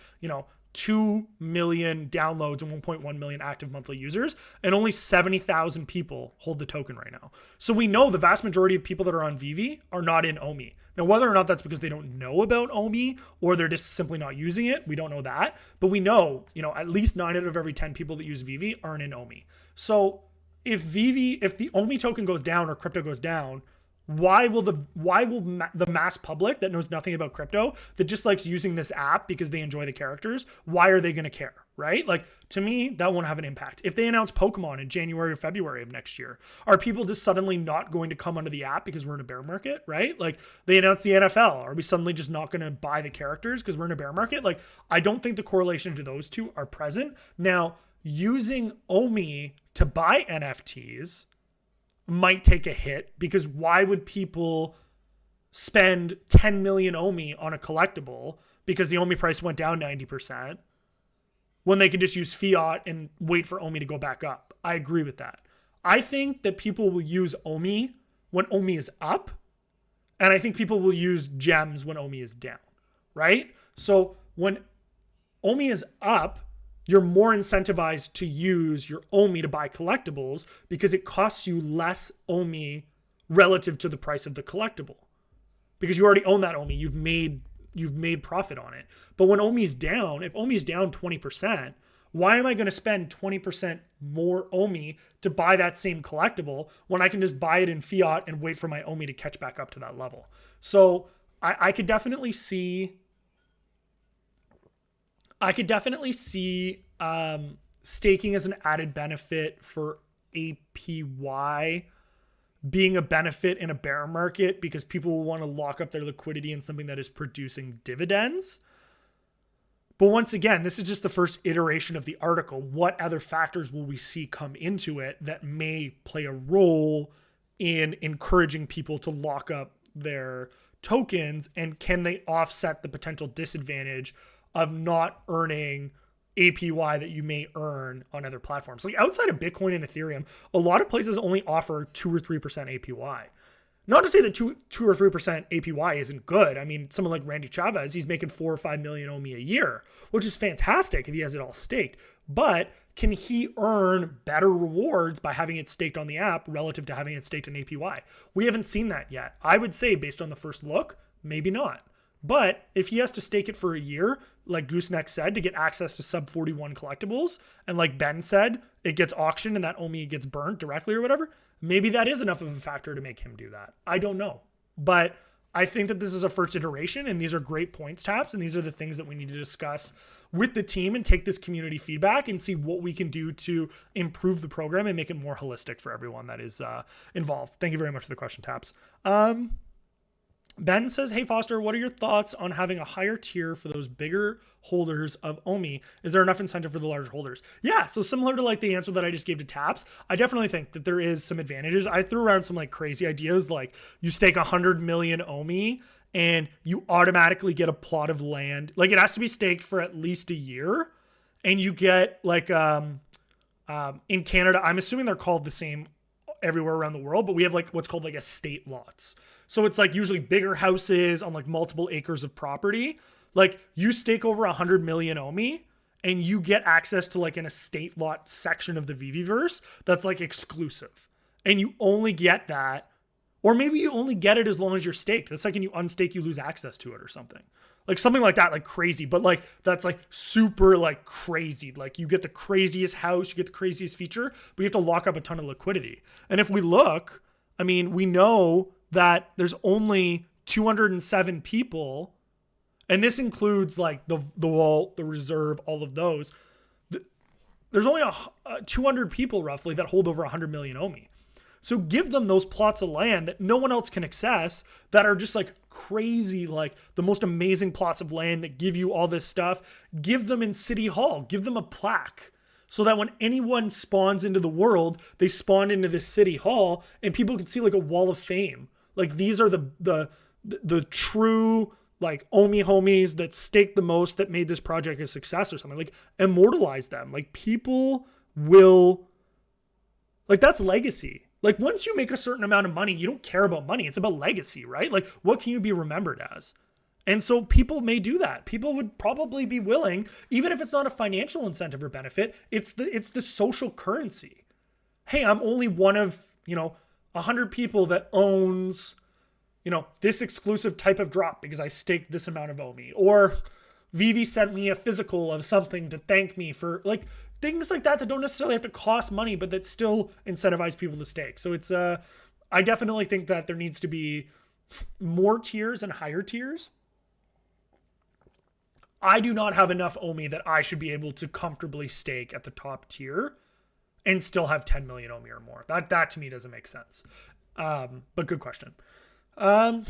2 million downloads and 1.1 million active monthly users, and only 70,000 people hold the token right now. So we know the vast majority of people that are on Vivi are not in OMI. Now, whether or not that's because they don't know about OMI or they're just simply not using it, we don't know that. But we know, at least 9 out of every 10 people that use Vivi aren't in OMI. So if the OMI token goes down or crypto goes down, why will the mass public that knows nothing about crypto, that just likes using this app because they enjoy the characters, why are they going to care, right? Like, to me, that won't have an impact. If they announce Pokemon in January or February of next year, are people just suddenly not going to come onto the app because we're in a bear market, right? Like, they announce the NFL. Are we suddenly just not going to buy the characters because we're in a bear market? Like, I don't think the correlation to those two are present. Now, using OMI to buy NFTs might take a hit, because why would people spend 10 million OMI on a collectible because the OMI price went down 90% when they could just use fiat and wait for OMI to go back up? I agree with that. I think that people will use OMI when OMI is up, and I think people will use gems when OMI is down, right? So when OMI is up, you're more incentivized to use your OMI to buy collectibles because it costs you less OMI relative to the price of the collectible. Because you already own that OMI, you've made profit on it. But when OMI's down, if OMI's down 20%, why am I going to spend 20% more OMI to buy that same collectible when I can just buy it in fiat and wait for my OMI to catch back up to that level? So I could definitely see staking as an added benefit for APY being a benefit in a bear market because people will want to lock up their liquidity in something that is producing dividends. But once again, this is just the first iteration of the article. What other factors will we see come into it that may play a role in encouraging people to lock up their tokens? And can they offset the potential disadvantage of not earning APY that you may earn on other platforms? Like, outside of Bitcoin and Ethereum, a lot of places only offer 2 or 3% APY. Not to say that 2 or 3% APY isn't good. I mean, someone like Randy Chavez, he's making 4 or 5 million OMI a year, which is fantastic if he has it all staked. But can he earn better rewards by having it staked on the app relative to having it staked in APY? We haven't seen that yet. I would say, based on the first look, maybe not. But if he has to stake it for a year, like Gooseneck said, to get access to sub 41 collectibles, and like Ben said, it gets auctioned and that OMI gets burnt directly or whatever, maybe that is enough of a factor to make him do that. I don't know. But I think that this is a first iteration, and these are great points, Taps, and these are the things that we need to discuss with the team and take this community feedback and see what we can do to improve the program and make it more holistic for everyone that is involved. Thank you very much for the question, Taps. Ben says, hey Foster, what are your thoughts on having a higher tier for those bigger holders of OMI? Is there enough incentive for the larger holders? Yeah, so similar to like the answer that I just gave to Taps, I definitely think that there is some advantages. I threw around some like crazy ideas, like you stake 100 million OMI and you automatically get a plot of land. Like, it has to be staked for at least a year, and you get like in Canada, I'm assuming they're called the same everywhere around the world, but we have like what's called like estate lots. So it's like usually bigger houses on like multiple acres of property. Like, you stake over 100 million OMI and you get access to like an estate lot section of the Viviverse that's like exclusive. And you only get that, or maybe you only get it as long as you're staked. The second you unstake, you lose access to it or something. Like something like that, like crazy, but like that's like super like crazy. Like, you get the craziest house, you get the craziest feature, but you have to lock up a ton of liquidity. And if we look, I mean, we know that there's only 207 people, and this includes like the vault, the reserve, all of those. there's only 200 people roughly that hold over 100 million OMI. So give them those plots of land that no one else can access, that are just like crazy, like the most amazing plots of land that give you all this stuff. Give them in City Hall, give them a plaque, so that when anyone spawns into the world, they spawn into this City Hall and people can see like a wall of fame. Like these are the true like OMI homies that staked the most, that made this project a success or something. Like immortalize them. Like people will, like that's legacy. Like once you make a certain amount of money, you don't care about money. It's about legacy, right? Like what can you be remembered as? And so people may do that. People would probably be willing, even if it's not a financial incentive or benefit, it's the social currency. Hey, I'm only one of, 100 people that owns, this exclusive type of drop because I staked this amount of OMI. Or Vivi sent me a physical of something to thank me for, like, things like that don't necessarily have to cost money, but that still incentivize people to stake. So it's, I definitely think that there needs to be more tiers and higher tiers. I do not have enough OMI that I should be able to comfortably stake at the top tier and still have 10 million OMI or more. That to me doesn't make sense. But good question. Adam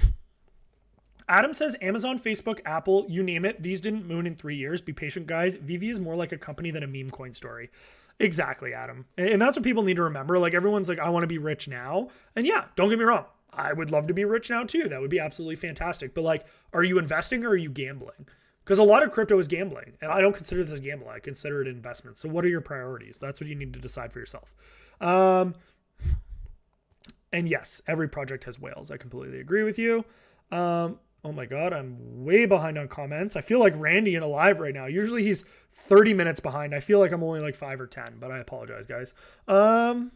says Amazon, Facebook, Apple, you name it. These didn't moon in 3 years. Be patient, guys. Vivi is more like a company than a meme coin story. Exactly, Adam. And that's what people need to remember. Like everyone's like, I want to be rich now. And yeah, don't get me wrong. I would love to be rich now too. That would be absolutely fantastic. But like, are you investing or are you gambling? Because a lot of crypto is gambling, and I don't consider this gambling. I consider it investment. So what are your priorities? That's what you need to decide for yourself. And yes, every project has whales. I completely agree with you. Oh my God, I'm way behind on comments. I feel like Randy in a live right now. Usually he's 30 minutes behind. I feel like I'm only like 5 or 10, but I apologize, guys. Holding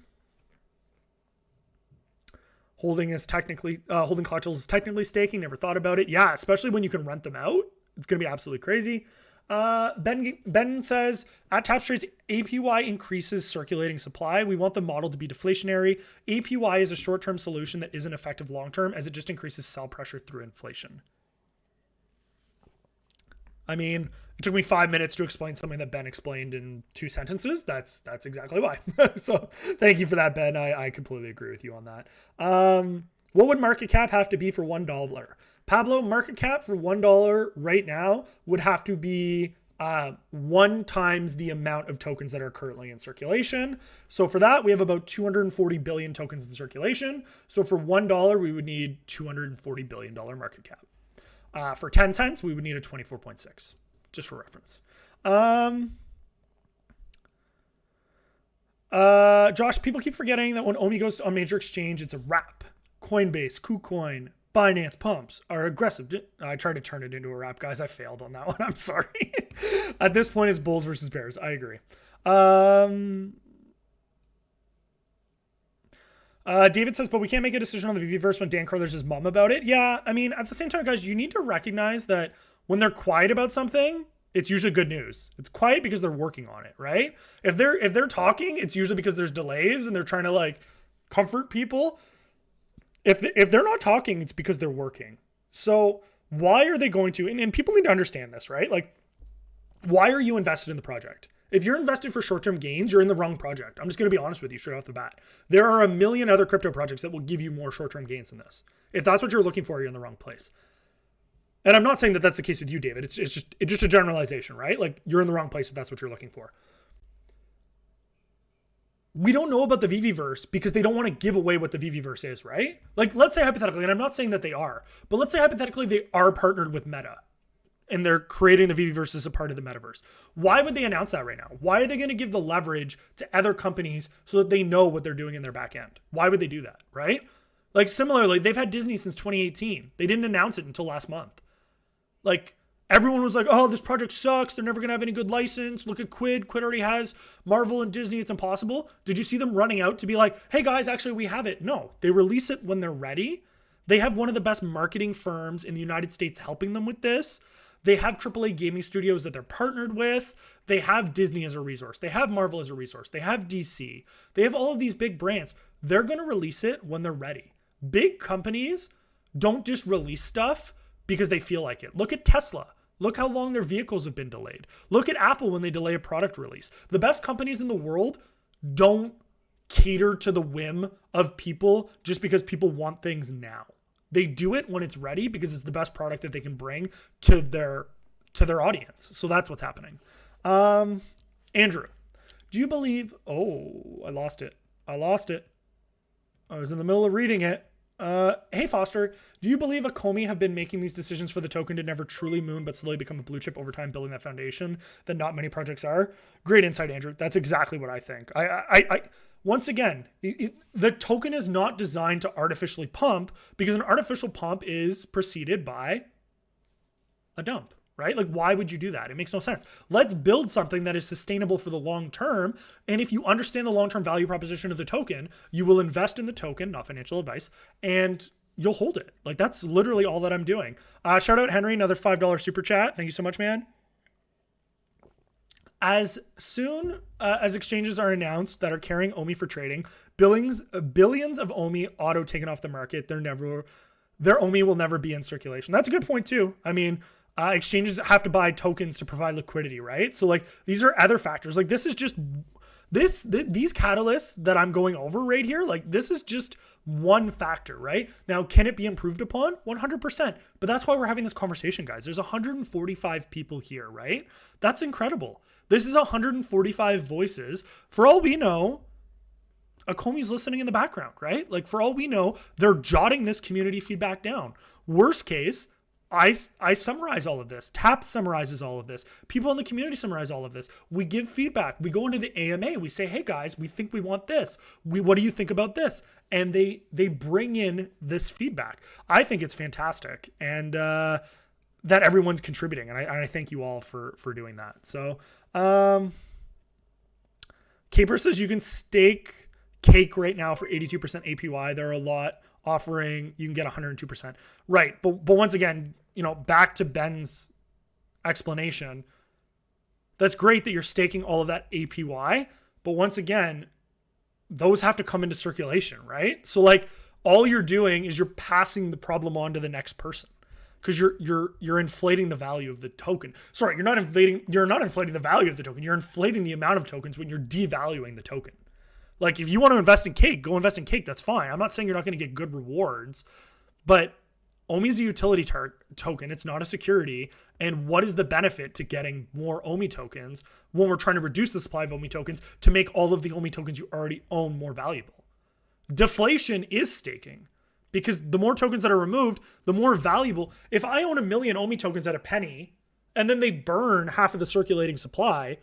collectibles is technically staking. Never thought about it. Yeah, especially when you can rent them out. It's going to be absolutely crazy. Ben says, at Tapestry's APY increases circulating supply. We want the model to be deflationary. APY is a short-term solution that isn't effective long-term, as it just increases sell pressure through inflation. I mean, it took me 5 minutes to explain something that Ben explained in 2 sentences. That's exactly why. So thank you for that, Ben. I completely agree with you on that. What would market cap have to be for $1? Pablo, market cap for $1 right now would have to be 1 times the amount of tokens that are currently in circulation. So for that, we have about 240 billion tokens in circulation. So for $1, we would need $240 billion market cap. For 10 cents, we would need a 24.6, just for reference. Josh, people keep forgetting that when OMI goes on major exchange, it's a wrap. Coinbase, KuCoin, Binance pumps are aggressive. I tried to turn it into a wrap, guys. I failed on that one. I'm sorry. At this point, it's bulls versus bears. I agree. David says, but we can't make a decision on the Viviverse when Dan Carter's his mom about it. Yeah, I mean, at the same time, guys, you need to recognize that when they're quiet about something, it's usually good news. It's quiet because they're working on it, right? If they're talking, it's usually because there's delays and they're trying to like comfort people. If they're not talking, it's because they're working. So why are they going to, and people need to understand this, right? Like, why are you invested in the project? If you're invested for short-term gains, you're in the wrong project. I'm just going to be honest with you straight off the bat. There are a million other crypto projects that will give you more short-term gains than this. If that's what you're looking for, you're in the wrong place. And I'm not saying that that's the case with you, David. It's just a generalization, right? Like, you're in the wrong place if that's what you're looking for. We don't know about the Viviverse because they don't want to give away what the Viviverse is, right? Like, let's say hypothetically, and I'm not saying that they are, but let's say hypothetically they are partnered with Meta and they're creating the Viviverse as a part of the metaverse. Why would they announce that right now? Why are they going to give the leverage to other companies so that they know what they're doing in their back end? Why would they do that, right? Like, similarly, they've had Disney since 2018. They didn't announce it until last month. Like, everyone was like, oh, this project sucks. They're never going to have any good license. Look at Quid. Quid already has Marvel and Disney. It's impossible. Did you see them running out to be like, hey, guys, actually, we have it? No, they release it when they're ready. They have one of the best marketing firms in the United States helping them with this. They have AAA gaming studios that they're partnered with. They have Disney as a resource. They have Marvel as a resource. They have DC. They have all of these big brands. They're going to release it when they're ready. Big companies don't just release stuff because they feel like it. Look at Tesla. Look how long their vehicles have been delayed. Look at Apple when they delay a product release. The best companies in the world don't cater to the whim of people just because people want things now. They do it when it's ready because it's the best product that they can bring to their audience. So that's what's happening. Andrew, do you believe... Oh, I lost it. I was in the middle of reading it. Hey Foster, do you believe Akomi have been making these decisions for the token to never truly moon but slowly become a blue chip over time, building that foundation that not many projects are? Great insight, Andrew. That's exactly what I think. I once again, the token is not designed to artificially pump, because an artificial pump is preceded by a dump, right? Like, why would you do that? It makes no sense. Let's build something that is sustainable for the long term. And if you understand the long-term value proposition of the token, you will invest in the token, not financial advice, and you'll hold it. Like, that's literally all that I'm doing. Shout out Henry, another $5 super chat. Thank you so much, man. As soon as exchanges are announced that are carrying OMI for trading, billions of OMI auto taken off the market, their OMI will never be in circulation. That's a good point too. I mean, exchanges have to buy tokens to provide liquidity, right? So like, these are other factors. Like, this is just these catalysts that I'm going over right here. Like, this is just one factor, right? Now, can it be improved upon? 100%. But that's why we're having this conversation, guys. There's 145 people here, right? That's incredible. This is 145 voices. For all we know, Akomi's listening in the background, right? Like, for all we know, they're jotting this community feedback down. Worst case, I summarize all of this. TAP summarizes all of this. People in the community summarize all of this. We give feedback. We go into the AMA. We say, hey guys, we think we want this. What do you think about this? And they bring in this feedback. I think it's fantastic. And that everyone's contributing. And I thank you all for doing that. So Caper says you can stake Cake right now for 82% APY. There are a lot offering, you can get 102%. Right. But once again, back to Ben's explanation, that's great that you're staking all of that APY. But once again, those have to come into circulation, right? So like, all you're doing is you're passing the problem on to the next person, because you're inflating the value of the token. Sorry, you're not inflating the value of the token. You're inflating the amount of tokens when you're devaluing the token. Like, if you want to invest in Cake, go invest in Cake. That's fine. I'm not saying you're not going to get good rewards, but OMI is a utility token. It's not a security. And what is the benefit to getting more OMI tokens when we're trying to reduce the supply of OMI tokens to make all of the OMI tokens you already own more valuable? Deflation is staking, because the more tokens that are removed, the more valuable. If I own 1 million OMI tokens at a penny, and then they burn half of the circulating supply,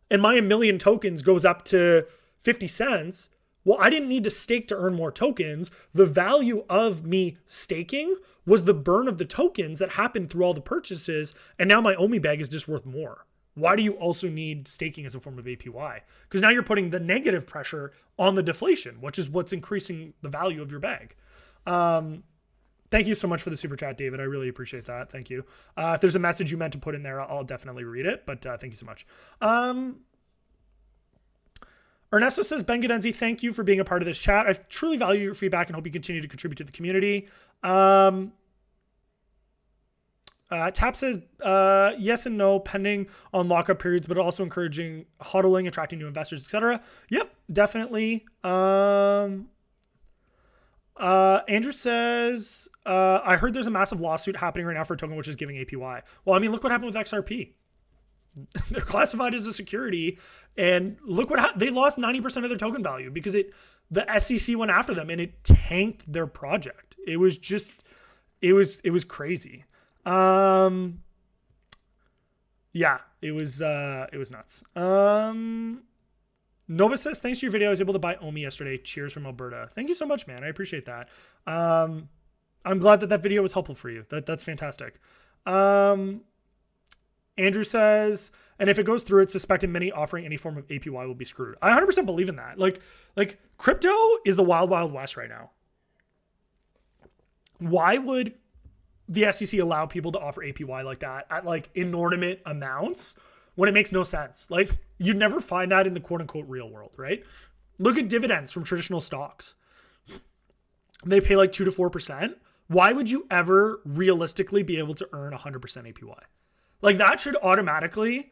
and my 1 million tokens goes up to 50 cents. Well, I didn't need to stake to earn more tokens. The value of me staking was the burn of the tokens that happened through all the purchases. And now my OMI bag is just worth more. Why do you also need staking as a form of APY? Because now you're putting the negative pressure on the deflation, which is what's increasing the value of your bag. Thank you so much for the super chat, David. I really appreciate that. Thank you. If there's a message you meant to put in there, I'll definitely read it. But thank you so much. Ernesto says, Ben Gadenzi, thank you for being a part of this chat. I truly value your feedback and hope you continue to contribute to the community. Tap says, yes and no, pending on lockup periods, but also encouraging hodling, attracting new investors, etc. Yep, definitely. Andrew says, I heard there's a massive lawsuit happening right now for a token which is giving APY. Well, I mean, look what happened with XRP. They're classified as a security, and look what they lost 90% of their token value because the SEC went after them and it tanked their project. It was crazy. Yeah, it was nuts. Nova says, thanks to your video, I was able to buy OMI yesterday. Cheers from Alberta. Thank you so much, man. I appreciate that. I'm glad that video was helpful for you. That's fantastic. Andrew says, and if it goes through, it's suspected many offering any form of APY will be screwed. I 100% believe in that. Like crypto is the wild, wild west right now. Why would the SEC allow people to offer APY like that at like inordinate amounts when it makes no sense? Like, you'd never find that in the quote unquote real world, right? Look at dividends from traditional stocks. They pay like 2 to 4%. Why would you ever realistically be able to earn 100% APY? Like that should automatically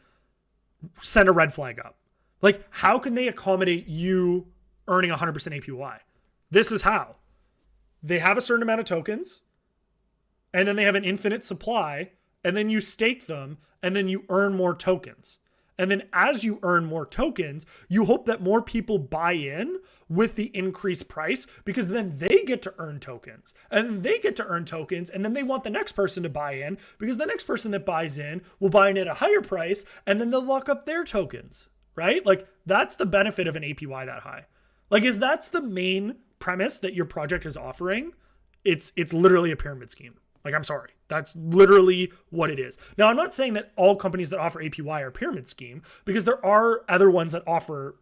send a red flag up. Like how can they accommodate you earning 100% APY? This is how. They have a certain amount of tokens and then they have an infinite supply and then you stake them and then you earn more tokens. And then as you earn more tokens, you hope that more people buy in with the increased price because then they get to earn tokens and then they get to earn tokens and then they want the next person to buy in because the next person that buys in will buy in at a higher price and then they'll lock up their tokens, right? Like that's the benefit of an APY that high. Like if that's the main premise that your project is offering, it's literally a pyramid scheme. Like, I'm sorry. That's literally what it is. Now, I'm not saying that all companies that offer APY are pyramid scheme because there are other ones that offer,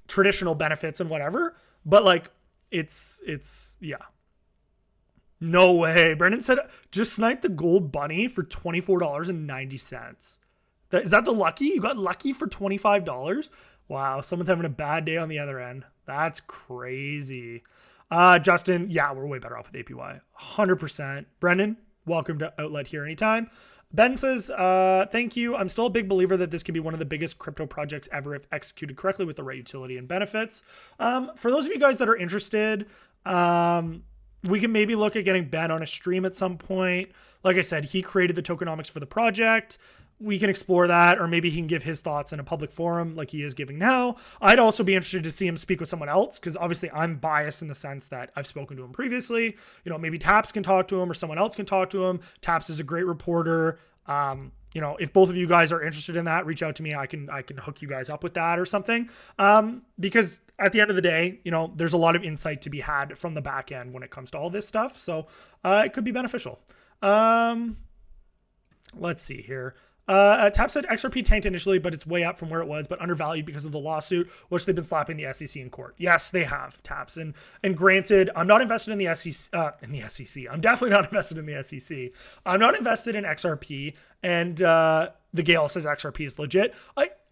traditional benefits and whatever. But like, it's yeah. No way. Brendan said, just snipe the gold bunny for $24.90. Is that the lucky? You got lucky for $25? Wow. Someone's having a bad day on the other end. That's crazy. Justin, yeah, we're way better off with APY. 100%. Brendan, welcome to Outlet here anytime. Ben says, thank you. I'm still a big believer that this can be one of the biggest crypto projects ever if executed correctly with the right utility and benefits. For those of you guys that are interested, we can maybe look at getting Ben on a stream at some point. Like I said, he created the tokenomics for the project. We can explore that, or maybe he can give his thoughts in a public forum like he is giving now. I'd also be interested to see him speak with someone else because obviously I'm biased in the sense that I've spoken to him previously. Maybe Taps can talk to him or someone else can talk to him. Taps is a great reporter. If both of you guys are interested in that, reach out to me. I can hook you guys up with that or something. Because at the end of the day, there's a lot of insight to be had from the back end when it comes to all this stuff. So it could be beneficial. Let's see here. Tap said XRP tanked initially, but it's way up from where it was, but undervalued because of the lawsuit, which they've been slapping the SEC in court. Yes, they have, Taps. And granted, I'm not invested in the SEC. I'm definitely not invested in the SEC. I'm not invested in XRP. And the Gale says XRP is legit.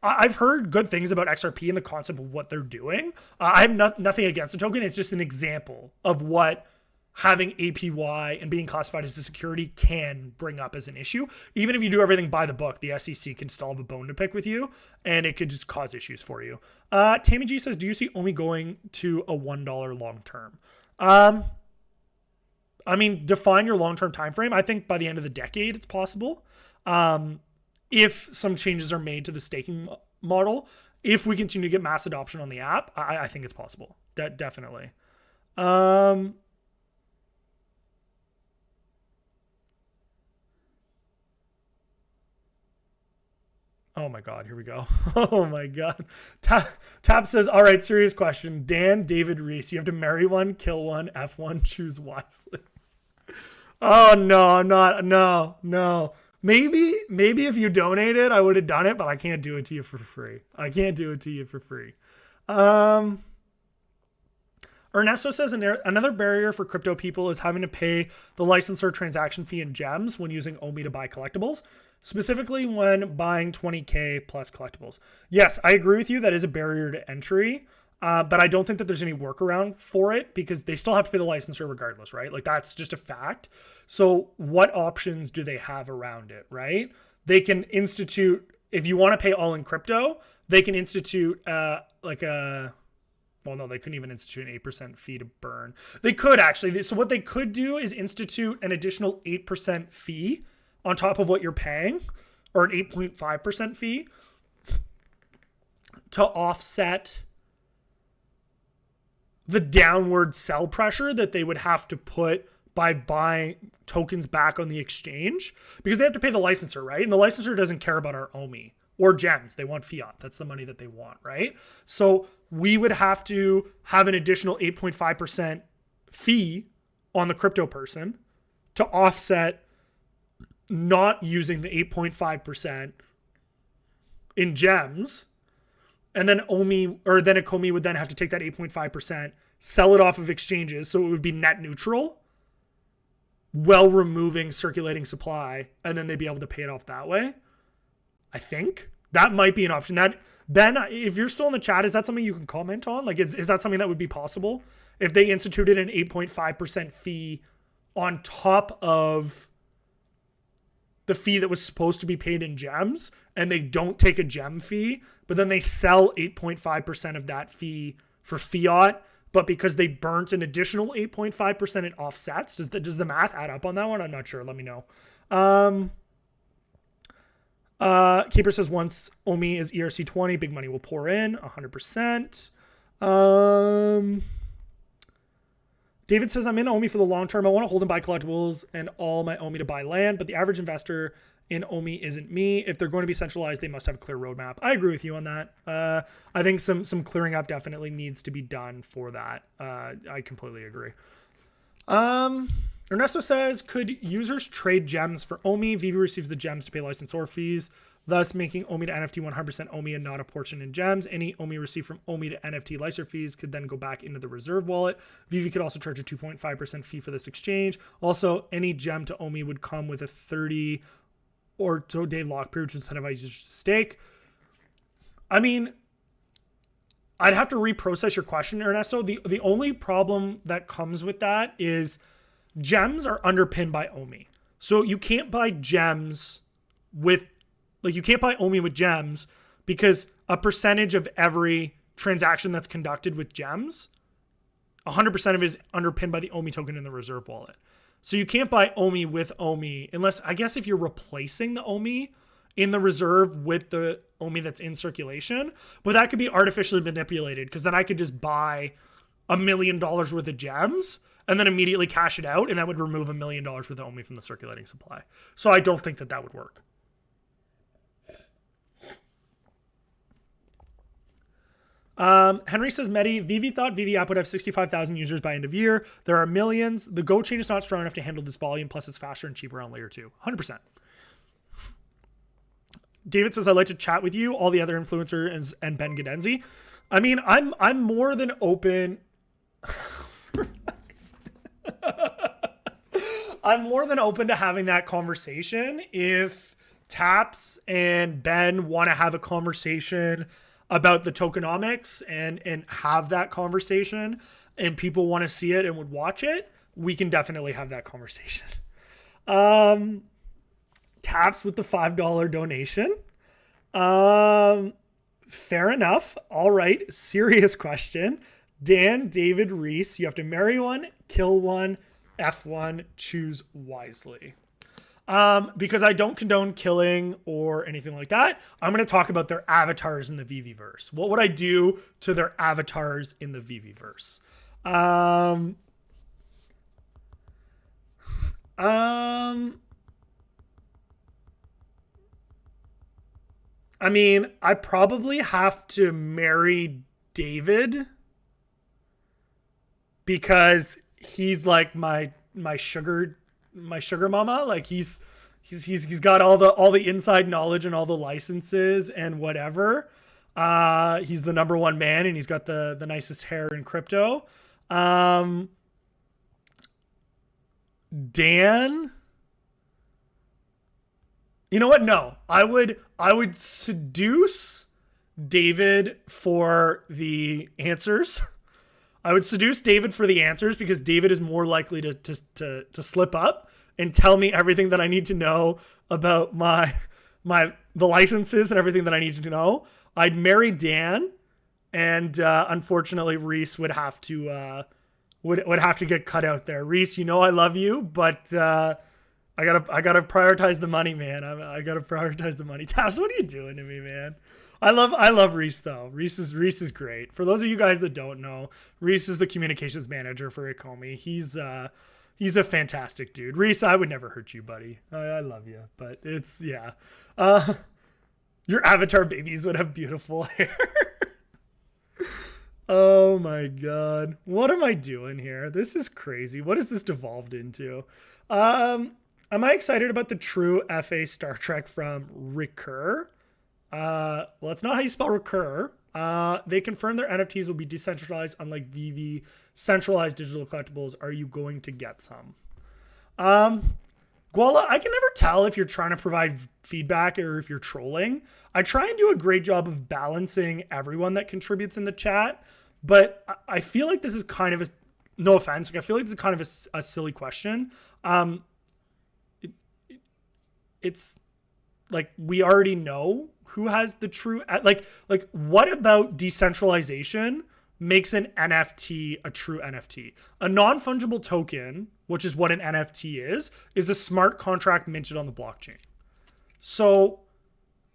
I've heard good things about XRP and the concept of what they're doing. I have nothing against the token. It's just an example of what having APY and being classified as a security can bring up as an issue. Even if you do everything by the book, the SEC can still have a bone to pick with you, and it could just cause issues for you. Tammy G says, do you see OMI going to a $1 long term? Define your long-term time frame. I think by the end of the decade, it's possible. If some changes are made to the staking model, if we continue to get mass adoption on the app, I think it's possible. Definitely. Oh my God, here we go. Oh my God. Tap says, all right, serious question. Dan, David, Reese, you have to marry one, kill one, F1, choose wisely. Oh no, I'm not. No. Maybe if you donated, I would have done it, but I can't do it to you for free. Ernesto says another barrier for crypto people is having to pay the licensor transaction fee in gems when using OMI to buy collectibles, specifically when buying 20K plus collectibles. Yes, I agree with you. That is a barrier to entry, but I don't think that there's any workaround for it because they still have to pay the licensor regardless, right? Like that's just a fact. So what options do they have around it, right? They can institute, if you want to pay all in crypto, they can institute well, no, they couldn't even institute an 8% fee to burn. They could actually. So what they could do is institute an additional 8% fee on top of what you're paying, or an 8.5% fee to offset the downward sell pressure that they would have to put by buying tokens back on the exchange, because they have to pay the licensor, right? And the licensor doesn't care about our OMI or gems. They want fiat. That's the money that they want, right? So we would have to have an additional 8.5% fee on the crypto person to offset not using the 8.5% in gems. And then OMI, or then a Komi would then have to take that 8.5%, sell it off of exchanges. So it would be net neutral while removing circulating supply. And then they'd be able to pay it off that way. I think that might be an option. That, Ben, if you're still in the chat, is that something you can comment on? Like, is that something that would be possible if they instituted an 8.5% fee on top of the fee that was supposed to be paid in gems, and they don't take a gem fee, but then they sell 8.5% of that fee for fiat. But because they burnt an additional 8.5%, it offsets. Does the math add up on that one? I'm not sure. Let me know. Keeper says once OMI is ERC20, big money will pour in 100%. David says, I'm in OMI for the long term. I want to hold and buy collectibles and all my OMI to buy land, but the average investor in OMI isn't me. If they're going to be centralized, they must have a clear roadmap. I agree with you on that. I think some clearing up definitely needs to be done for that. I completely agree. Ernesto says, could users trade gems for OMI? Vivi receives the gems to pay licensor fees, thus making OMI to NFT 100% OMI and not a portion in gems. Any OMI received from OMI to NFT licensor fees could then go back into the reserve wallet. Vivi could also charge a 2.5% fee for this exchange. Also, any gem to OMI would come with a 30 or so day lock period, which incentivizes your stake. I mean, I'd have to reprocess your question, Ernesto. The only problem that comes with that is gems are underpinned by OMI. So you can't buy gems with, like, you can't buy OMI with gems because a percentage of every transaction that's conducted with gems, 100% of it is underpinned by the OMI token in the reserve wallet. So you can't buy OMI with OMI unless, I guess, if you're replacing the OMI in the reserve with the OMI that's in circulation, but that could be artificially manipulated because then I could just buy $1 million worth of gems and then immediately cash it out, and that would remove $1 million worth of OMI from the circulating supply. So I don't think that would work. Henry says, Vivi thought Vivi app would have 65,000 users by end of year. There are millions. The Go chain is not strong enough to handle this volume. Plus it's faster and cheaper on layer 2. 100%. David says, I'd like to chat with you, all the other influencers and Ben Gadenzi. I mean, I'm more than open. I'm more than open to having that conversation. If Taps and Ben want to have a conversation about the tokenomics and have that conversation and people want to see it and would watch it, we can definitely have that conversation. Taps with the $5 donation. Fair enough. All right. Serious question. Dan, David, Reese, you have to marry one, kill one, F1, choose wisely. Because I don't condone killing or anything like that, I'm going to talk about their avatars in the Viviverse. What would I do to their avatars in the Viviverse? I mean, I probably have to marry David because he's like my sugar mama. Like he's got all the inside knowledge and all the licenses and whatever. He's the number one man and he's got the nicest hair in crypto. Dan, you know what? No, I would seduce David for the answers. I would seduce David for the answers because David is more likely to slip up and tell me everything that I need to know about the licenses and everything that I need to know. I'd marry Dan, and unfortunately Reese would have to get cut out there. Reese, you know I love you, but I gotta prioritize the money, man. I gotta prioritize the money. Taps, what are you doing to me, man? I love Reese though. Reese is great. For those of you guys that don't know, Reese is the communications manager for Ecomi. He's a fantastic dude. Reese, I would never hurt you, buddy. I love you, but it's, yeah. Your avatar babies would have beautiful hair. Oh my God. What am I doing here? This is crazy. What has this devolved into? Am I excited about the true FA Star Trek from Recur? Well, that's not how you spell Recur. They confirm their NFTs will be decentralized, unlike Vivi centralized digital collectibles. Are you going to get some? Guala, I can never tell if you're trying to provide feedback or if you're trolling. I try and do a great job of balancing everyone that contributes in the chat, but I feel like this is kind of no offense, like I feel like this is kind of a silly question. it's like, we already know who has the true, like what about decentralization makes an NFT a true NFT? A non-fungible token, which is what an NFT is a smart contract minted on the blockchain. So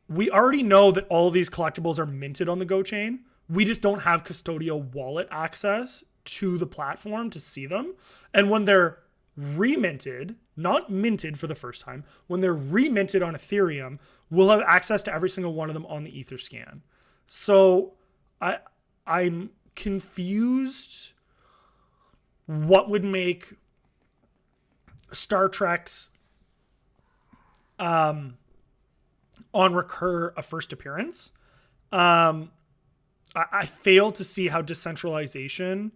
we already know that all of these collectibles are minted on the Go chain. We just don't have custodial wallet access to the platform to see them. And when they're reminted, not minted for the first time, when they're reminted on Ethereum, we'll have access to every single one of them on the Etherscan. So I'm confused what would make Star Trek's on Recur a first appearance. I fail to see how decentralization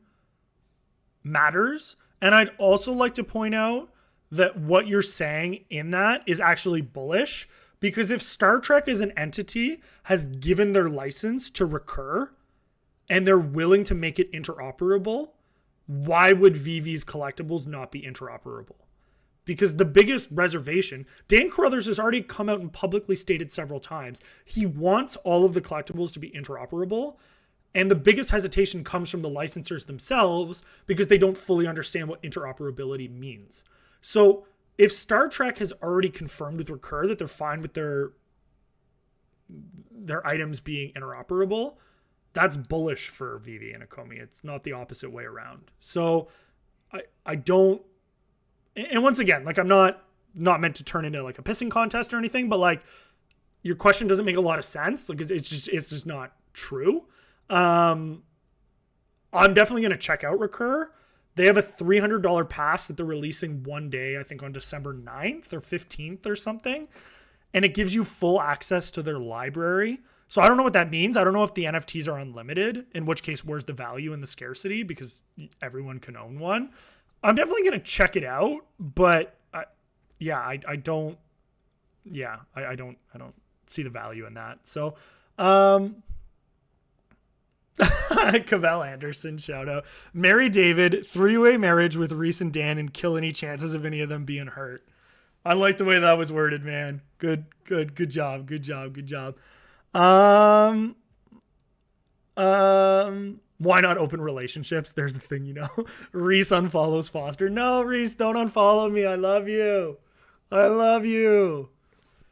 matters. And I'd also like to point out that what you're saying in that is actually bullish, because if Star Trek as an entity has given their license to Recur and they're willing to make it interoperable, why would Vivi's collectibles not be interoperable? Because the biggest reservation, Dan Carruthers has already come out and publicly stated several times, he wants all of the collectibles to be interoperable. And the biggest hesitation comes from the licensors themselves because they don't fully understand what interoperability means. So if Star Trek has already confirmed with Recur that they're fine with their items being interoperable, that's bullish for Vivi and Akomi. It's not the opposite way around. So I don't, and once again, like, I'm not meant to turn into like a pissing contest or anything, but like, your question doesn't make a lot of sense. Like, it's just not true. I'm definitely going to check out Recur. They have a $300 pass that they're releasing one day, I think on December 9th or 15th or something. And it gives you full access to their library. So I don't know what that means. I don't know if the NFTs are unlimited, in which case, where's the value in the scarcity? Because everyone can own one. I'm definitely going to check it out, but I don't see the value in that. So, Cavell Anderson, shout out. Marry David, three-way marriage with Reese and Dan, and kill any chances of any of them being hurt. I like the way that was worded, man. Good job. Why not open relationships? There's the thing, Reese unfollows Foster. No, Reese, don't unfollow me. I love you.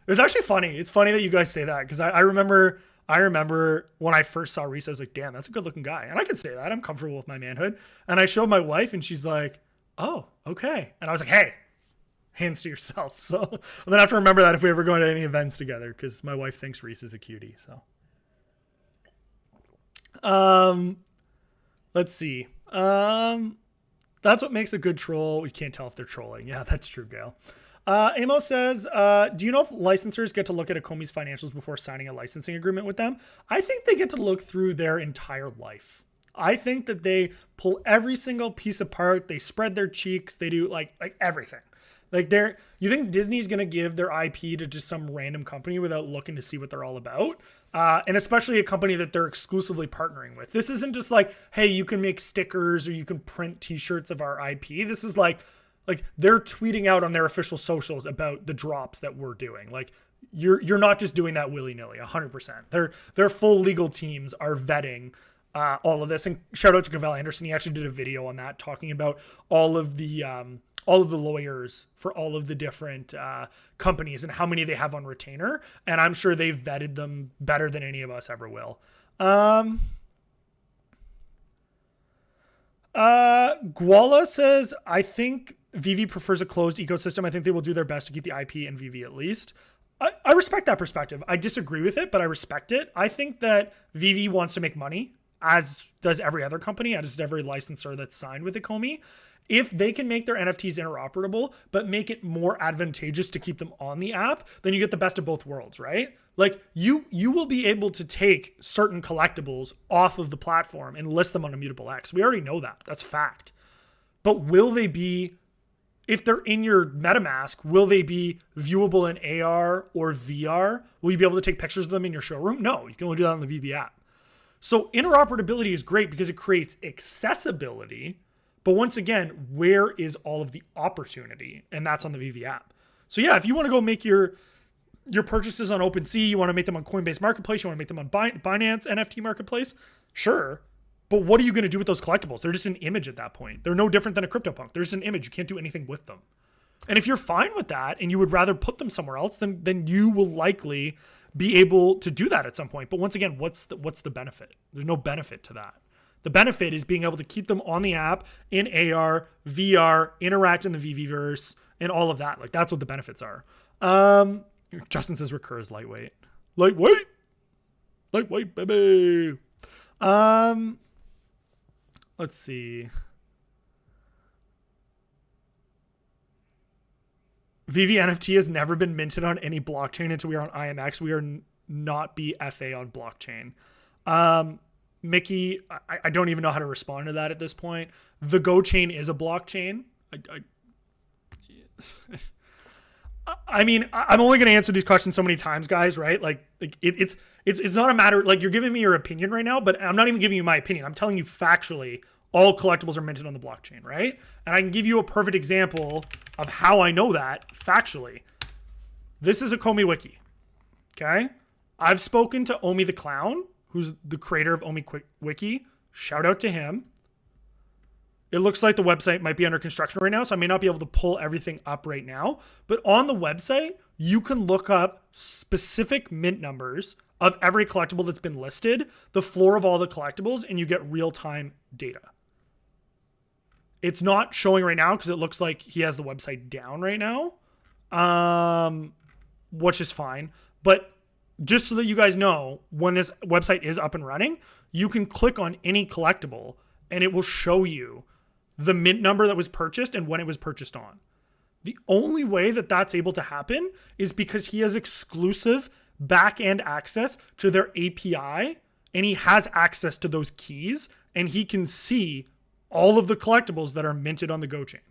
It's actually funny. It's funny that you guys say that, because I remember when I first saw Reese, I was like, damn, that's a good looking guy. And I can say that. I'm comfortable with my manhood. And I showed my wife and she's like, oh, okay. And I was like, hey, hands to yourself. So I'm going to have to remember that if we ever go to any events together, because my wife thinks Reese is a cutie. So, let's see. That's what makes a good troll. You can't tell if they're trolling. Yeah, that's true, Gail. Amos says, do you know if licensors get to look at Akomi's financials before signing a licensing agreement with them? I think they get to look through their entire life. I think that they pull every single piece apart. They spread their cheeks. They do like everything. Like, you think Disney's going to give their IP to just some random company without looking to see what they're all about? And especially a company that they're exclusively partnering with. This isn't just like, hey, you can make stickers or you can print t-shirts of our IP. This is like they're tweeting out on their official socials about the drops that we're doing. Like, you're not just doing that willy-nilly, 100%. Their full legal teams are vetting all of this. And shout out to Cavell Anderson. He actually did a video on that, talking about all of the lawyers for all of the different companies and how many they have on retainer. And I'm sure they've vetted them better than any of us ever will. Guala says, I think Vivi prefers a closed ecosystem. I think they will do their best to keep the IP and Vivi at least. I respect that perspective. I disagree with it, but I respect it. I think that Vivi wants to make money, as does every other company, as does every licensor that's signed with Akomi. If they can make their NFTs interoperable, but make it more advantageous to keep them on the app, then you get the best of both worlds, right? Like, you will be able to take certain collectibles off of the platform and list them on Immutable X. We already know that. That's fact. But will they be, if they're in your MetaMask, will they be viewable in AR or VR? Will you be able to take pictures of them in your showroom? No, you can only do that on the Vivi app. So interoperability is great because it creates accessibility. But once again, where is all of the opportunity? And that's on the Vivi app. So yeah, if you want to go make your your purchases on OpenSea, you want to make them on Coinbase Marketplace, you want to make them on Binance NFT Marketplace, sure. But what are you going to do with those collectibles? They're just an image at that point. They're no different than a CryptoPunk. They're just an image. You can't do anything with them. And if you're fine with that and you would rather put them somewhere else, then you will likely be able to do that at some point. But once again, what's the benefit? There's no benefit to that. The benefit is being able to keep them on the app in AR, VR, interact in the Viviverse, and all of that. Like, that's what the benefits are. Justin says recur is lightweight. Lightweight, baby. Let's see. Vivi NFT has never been minted on any blockchain until we are on IMX. We are not BFA on blockchain. Mickey, I don't even know how to respond to that at this point. The Go chain is a blockchain. I mean, I'm only going to answer these questions so many times, guys, right? Like it's not a matter, like, you're giving me your opinion right now, but I'm not even giving you my opinion. I'm telling you factually, all collectibles are minted on the blockchain, right? And I can give you a perfect example of how I know that factually. This is a Komi wiki, okay? I've spoken to Omi the Clown, who's the creator of Omi Wiki. Shout out to him. It looks like the website might be under construction right now, so I may not be able to pull everything up right now. But on the website, you can look up specific mint numbers of every collectible that's been listed, the floor of all the collectibles, and you get real-time data. It's not showing right now because it looks like he has the website down right now, which is fine. But just so that you guys know, when this website is up and running, you can click on any collectible and it will show you the mint number that was purchased and when it was purchased on. The only way that that's able to happen is because he has exclusive back-end access to their API, and he has access to those keys, and he can see all of the collectibles that are minted on the Go chain.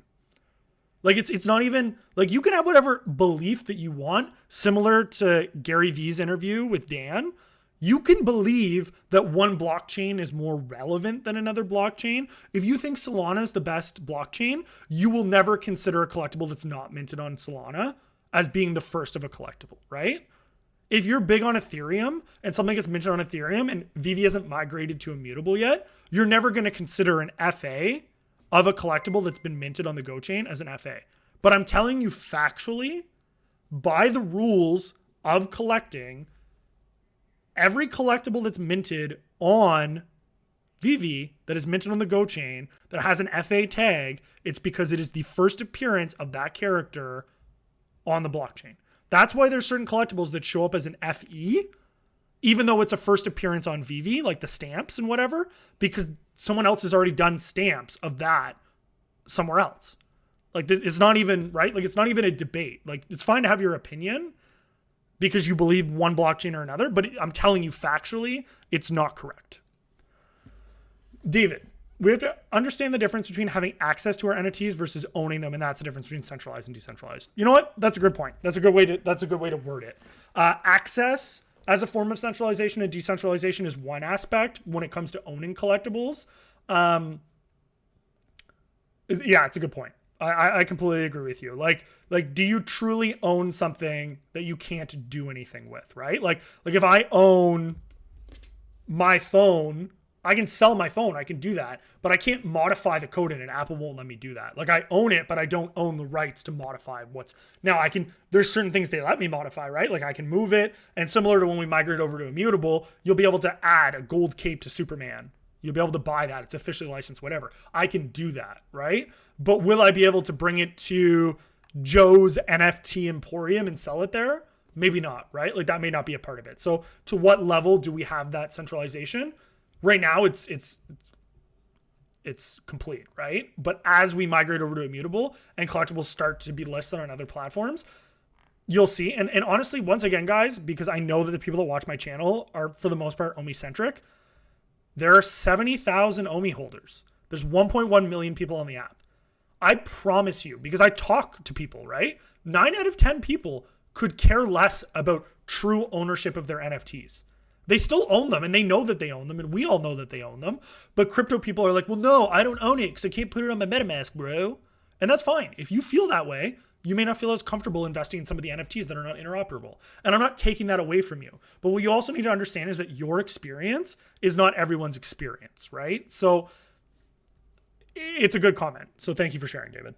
Like, it's not even, like, you can have whatever belief that you want, similar to Gary Vee's interview with Dan. You can believe that one blockchain is more relevant than another blockchain. If you think Solana is the best blockchain, you will never consider a collectible that's not minted on Solana as being the first of a collectible, right? If you're big on Ethereum and something gets minted on Ethereum and Vivi hasn't migrated to immutable yet, you're never going to consider an FA of a collectible that's been minted on the Go chain as an FA. But I'm telling you factually, by the rules of collecting, every collectible that's minted on Vivi that is minted on the Go chain that has an FA tag, it's because it is the first appearance of that character on the blockchain. That's why there's certain collectibles that show up as an FE, even though it's a first appearance on Vivi, like the stamps and whatever, because someone else has already done stamps of that somewhere else. Like, it's not even, right? Like, it's not even a debate. Like, it's fine to have your opinion because you believe one blockchain or another, but I'm telling you factually, it's not correct. David, we have to understand the difference between having access to our NFTs versus owning them, and that's the difference between centralized and decentralized. You know what? That's a good point. That's a good way to word it. Access as a form of centralization and decentralization is one aspect when it comes to owning collectibles. Yeah, it's a good point. I completely agree with you. Like, do you truly own something that you can't do anything with, right? Like if I own my phone, I can sell my phone. I can do that, but I can't modify the code in it. Apple won't let me do that. Like, I own it, but I don't own the rights to modify now there's certain things they let me modify, right? Like, I can move it. And similar to when we migrate over to immutable, you'll be able to add a gold cape to Superman. You'll be able to buy that. It's officially licensed, whatever. I can do that, right? But will I be able to bring it to Joe's NFT Emporium and sell it there? Maybe not, right? Like, that may not be a part of it. So to what level do we have that centralization? Right now, it's complete, right? But as we migrate over to immutable and collectibles start to be listed on other platforms, you'll see. And honestly, once again, guys, because I know that the people that watch my channel are, for the most part, OMI-centric, there are 70,000 OMI holders. There's 1.1 million people on the app. I promise you, because I talk to people, right? 9 out of 10 people could care less about true ownership of their NFTs. They still own them, and they know that they own them, and we all know that they own them. But crypto people are like, well, no, I don't own it because I can't put it on my MetaMask, bro. And that's fine. If you feel that way, You may not feel as comfortable investing in some of the NFTs that are not interoperable. And I'm not taking that away from you. But what you also need to understand is that your experience is not everyone's experience, right? So it's a good comment. So thank you for sharing, David.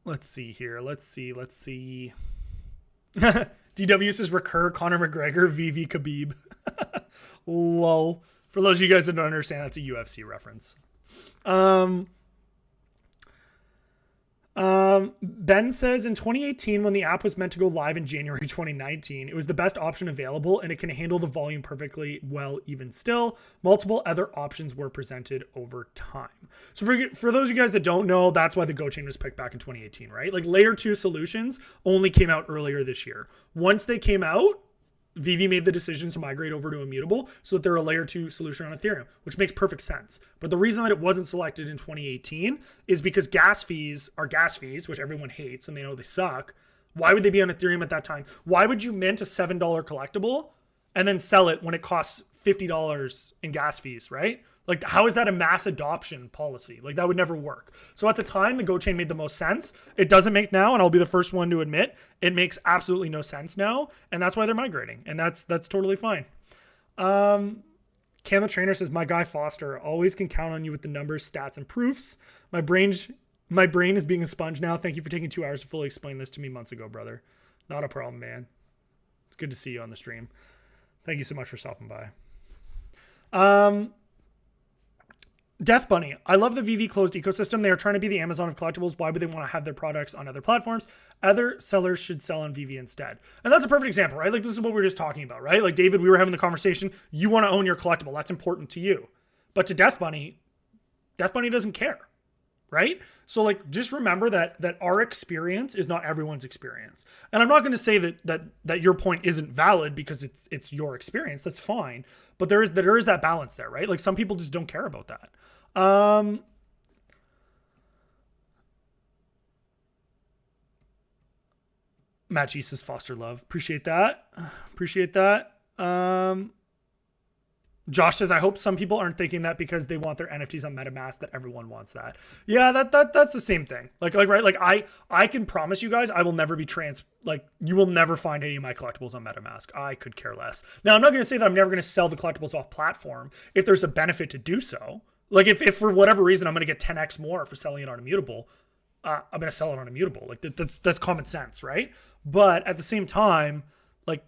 Let's see here. Let's see. DW says recur Conor McGregor, Vivi Khabib. Lol. For those of you guys that don't understand, that's a UFC reference. Ben says in 2018, when the app was meant to go live in January 2019, it was the best option available and it can handle the volume perfectly well. Even still, multiple other options were presented over time. So for those of you guys that don't know, that's why the Go chain was picked back in 2018, right? Like layer 2 solutions only came out earlier this year. Once they came out, Vivi made the decision to migrate over to Immutable so that they're a layer 2 solution on Ethereum, which makes perfect sense. But the reason that it wasn't selected in 2018 is because gas fees are gas fees, which everyone hates and they know they suck. Why would they be on Ethereum at that time? Why would you mint a $7 collectible and then sell it when it costs $50 in gas fees, right? Like, how is that a mass adoption policy? Like, that would never work. So at the time, the Go chain made the most sense. It doesn't make now, and I'll be the first one to admit, it makes absolutely no sense now, and that's why they're migrating, and that's totally fine. Cam the Trainer says, my guy Foster, always can count on you with the numbers, stats, and proofs. My brain is being a sponge now. Thank you for taking 2 hours to fully explain this to me months ago, brother. Not a problem, man. It's good to see you on the stream. Thank you so much for stopping by. Death Bunny, I love the Vivi closed ecosystem. They are trying to be the Amazon of collectibles. Why would they want to have their products on other platforms? Other sellers should sell on Vivi instead. And that's a perfect example, right? Like, this is what we were just talking about, right? Like, David, we were having the conversation. You want to own your collectible. That's important to you. But to Death Bunny doesn't care, right? So, like, just remember that our experience is not everyone's experience. And I'm not going to say that your point isn't valid because it's your experience. That's fine. But there is that balance there, right? Like, some people just don't care about that. Matt G says foster love. Appreciate that. Josh says, I hope some people aren't thinking that because they want their NFTs on MetaMask that everyone wants that. Yeah, that's the same thing. Like, right? Like, I can promise you guys, I will never be you will never find any of my collectibles on MetaMask. I could care less. Now, I'm not going to say that I'm never going to sell the collectibles off platform if there's a benefit to do so. Like, if for whatever reason I'm going to get 10x more for selling it on Immutable, I'm going to sell it on Immutable. Like, that's common sense, right? But at the same time, like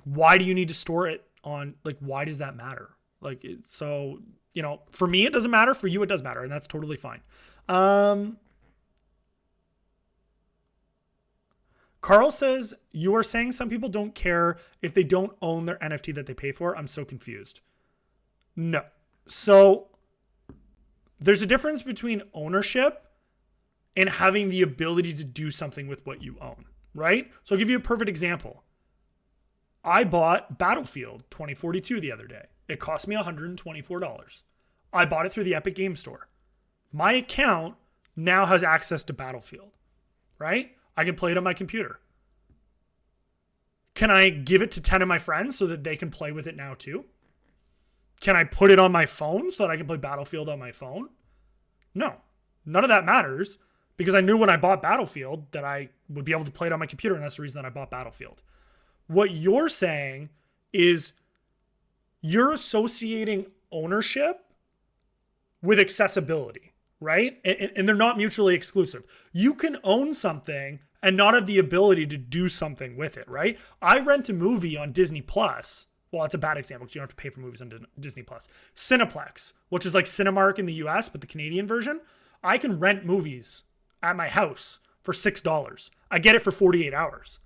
why do you need to store it on, like, why does that matter? Like, so, you know, for me, it doesn't matter. For you, it does matter. And that's totally fine. Carl says, you are saying some people don't care if they don't own their NFT that they pay for. I'm so confused. No. So there's a difference between ownership and having the ability to do something with what you own, right? So I'll give you a perfect example. I bought Battlefield 2042 the other day. It cost me $124. I bought it through the Epic Game Store. My account now has access to Battlefield, right? I can play it on my computer. Can I give it to 10 of my friends so that they can play with it now too? Can I put it on my phone so that I can play Battlefield on my phone? No, none of that matters because I knew when I bought Battlefield that I would be able to play it on my computer, and that's the reason that I bought Battlefield. What you're saying is you're associating ownership with accessibility, right? And they're not mutually exclusive. You can own something and not have the ability to do something with it, right? I rent a movie on Disney Plus. Well, it's a bad example because you don't have to pay for movies on Disney Plus. Cineplex, which is like Cinemark in the US, but the Canadian version. I can rent movies at my house for $6. I get it for 48 hours.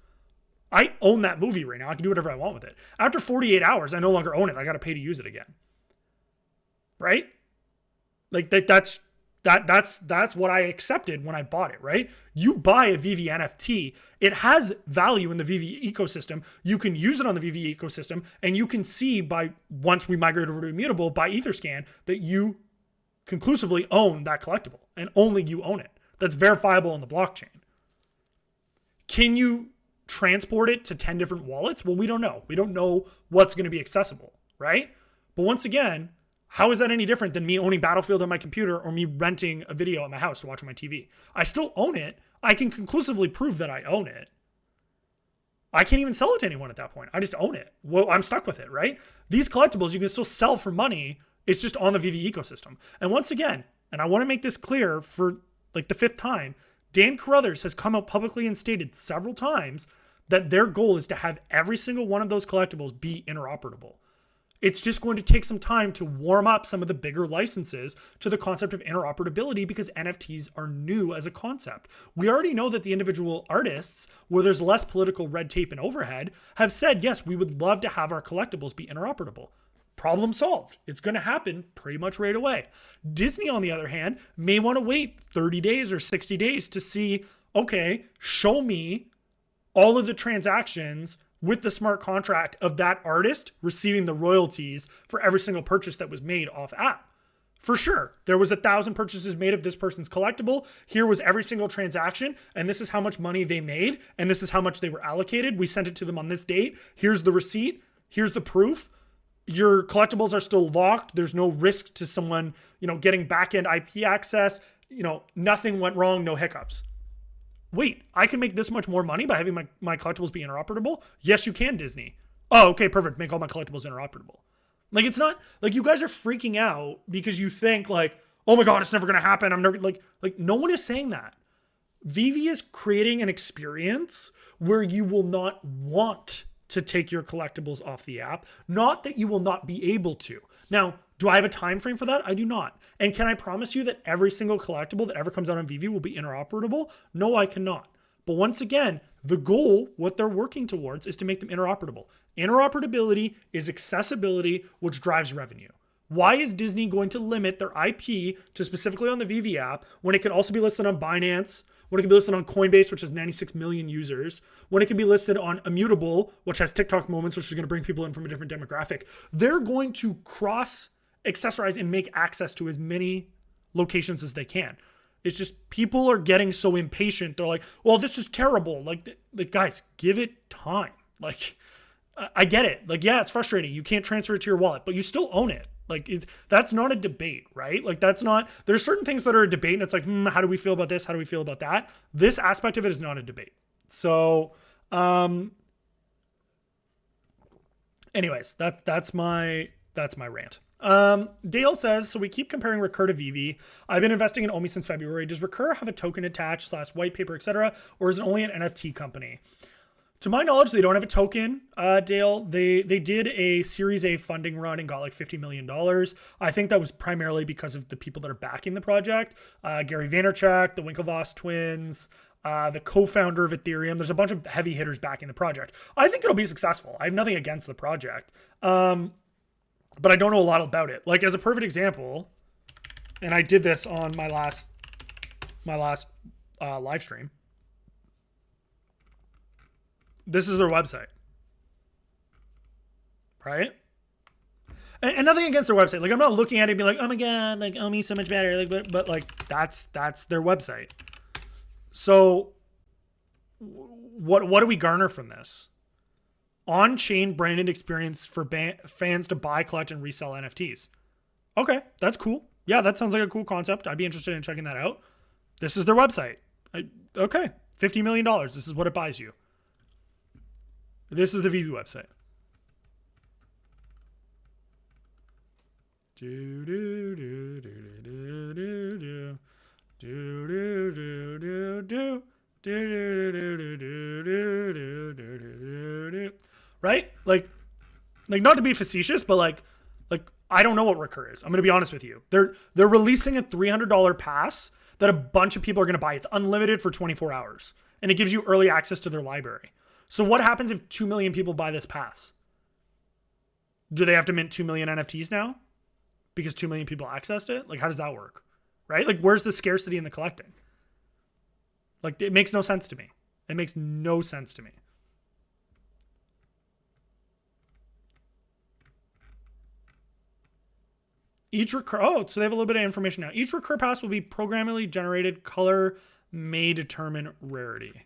I own that movie right now. I can do whatever I want with it. After 48 hours, I no longer own it. I got to pay to use it again. Right? Like that's what I accepted when I bought it, right? You buy a Vivi NFT, it has value in the Vivi ecosystem. You can use it on the Vivi ecosystem, and you can see once we migrate over to Immutable by Etherscan that you conclusively own that collectible, and only you own it. That's verifiable on the blockchain. Can you transport it to 10 different wallets? Well, we don't know. We don't know what's going to be accessible, right? But once again, how is that any different than me owning Battlefield on my computer or me renting a video at my house to watch on my TV? I still own it. I can conclusively prove that I own it. I can't even sell it to anyone at that point. I just own it. Well, I'm stuck with it, right? These collectibles you can still sell for money. It's just on the Vivi ecosystem. And once again, and I want to make this clear for like the 5th time, Dan Carruthers has come out publicly and stated several times that their goal is to have every single one of those collectibles be interoperable. It's just going to take some time to warm up some of the bigger licenses to the concept of interoperability because NFTs are new as a concept. We already know that the individual artists, where there's less political red tape and overhead, have said, yes, we would love to have our collectibles be interoperable. Problem solved. It's going to happen pretty much right away. Disney, on the other hand, may want to wait 30 days or 60 days to see, okay, show me all of the transactions with the smart contract of that artist receiving the royalties for every single purchase that was made off app. For sure, there was 1,000 purchases made of this person's collectible. Here was every single transaction, and this is how much money they made, and this is how much they were allocated. We sent it to them on this date. Here's the receipt. Here's the proof. Your collectibles are still locked. There's no risk to someone, getting back-end IP access. Nothing went wrong, no hiccups. Wait, I can make this much more money by having my collectibles be interoperable? Yes, you can, Disney. Oh, okay, perfect. Make all my collectibles interoperable. Like, it's not like you guys are freaking out because you think like, oh my God, it's never going to happen. I'm never like no one is saying that. Vivi is creating an experience where you will not want to take your collectibles off the app. Not that you will not be able to. Now, do I have a time frame for that? I do not. And can I promise you that every single collectible that ever comes out on Vivi will be interoperable? No, I cannot. But once again, the goal, what they're working towards, is to make them interoperable. Interoperability is accessibility, which drives revenue. Why is Disney going to limit their IP to specifically on the Vivi app when it can also be listed on Binance, when it can be listed on Coinbase, which has 96 million users, when it can be listed on Immutable, which has TikTok moments, which is going to bring people in from a different demographic? They're going to accessorize and make access to as many locations as they can. It's just people are getting so impatient. They're like, well, this is terrible. Like guys, give it time. Like, I get it. Like, yeah, it's frustrating. You can't transfer it to your wallet, but you still own it. Like, that's not a debate, right? Like, there's certain things that are a debate and it's like, how do we feel about this? How do we feel about that? This aspect of it is not a debate. So, anyways, that's my rant. Dale says, so we keep comparing Recur to Vivi. I've been investing in OMI since February. Does Recur have a token attached / white paper, etc., or is it only an NFT company? To my knowledge, they don't have a token, Dale. They did a Series A funding run and got like $50 million. I think that was primarily because of the people that are backing the project. Gary Vaynerchuk, the Winklevoss twins, the co-founder of Ethereum. There's a bunch of heavy hitters backing the project. I think it'll be successful. I have nothing against the project. But I don't know a lot about it. Like, as a perfect example, and I did this on my last live stream. This is their website, right? And nothing against their website. Like, I'm not looking at it and being like, oh my God, like, oh, me so much better. Like, but like, that's their website. So what do we garner from this? On-chain branded experience for fans to buy, collect, and resell NFTs. Okay, that's cool. Yeah, that sounds like a cool concept. I'd be interested in checking that out. This is their website. Okay, $50 million. This is what it buys you. This is the Vivi website. Right? Like not to be facetious, but like I don't know what Recur is. I'm going to be honest with you. They're releasing a $300 pass that a bunch of people are going to buy. It's unlimited for 24 hours and it gives you early access to their library. So what happens if 2 million people buy this pass? Do they have to mint 2 million NFTs now because 2 million people accessed it? Like, how does that work? Right? Like, where's the scarcity in the collecting? Like, it makes no sense to me. It makes no sense to me. Each Recur, so they have a little bit of information now. Each Recur pass will be programmably generated. Color may determine rarity.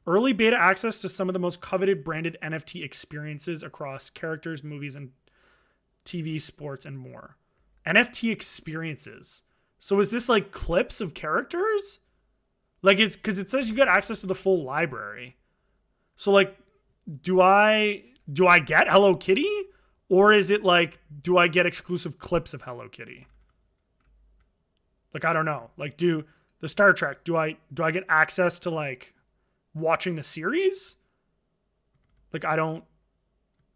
Early beta access to some of the most coveted branded NFT experiences across characters, movies, and TV, sports, and more. NFT experiences. So is this like clips of characters? Like it's because it says you get access to the full library. So like, do I get Hello Kitty? Or is it like, do I get exclusive clips of Hello Kitty? Like, I don't know. Like, the Star Trek, do I get access to like watching the series? Like,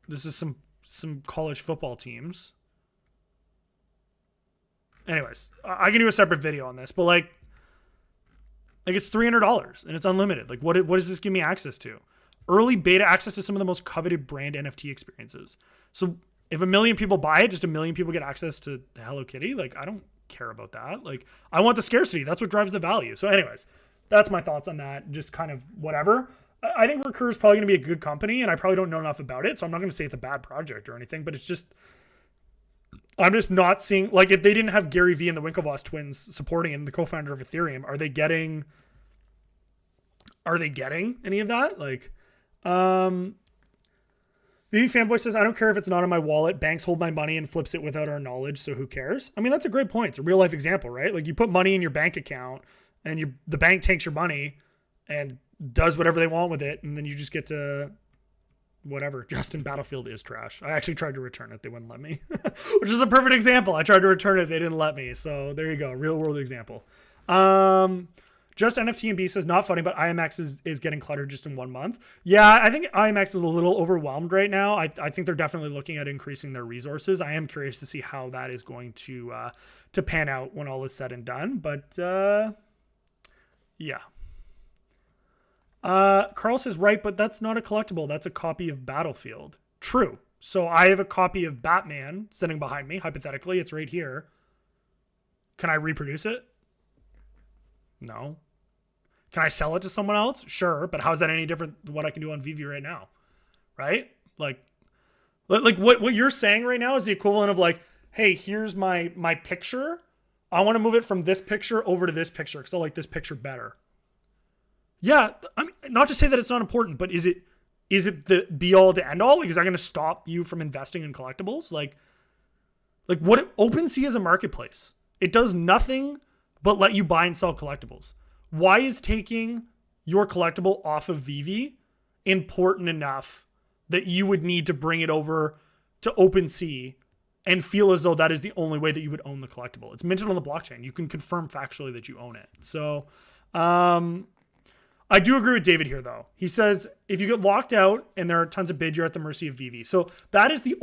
this is some college football teams. Anyways, I can do a separate video on this, but like it's $300 and it's unlimited. Like what does this give me access to? Early beta access to some of the most coveted brand NFT experiences. So if 1 million people buy it, just 1 million people get access to Hello Kitty. Like, I don't care about that. Like, I want the scarcity. That's what drives the value. So anyways, that's my thoughts on that. Just kind of whatever. I think Recur is probably going to be a good company, and I probably don't know enough about it. So I'm not going to say it's a bad project or anything, but it's just, I'm just not seeing, like, if they didn't have Gary Vee and the Winklevoss twins supporting him, the co-founder of Ethereum, are they getting any of that? Like, Vivi Fanboy says, I don't care if it's not in my wallet. Banks hold my money and flips it without our knowledge, so who cares? I mean, that's a great point. It's a real life example, right? Like, you put money in your bank account and the bank takes your money and does whatever they want with it, and then you just get to whatever. Justin, Battlefield is trash. I actually tried to return it. They wouldn't let me, which is a perfect example. I tried to return it. They didn't let me. So there you go. Real world example. Just NFT and B says, not funny, but IMX is getting cluttered just in 1 month. Yeah, I think IMX is a little overwhelmed right now. I think they're definitely looking at increasing their resources. I am curious to see how that is going to pan out when all is said and done. But yeah. Carl says, right, but that's not a collectible. That's a copy of Battlefield. True. So I have a copy of Batman sitting behind me. Hypothetically, it's right here. Can I reproduce it? No. Can I sell it to someone else? Sure. But how is that any different than what I can do on Vivi right now? Right? Like what you're saying right now is the equivalent of like, hey, here's my picture. I want to move it from this picture over to this picture because I like this picture better. Yeah. I mean, not to say that it's not important, but is it the be all to end all? Like, is that going to stop you from investing in collectibles? Like what OpenSea is a marketplace. It does nothing but let you buy and sell collectibles. Why is taking your collectible off of Vivi important enough that you would need to bring it over to OpenSea and feel as though that is the only way that you would own the collectible? It's minted on the blockchain. You can confirm factually that you own it. So I do agree with David here, though. He says, if you get locked out and there are tons of bids, you're at the mercy of Vivi. So that is the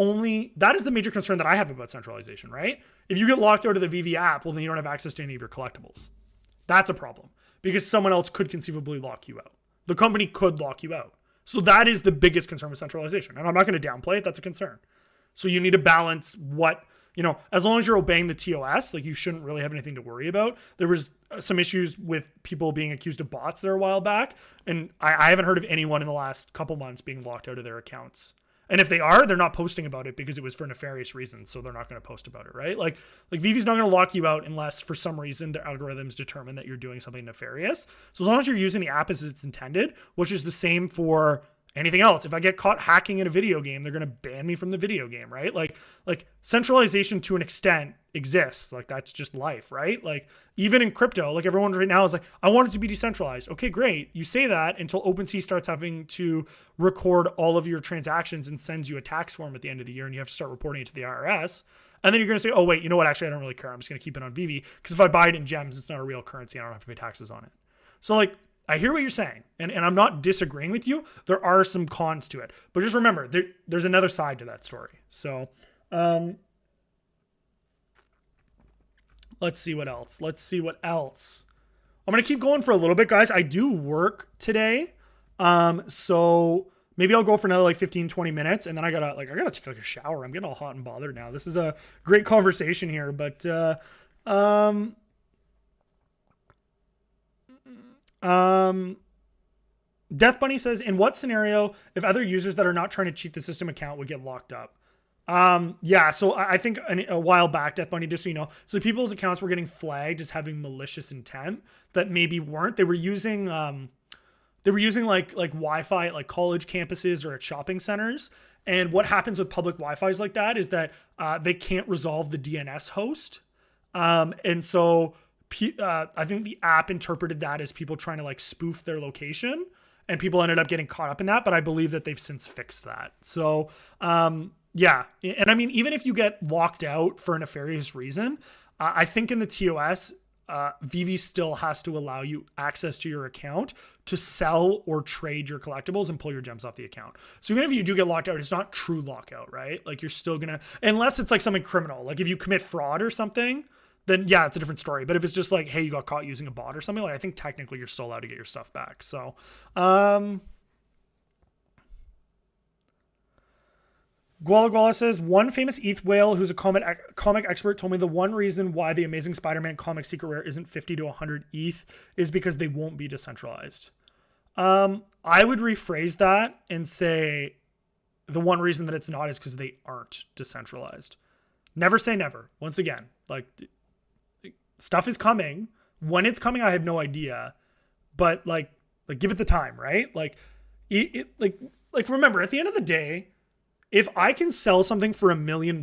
major concern that I have about centralization, right? If you get locked out of the Vivi app, well, then you don't have access to any of your collectibles. That's a problem because someone else could conceivably lock you out. The company could lock you out. So that is the biggest concern with centralization. And I'm not going to downplay it. That's a concern. So you need to balance what, as long as you're obeying the TOS, like you shouldn't really have anything to worry about. There was some issues with people being accused of bots there a while back. And I haven't heard of anyone in the last couple months being locked out of their accounts. And if they are, they're not posting about it because it was for nefarious reasons. So they're not going to post about it, right? Like Vivi's not going to lock you out unless for some reason the algorithms determine that you're doing something nefarious. So as long as you're using the app as it's intended, which is the same for anything else. If I get caught hacking in a video game, they're going to ban me from the video game, right? Like centralization to an extent exists. Like that's just life, right? Like even in crypto, like everyone right now is like, I want it to be decentralized. Okay, great. You say that until OpenSea starts having to record all of your transactions and sends you a tax form at the end of the year and you have to start reporting it to the IRS. And then you're going to say, oh wait, you know what? Actually, I don't really care. I'm just going to keep it on Vivi because if I buy it in gems, it's not a real currency. I don't have to pay taxes on it. So like, I hear what you're saying, and I'm not disagreeing with you. There are some cons to it. But just remember, there's another side to that story. So let's see what else. I'm going to keep going for a little bit, guys. I do work today. So maybe I'll go for another 15, 20 minutes, and then I gotta take a shower. I'm getting all hot and bothered now. This is a great conversation here, but Death Bunny says, in what scenario if other users that are not trying to cheat the system account would get locked up? Yeah, so I think a while back, Death Bunny, just so you know, so people's accounts were getting flagged as having malicious intent that maybe weren't. They were using like Wi-Fi at like college campuses or at shopping centers. And what happens with public Wi-Fi's like that is that they can't resolve the DNS host. And so I think the app interpreted that as people trying to like spoof their location, and people ended up getting caught up in that. But I believe that they've since fixed that. So yeah. And I mean, even if you get locked out for a nefarious reason, I think in the TOS, Vivi still has to allow you access to your account to sell or trade your collectibles and pull your gems off the account. So even if you do get locked out, it's not true lockout, right? Like you're still gonna, unless it's like something criminal, like if you commit fraud or something, then yeah, it's a different story. But if it's just like, hey, you got caught using a bot or something, like I think technically you're still allowed to get your stuff back. So, Guala Guala says, one famous ETH whale who's a comic expert told me the one reason why the Amazing Spider-Man comic secret rare isn't 50 to 100 ETH is because they won't be decentralized. I would rephrase that and say the one reason that it's not is because they aren't decentralized. Never say never. Once again, like stuff is coming. When it's coming, I have no idea, but like give it the time, right? Like remember at the end of the day, if I can sell something for $1 million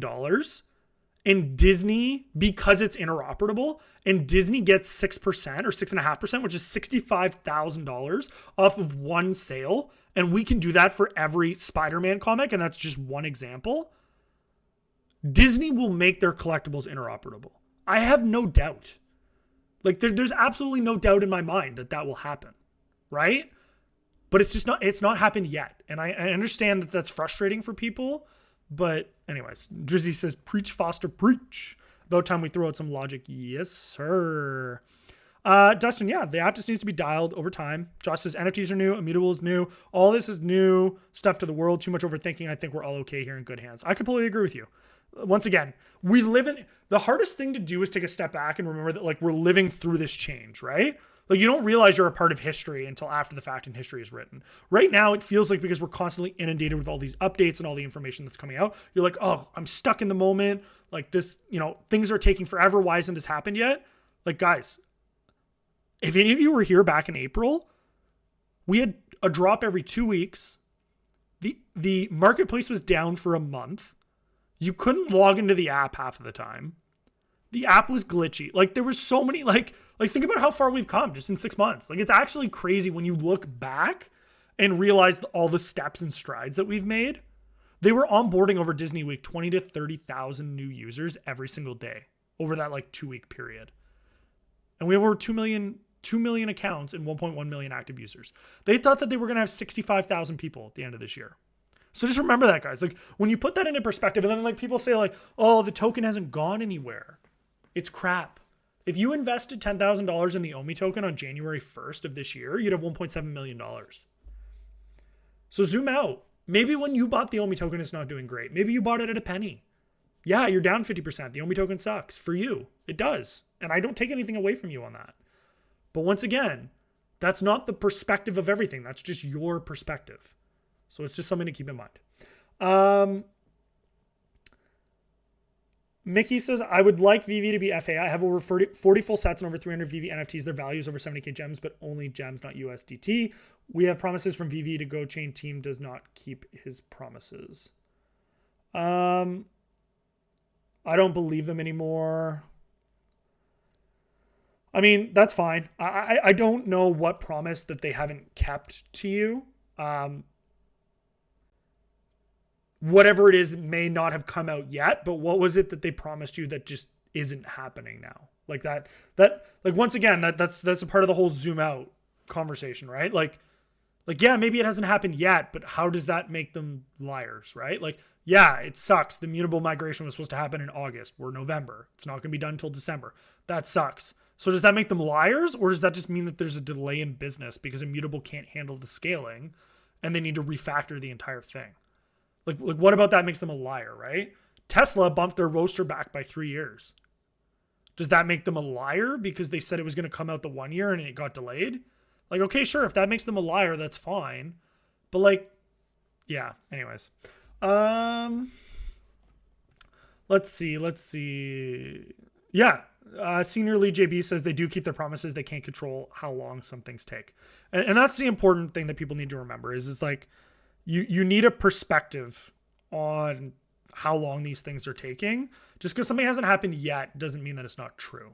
and Disney, because it's interoperable, and Disney gets 6% or 6.5%, which is $65,000 off of one sale, and we can do that for every Spider-Man comic, and that's just one example, Disney will make their collectibles interoperable. I have no doubt. Like there's absolutely no doubt in my mind that that will happen, right? But it's not happened yet. And I understand that that's frustrating for people. But anyways, Drizzy says, preach Foster, preach. About time we throw out some logic. Yes, sir. Dustin, yeah, the app just needs to be dialed over time. Josh says, NFTs are new. Immutable is new. All this is new stuff to the world. Too much overthinking. I think we're all okay here in good hands. I completely agree with you. Once again, we live in... The hardest thing to do is take a step back and remember that like we're living through this change, right? Like you don't realize you're a part of history until after the fact and history is written. Right now, it feels like because we're constantly inundated with all these updates and all the information that's coming out, you're like, oh, I'm stuck in the moment. Like this, things are taking forever. Why hasn't this happened yet? Like guys, if any of you were here back in April, we had a drop every 2 weeks. The marketplace was down for a month. You couldn't log into the app half of the time. The app was glitchy. Like there was so many, like think about how far we've come just in 6 months. Like it's actually crazy when you look back and realize all the steps and strides that we've made. They were onboarding over Disney Week 20 to 30,000 new users every single day over that like 2 week period. And we have over 2 million accounts and 1.1 million active users. They thought that they were going to have 65,000 people at the end of this year. So just remember that, guys. Like when you put that into perspective, and then like people say like, oh, the token hasn't gone anywhere. It's crap. If you invested $10,000 in the OMI token on January 1st of this year, you'd have $1.7 million. So zoom out. Maybe when you bought the OMI token, it's not doing great. Maybe you bought it at a penny. Yeah, you're down 50%. The OMI token sucks for you. It does. And I don't take anything away from you on that. But once again, that's not the perspective of everything. That's just your perspective. So it's just something to keep in mind. Mickey says, I would like Vivi to be FA. I have over 40 full sets and over 300 Vivi NFTs. Their value is over 70k gems, but only gems, not USDT. We have promises from Vivi to go chain team does not keep his promises. I don't believe them anymore. I mean, that's fine. I don't know what promise that they haven't kept to you. Whatever it is may not have come out yet, but what was it that they promised you that just isn't happening now? Like that like once again, that's a part of the whole zoom out conversation, right? Like yeah, maybe it hasn't happened yet, but how does that make them liars, right? Like, yeah, it sucks. The mutable migration was supposed to happen in August. We're November. It's not going to be done until December. That sucks. So does that make them liars, or does that just mean that there's a delay in business because Immutable can't handle the scaling and they need to refactor the entire thing? Like what about that makes them a liar, right? Tesla bumped their roaster back by 3 years. Does that make them a liar because they said it was going to come out the 1 year and it got delayed? Like, okay, sure. If that makes them a liar, that's fine. But like, yeah, anyways. Let's see. Yeah. Senior Lee JB says they do keep their promises. They can't control how long some things take. And that's the important thing that people need to remember is like, you need a perspective on how long these things are taking. Just because something hasn't happened yet doesn't mean that it's not true.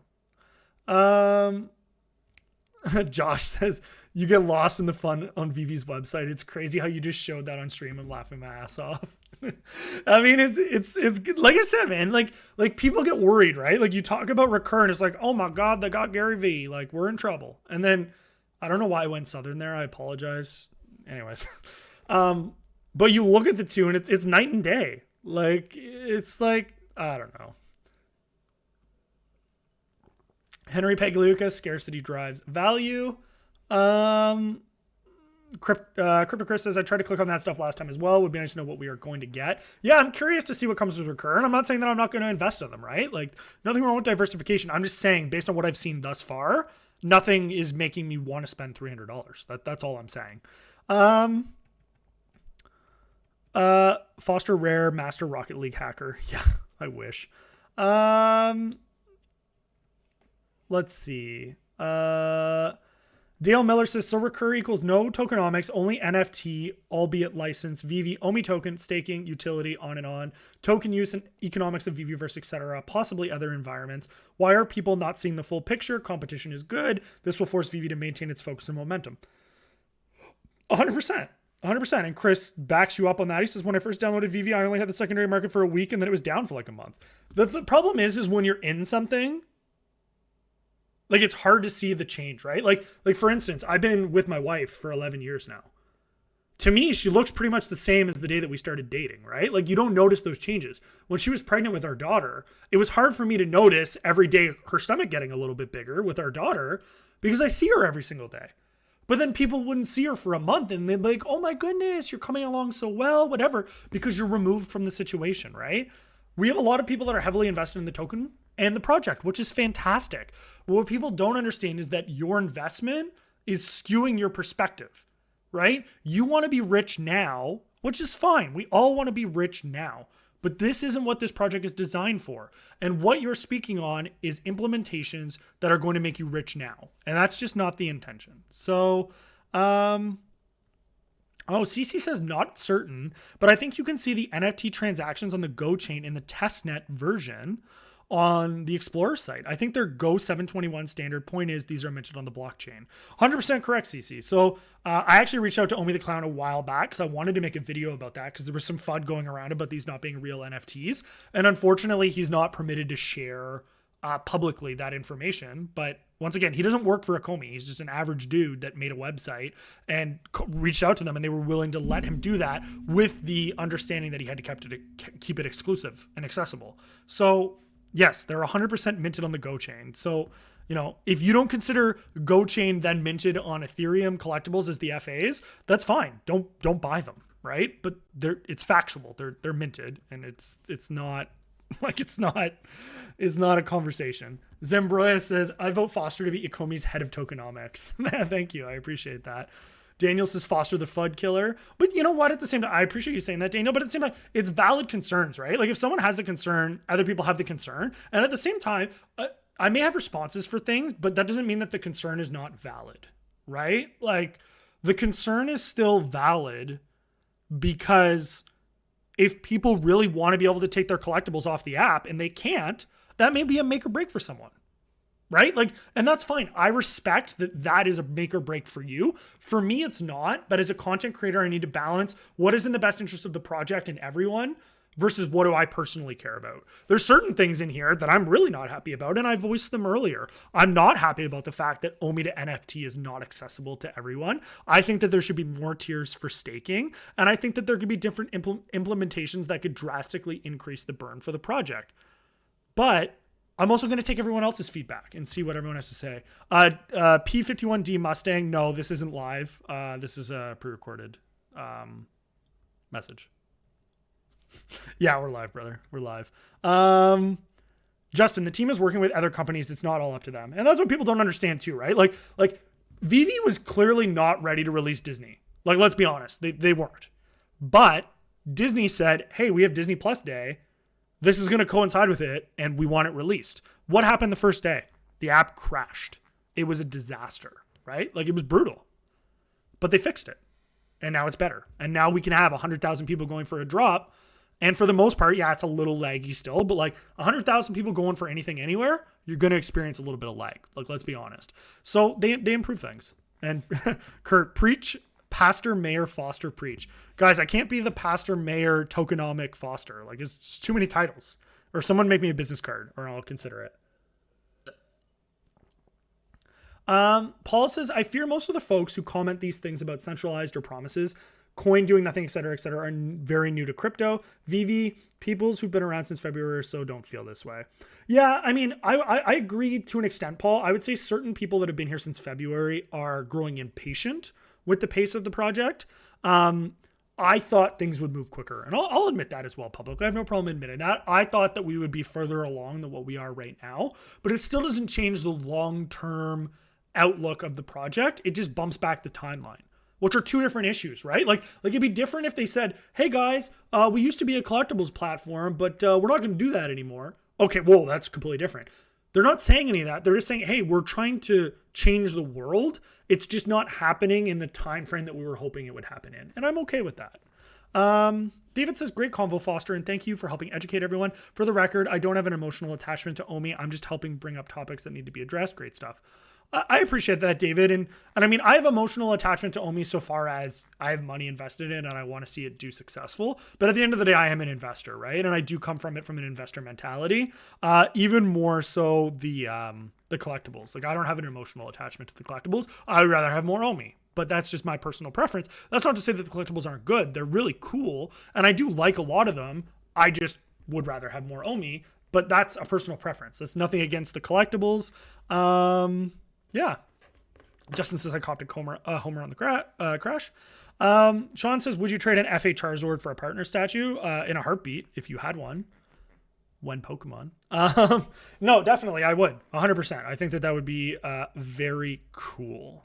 Josh says, you get lost in the fun on Vivi's website. It's crazy how you just showed that on stream. I'm laughing my ass off. I mean, it's like I said, man, like people get worried, right? Like you talk about recurrent. It's like, oh my God, they got Gary V. Like we're in trouble. And then I don't know why I went Southern there. I apologize. Anyways. But you look at the two and it's night and day. Like, it's like, I don't know. Henry Pagliuca, scarcity drives value. Crypto Chris says, I tried to click on that stuff last time as well. Would be nice to know what we are going to get. Yeah, I'm curious to see what comes with recurrent. I'm not saying that I'm not going to invest in them, right? Like, nothing wrong with diversification. I'm just saying, based on what I've seen thus far, nothing is making me want to spend $300. That's all I'm saying. Foster Rare Master Rocket League hacker. Yeah, I wish. Let's see. Dale Miller says, so recur equals no tokenomics, only NFT, albeit license, Vivi, OMI token, staking, utility, on and on, token use and economics of Viviverse, etc., possibly other environments. Why are people not seeing the full picture? Competition is good. This will force Vivi to maintain its focus and momentum. 100%. 100%. And Chris backs you up on that. He says, when I first downloaded Vivi, I only had the secondary market for a week and then it was down for like a month. The problem is when you're in something, like it's hard to see the change, right? Like for instance, I've been with my wife for 11 years now. To me, she looks pretty much the same as the day that we started dating, right? Like you don't notice those changes. When she was pregnant with our daughter, it was hard for me to notice every day her stomach getting a little bit bigger with our daughter because I see her every single day. But then people wouldn't see her for a month and they'd be like, oh my goodness, you're coming along so well, whatever, because you're removed from the situation, right? We have a lot of people that are heavily invested in the token and the project, which is fantastic. But what people don't understand is that your investment is skewing your perspective, right? You want to be rich now, which is fine. We all want to be rich now. But this isn't what this project is designed for. And what you're speaking on is implementations that are going to make you rich now. And that's just not the intention. So, CC says not certain, but I think you can see the NFT transactions on the Go chain in the testnet version on the Explorer site. I think their Go 721 standard. Point is, these are mentioned on the blockchain. 100% correct, CC. So I actually reached out to Omi the Clown a while back because I wanted to make a video about that because there was some FUD going around about these not being real NFTs. And unfortunately, he's not permitted to share publicly that information. But once again, he doesn't work for a Comey. He's just an average dude that made a website and reached out to them, and they were willing to let him do that with the understanding that he had to keep it exclusive and accessible. So yes, they're 100% minted on the Go chain. So, you know, if you don't consider Go chain then minted on Ethereum collectibles as the FAs, that's fine. Don't buy them, right? But it's factual. They're minted, and it's not like it's not a conversation. Zembroya says, I vote Foster to be Ecomi's head of tokenomics. Man, thank you. I appreciate that. Daniel says Foster the FUD killer. But you know what? At the same time, I appreciate you saying that, Daniel, but at the same time, it's valid concerns, right? Like if someone has a concern, other people have the concern. And at the same time, I may have responses for things, but that doesn't mean that the concern is not valid, right? Like the concern is still valid because if people really want to be able to take their collectibles off the app and they can't, that may be a make or break for someone. Right? Like, and that's fine. I respect that is a make or break for you. For me, it's not. But as a content creator, I need to balance what is in the best interest of the project and everyone versus what do I personally care about. There's certain things in here that I'm really not happy about, and I voiced them earlier. I'm not happy about the fact that OMI to NFT is not accessible to everyone. I think that there should be more tiers for staking, and I think that there could be different implementations that could drastically increase the burn for the project. But I'm also going to take everyone else's feedback and see what everyone has to say. P51D Mustang. No, this isn't live. This is a pre-recorded message. Yeah, we're live, brother. We're live. Justin, the team is working with other companies. It's not all up to them. And that's what people don't understand too, right? Like Vivi was clearly not ready to release Disney. Like, let's be honest. They weren't. But Disney said, hey, we have Disney Plus Day. This is going to coincide with it, and we want it released. What happened the first day? The app crashed. It was a disaster, right? Like, it was brutal. But they fixed it, and now it's better. And now we can have 100,000 people going for a drop, And for the most part, yeah, it's a little laggy still, but like 100,000 people going for anything anywhere, you're going to experience a little bit of lag. Like, let's be honest. So they improve things. And Kurt, preach, Pastor Mayor Foster, preach. Guys, I can't be the Pastor Mayor Tokenomic Foster. Like, it's just too many titles. Or someone make me a business card, or I'll consider it. Paul says, I fear most of the folks who comment these things about centralized or promises, coin doing nothing, etc., are very new to crypto. Vivi, peoples who've been around since February or so don't feel this way. Yeah, I mean, I agree to an extent, Paul. I would say certain people that have been here since February are growing impatient with the pace of the project. I thought things would move quicker, and I'll admit that as well publicly. I have no problem admitting that. I thought that we would be further along than what we are right now, but it still doesn't change the long-term outlook of the project. It just bumps back the timeline, which are two different issues, right? Like it'd be different if they said, hey guys, we used to be a collectibles platform, but we're not going to do that anymore. Okay, well, that's completely different. They're not saying any of that. They're just saying, hey, we're trying to change the world. It's just not happening in the time frame that we were hoping it would happen in. And I'm okay with that. David says, great convo, Foster, and thank you for helping educate everyone. For the record, I don't have an emotional attachment to OMI. I'm just helping bring up topics that need to be addressed. Great stuff. I appreciate that, David. And I mean, I have emotional attachment to OMI so far as I have money invested in and I want to see it do successful. But at the end of the day, I am an investor, right? And I do come from it from an investor mentality. Even more so the collectibles. Like, I don't have an emotional attachment to the collectibles. I would rather have more OMI. But that's just my personal preference. That's not to say that the collectibles aren't good. They're really cool. And I do like a lot of them. I just would rather have more OMI. But that's a personal preference. That's nothing against the collectibles. Yeah. Justin says I copped a homer on the crash. Sean says, would you trade an FA Charizard for a partner statue? In a heartbeat, if you had one. When Pokemon. No, definitely I would. 100%. I think that would be very cool.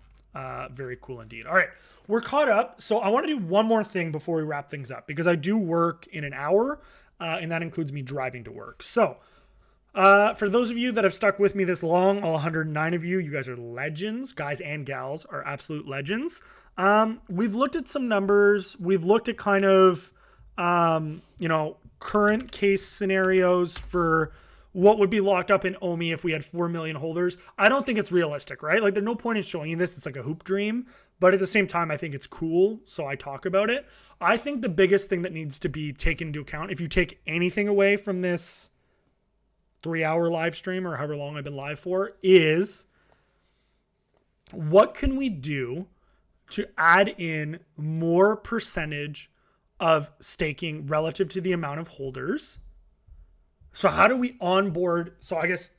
Very cool indeed. All right. We're caught up. So I want to do one more thing before we wrap things up, because I do work in an hour, and that includes me driving to work. So for those of you that have stuck with me this long, all 109 of you, you guys are legends. Guys and gals are absolute legends. We've looked at some numbers. We've looked at kind of, current case scenarios for what would be locked up in OMI if we had 4 million holders. I don't think it's realistic, right? Like, there's no point in showing you this. It's like a hoop dream. But at the same time, I think it's cool, so I talk about it. I think the biggest thing that needs to be taken into account, if you take anything away from this 3-hour live stream or however long I've been live for, is what can we do to add in more percentage of staking relative to the amount of holders? So how do we onboard? So I guess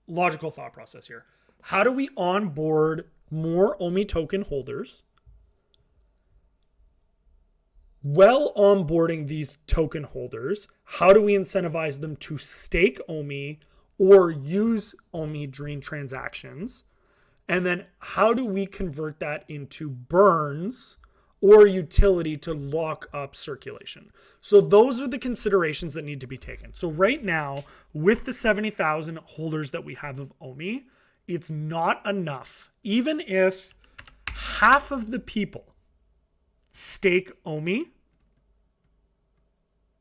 logical thought process here. How do we onboard more OMI token holders? While onboarding these token holders, how do we incentivize them to stake OMI or use OMI during transactions? And then how do we convert that into burns or utility to lock up circulation? So those are the considerations that need to be taken. So right now, with the 70,000 holders that we have of OMI, it's not enough. Even if half of the people stake OMI,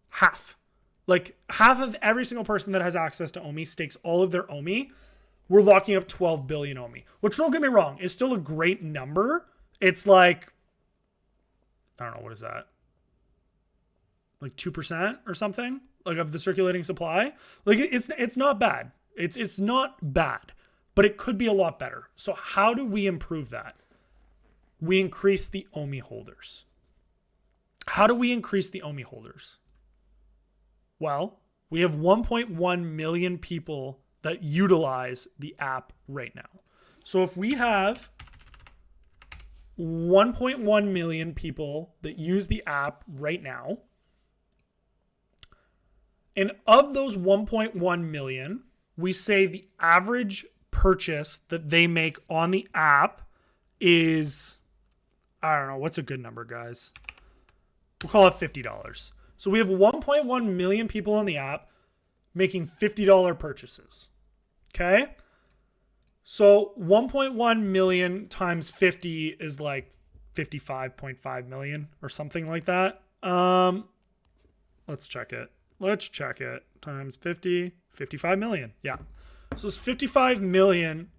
half of every single person that has access to OMI stakes all of their OMI, we're locking up 12 billion OMI, which, don't get me wrong, is still a great number. It's like, I don't know, what is that? Like 2% or something, like, of the circulating supply. Like, it's not bad. It's not bad, but it could be a lot better. So how do we improve that? We increase the OMI holders. How do we increase the OMI holders? Well, we have 1.1 million people that utilize the app right now. So if we have 1.1 million people that use the app right now, and of those 1.1 million, we say the average purchase that they make on the app is, I don't know, what's a good number, guys? We'll call it $50. So we have 1.1 million people on the app making $50 purchases. Okay? So 1.1 million times 50 is like 55.5 million or something like that. Let's check it. Let's check it. Times 50, 55 million. Yeah. So it's 55 million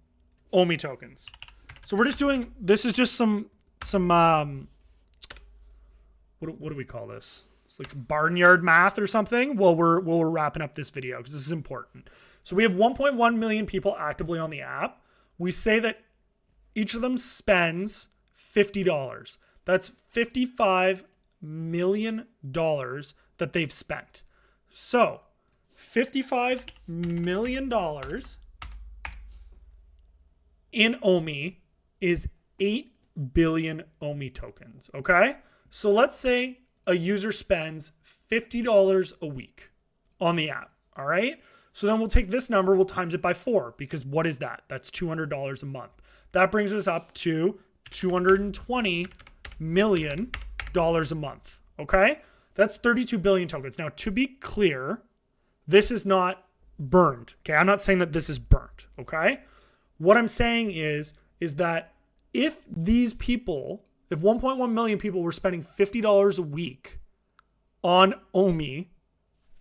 OMI tokens. So we're just doing, this is just some what do we call this? It's like barnyard math or something. Well, we're wrapping up this video because this is important. So we have 1.1 million people actively on the app. We say that each of them spends $50. That's $55 million that they've spent. So $55 million in OMI is 8 billion OMI tokens. Okay. So let's say a user spends $50 a week on the app. All right. So then we'll take this number, we'll times it by 4 because what is that? That's $200 a month. That brings us up to $220 million a month. Okay. That's 32 billion tokens. Now, to be clear, this is not burned. Okay. I'm not saying that this is burnt. Okay. What I'm saying is that if these people, if 1.1 million people were spending $50 a week on OMI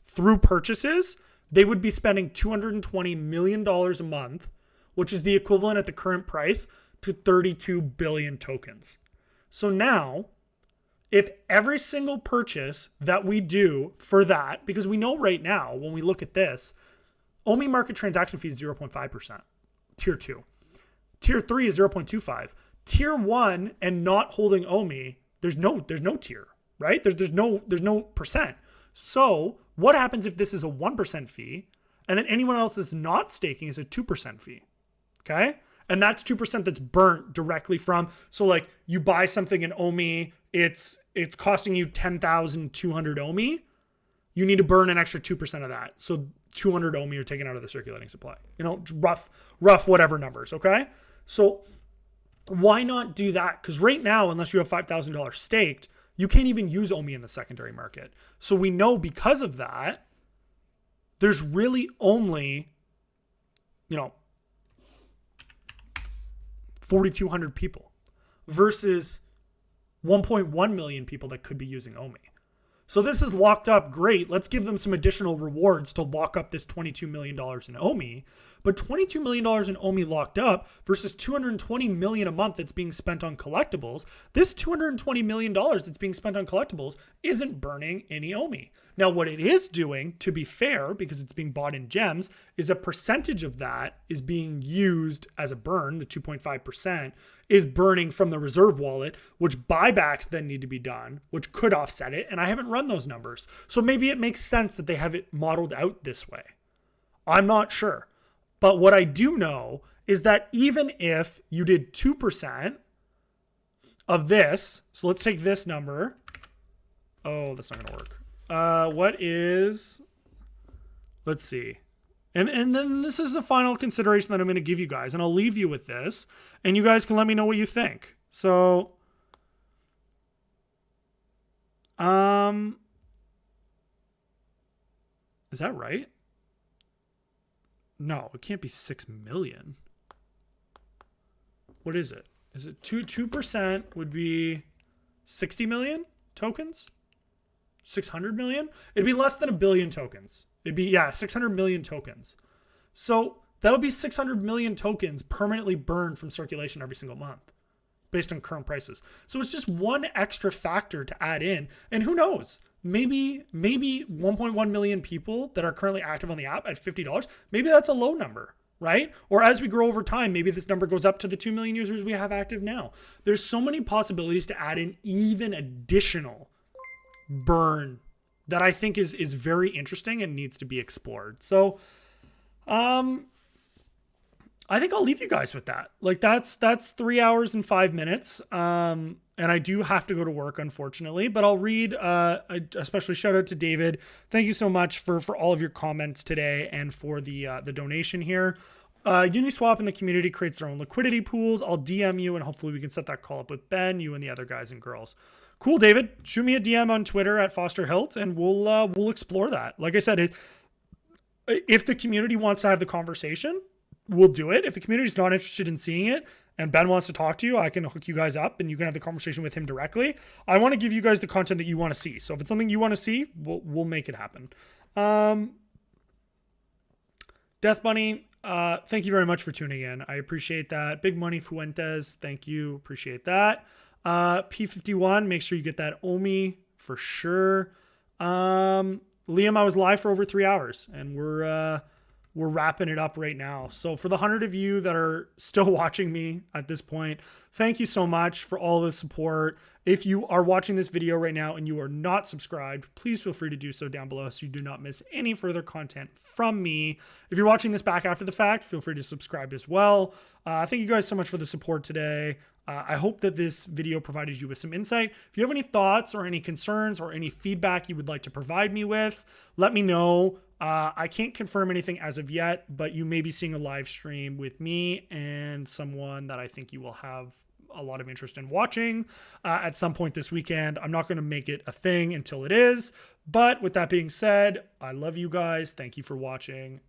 through purchases, they would be spending $220 million a month, which is the equivalent at the current price to 32 billion tokens. So now, if every single purchase that we do for that, because we know right now, when we look at this, OMI market transaction fee is 0.5%, tier 2. Tier 3 is 0.25. Tier 1 and not holding OMI, there's no tier, right? There's no percent. So what happens if this is a 1% fee and then anyone else is not staking is a 2% fee? Okay. And that's 2% that's burnt directly from, so like you buy something in OMI, it's costing you 10,200 OMI. You need to burn an extra 2% of that. So 200 OMI are taken out of the circulating supply, rough whatever numbers. Okay. So why not do that? Because right now, unless you have $5,000 staked, you can't even use OMI in the secondary market. So we know because of that, there's really only, 4,200 people versus 1.1 million people that could be using OMI. So this is locked up. Great. Let's give them some additional rewards to lock up this $22 million in OMI. But $22 million in OMI locked up versus $220 million a month that's being spent on collectibles. This $220 million that's being spent on collectibles isn't burning any OMI. Now, what it is doing, to be fair, because it's being bought in gems, is a percentage of that is being used as a burn. The 2.5% is burning from the reserve wallet, which buybacks then need to be done, which could offset it. And I haven't run those numbers. So maybe it makes sense that they have it modeled out this way. I'm not sure. But what I do know is that even if you did 2% of this, so let's take this number. Oh, that's not going to work. Let's see. And then this is the final consideration that I'm going to give you guys. And I'll leave you with this. And you guys can let me know what you think. So, is that right? No, it can't be 6 million. What is it? Is it 2% would be 60 million tokens? 600 million? It'd be less than a billion tokens. It'd be, 600 million tokens. So that'll be 600 million tokens permanently burned from circulation every single month based on current prices. So it's just one extra factor to add in. And who knows? Maybe 1.1 million people that are currently active on the app at $50, maybe that's a low number, right? Or as we grow over time, maybe this number goes up to the 2 million users we have active now. There's so many possibilities to add in even additional burn that I think is very interesting and needs to be explored. So, I think I'll leave you guys with that. Like that's 3 hours and 5 minutes. And I do have to go to work, unfortunately, but I'll read, especially shout out to David. Thank you so much for all of your comments today and for the donation here. Uniswap in the community creates their own liquidity pools. I'll DM you and hopefully we can set that call up with Ben, you and the other guys and girls. Cool, David. Shoot me a DM on Twitter at Foster Hilt and we'll explore that. Like I said, if the community wants to have the conversation, we'll do it. If the community is not interested in seeing it and Ben wants to talk to you, I can hook you guys up and you can have the conversation with him directly. I want to give you guys the content that you want to see. So if it's something you want to see, we'll make it happen. Death Bunny, thank you very much for tuning in. I appreciate that. Big Money Fuentes, thank you. Appreciate that. P51, make sure you get that OMI for sure. Liam, I was live for over 3 hours and we're wrapping it up right now. So for the 100 of you that are still watching me at this point, thank you so much for all the support. If you are watching this video right now and you are not subscribed, please feel free to do so down below so you do not miss any further content from me. If you're watching this back after the fact, feel free to subscribe as well. Thank you guys so much for the support today. I hope that this video provided you with some insight. If you have any thoughts or any concerns or any feedback you would like to provide me with, let me know. I can't confirm anything as of yet, but you may be seeing a live stream with me and someone that I think you will have a lot of interest in watching at some point this weekend. I'm not going to make it a thing until it is. But with that being said, I love you guys. Thank you for watching.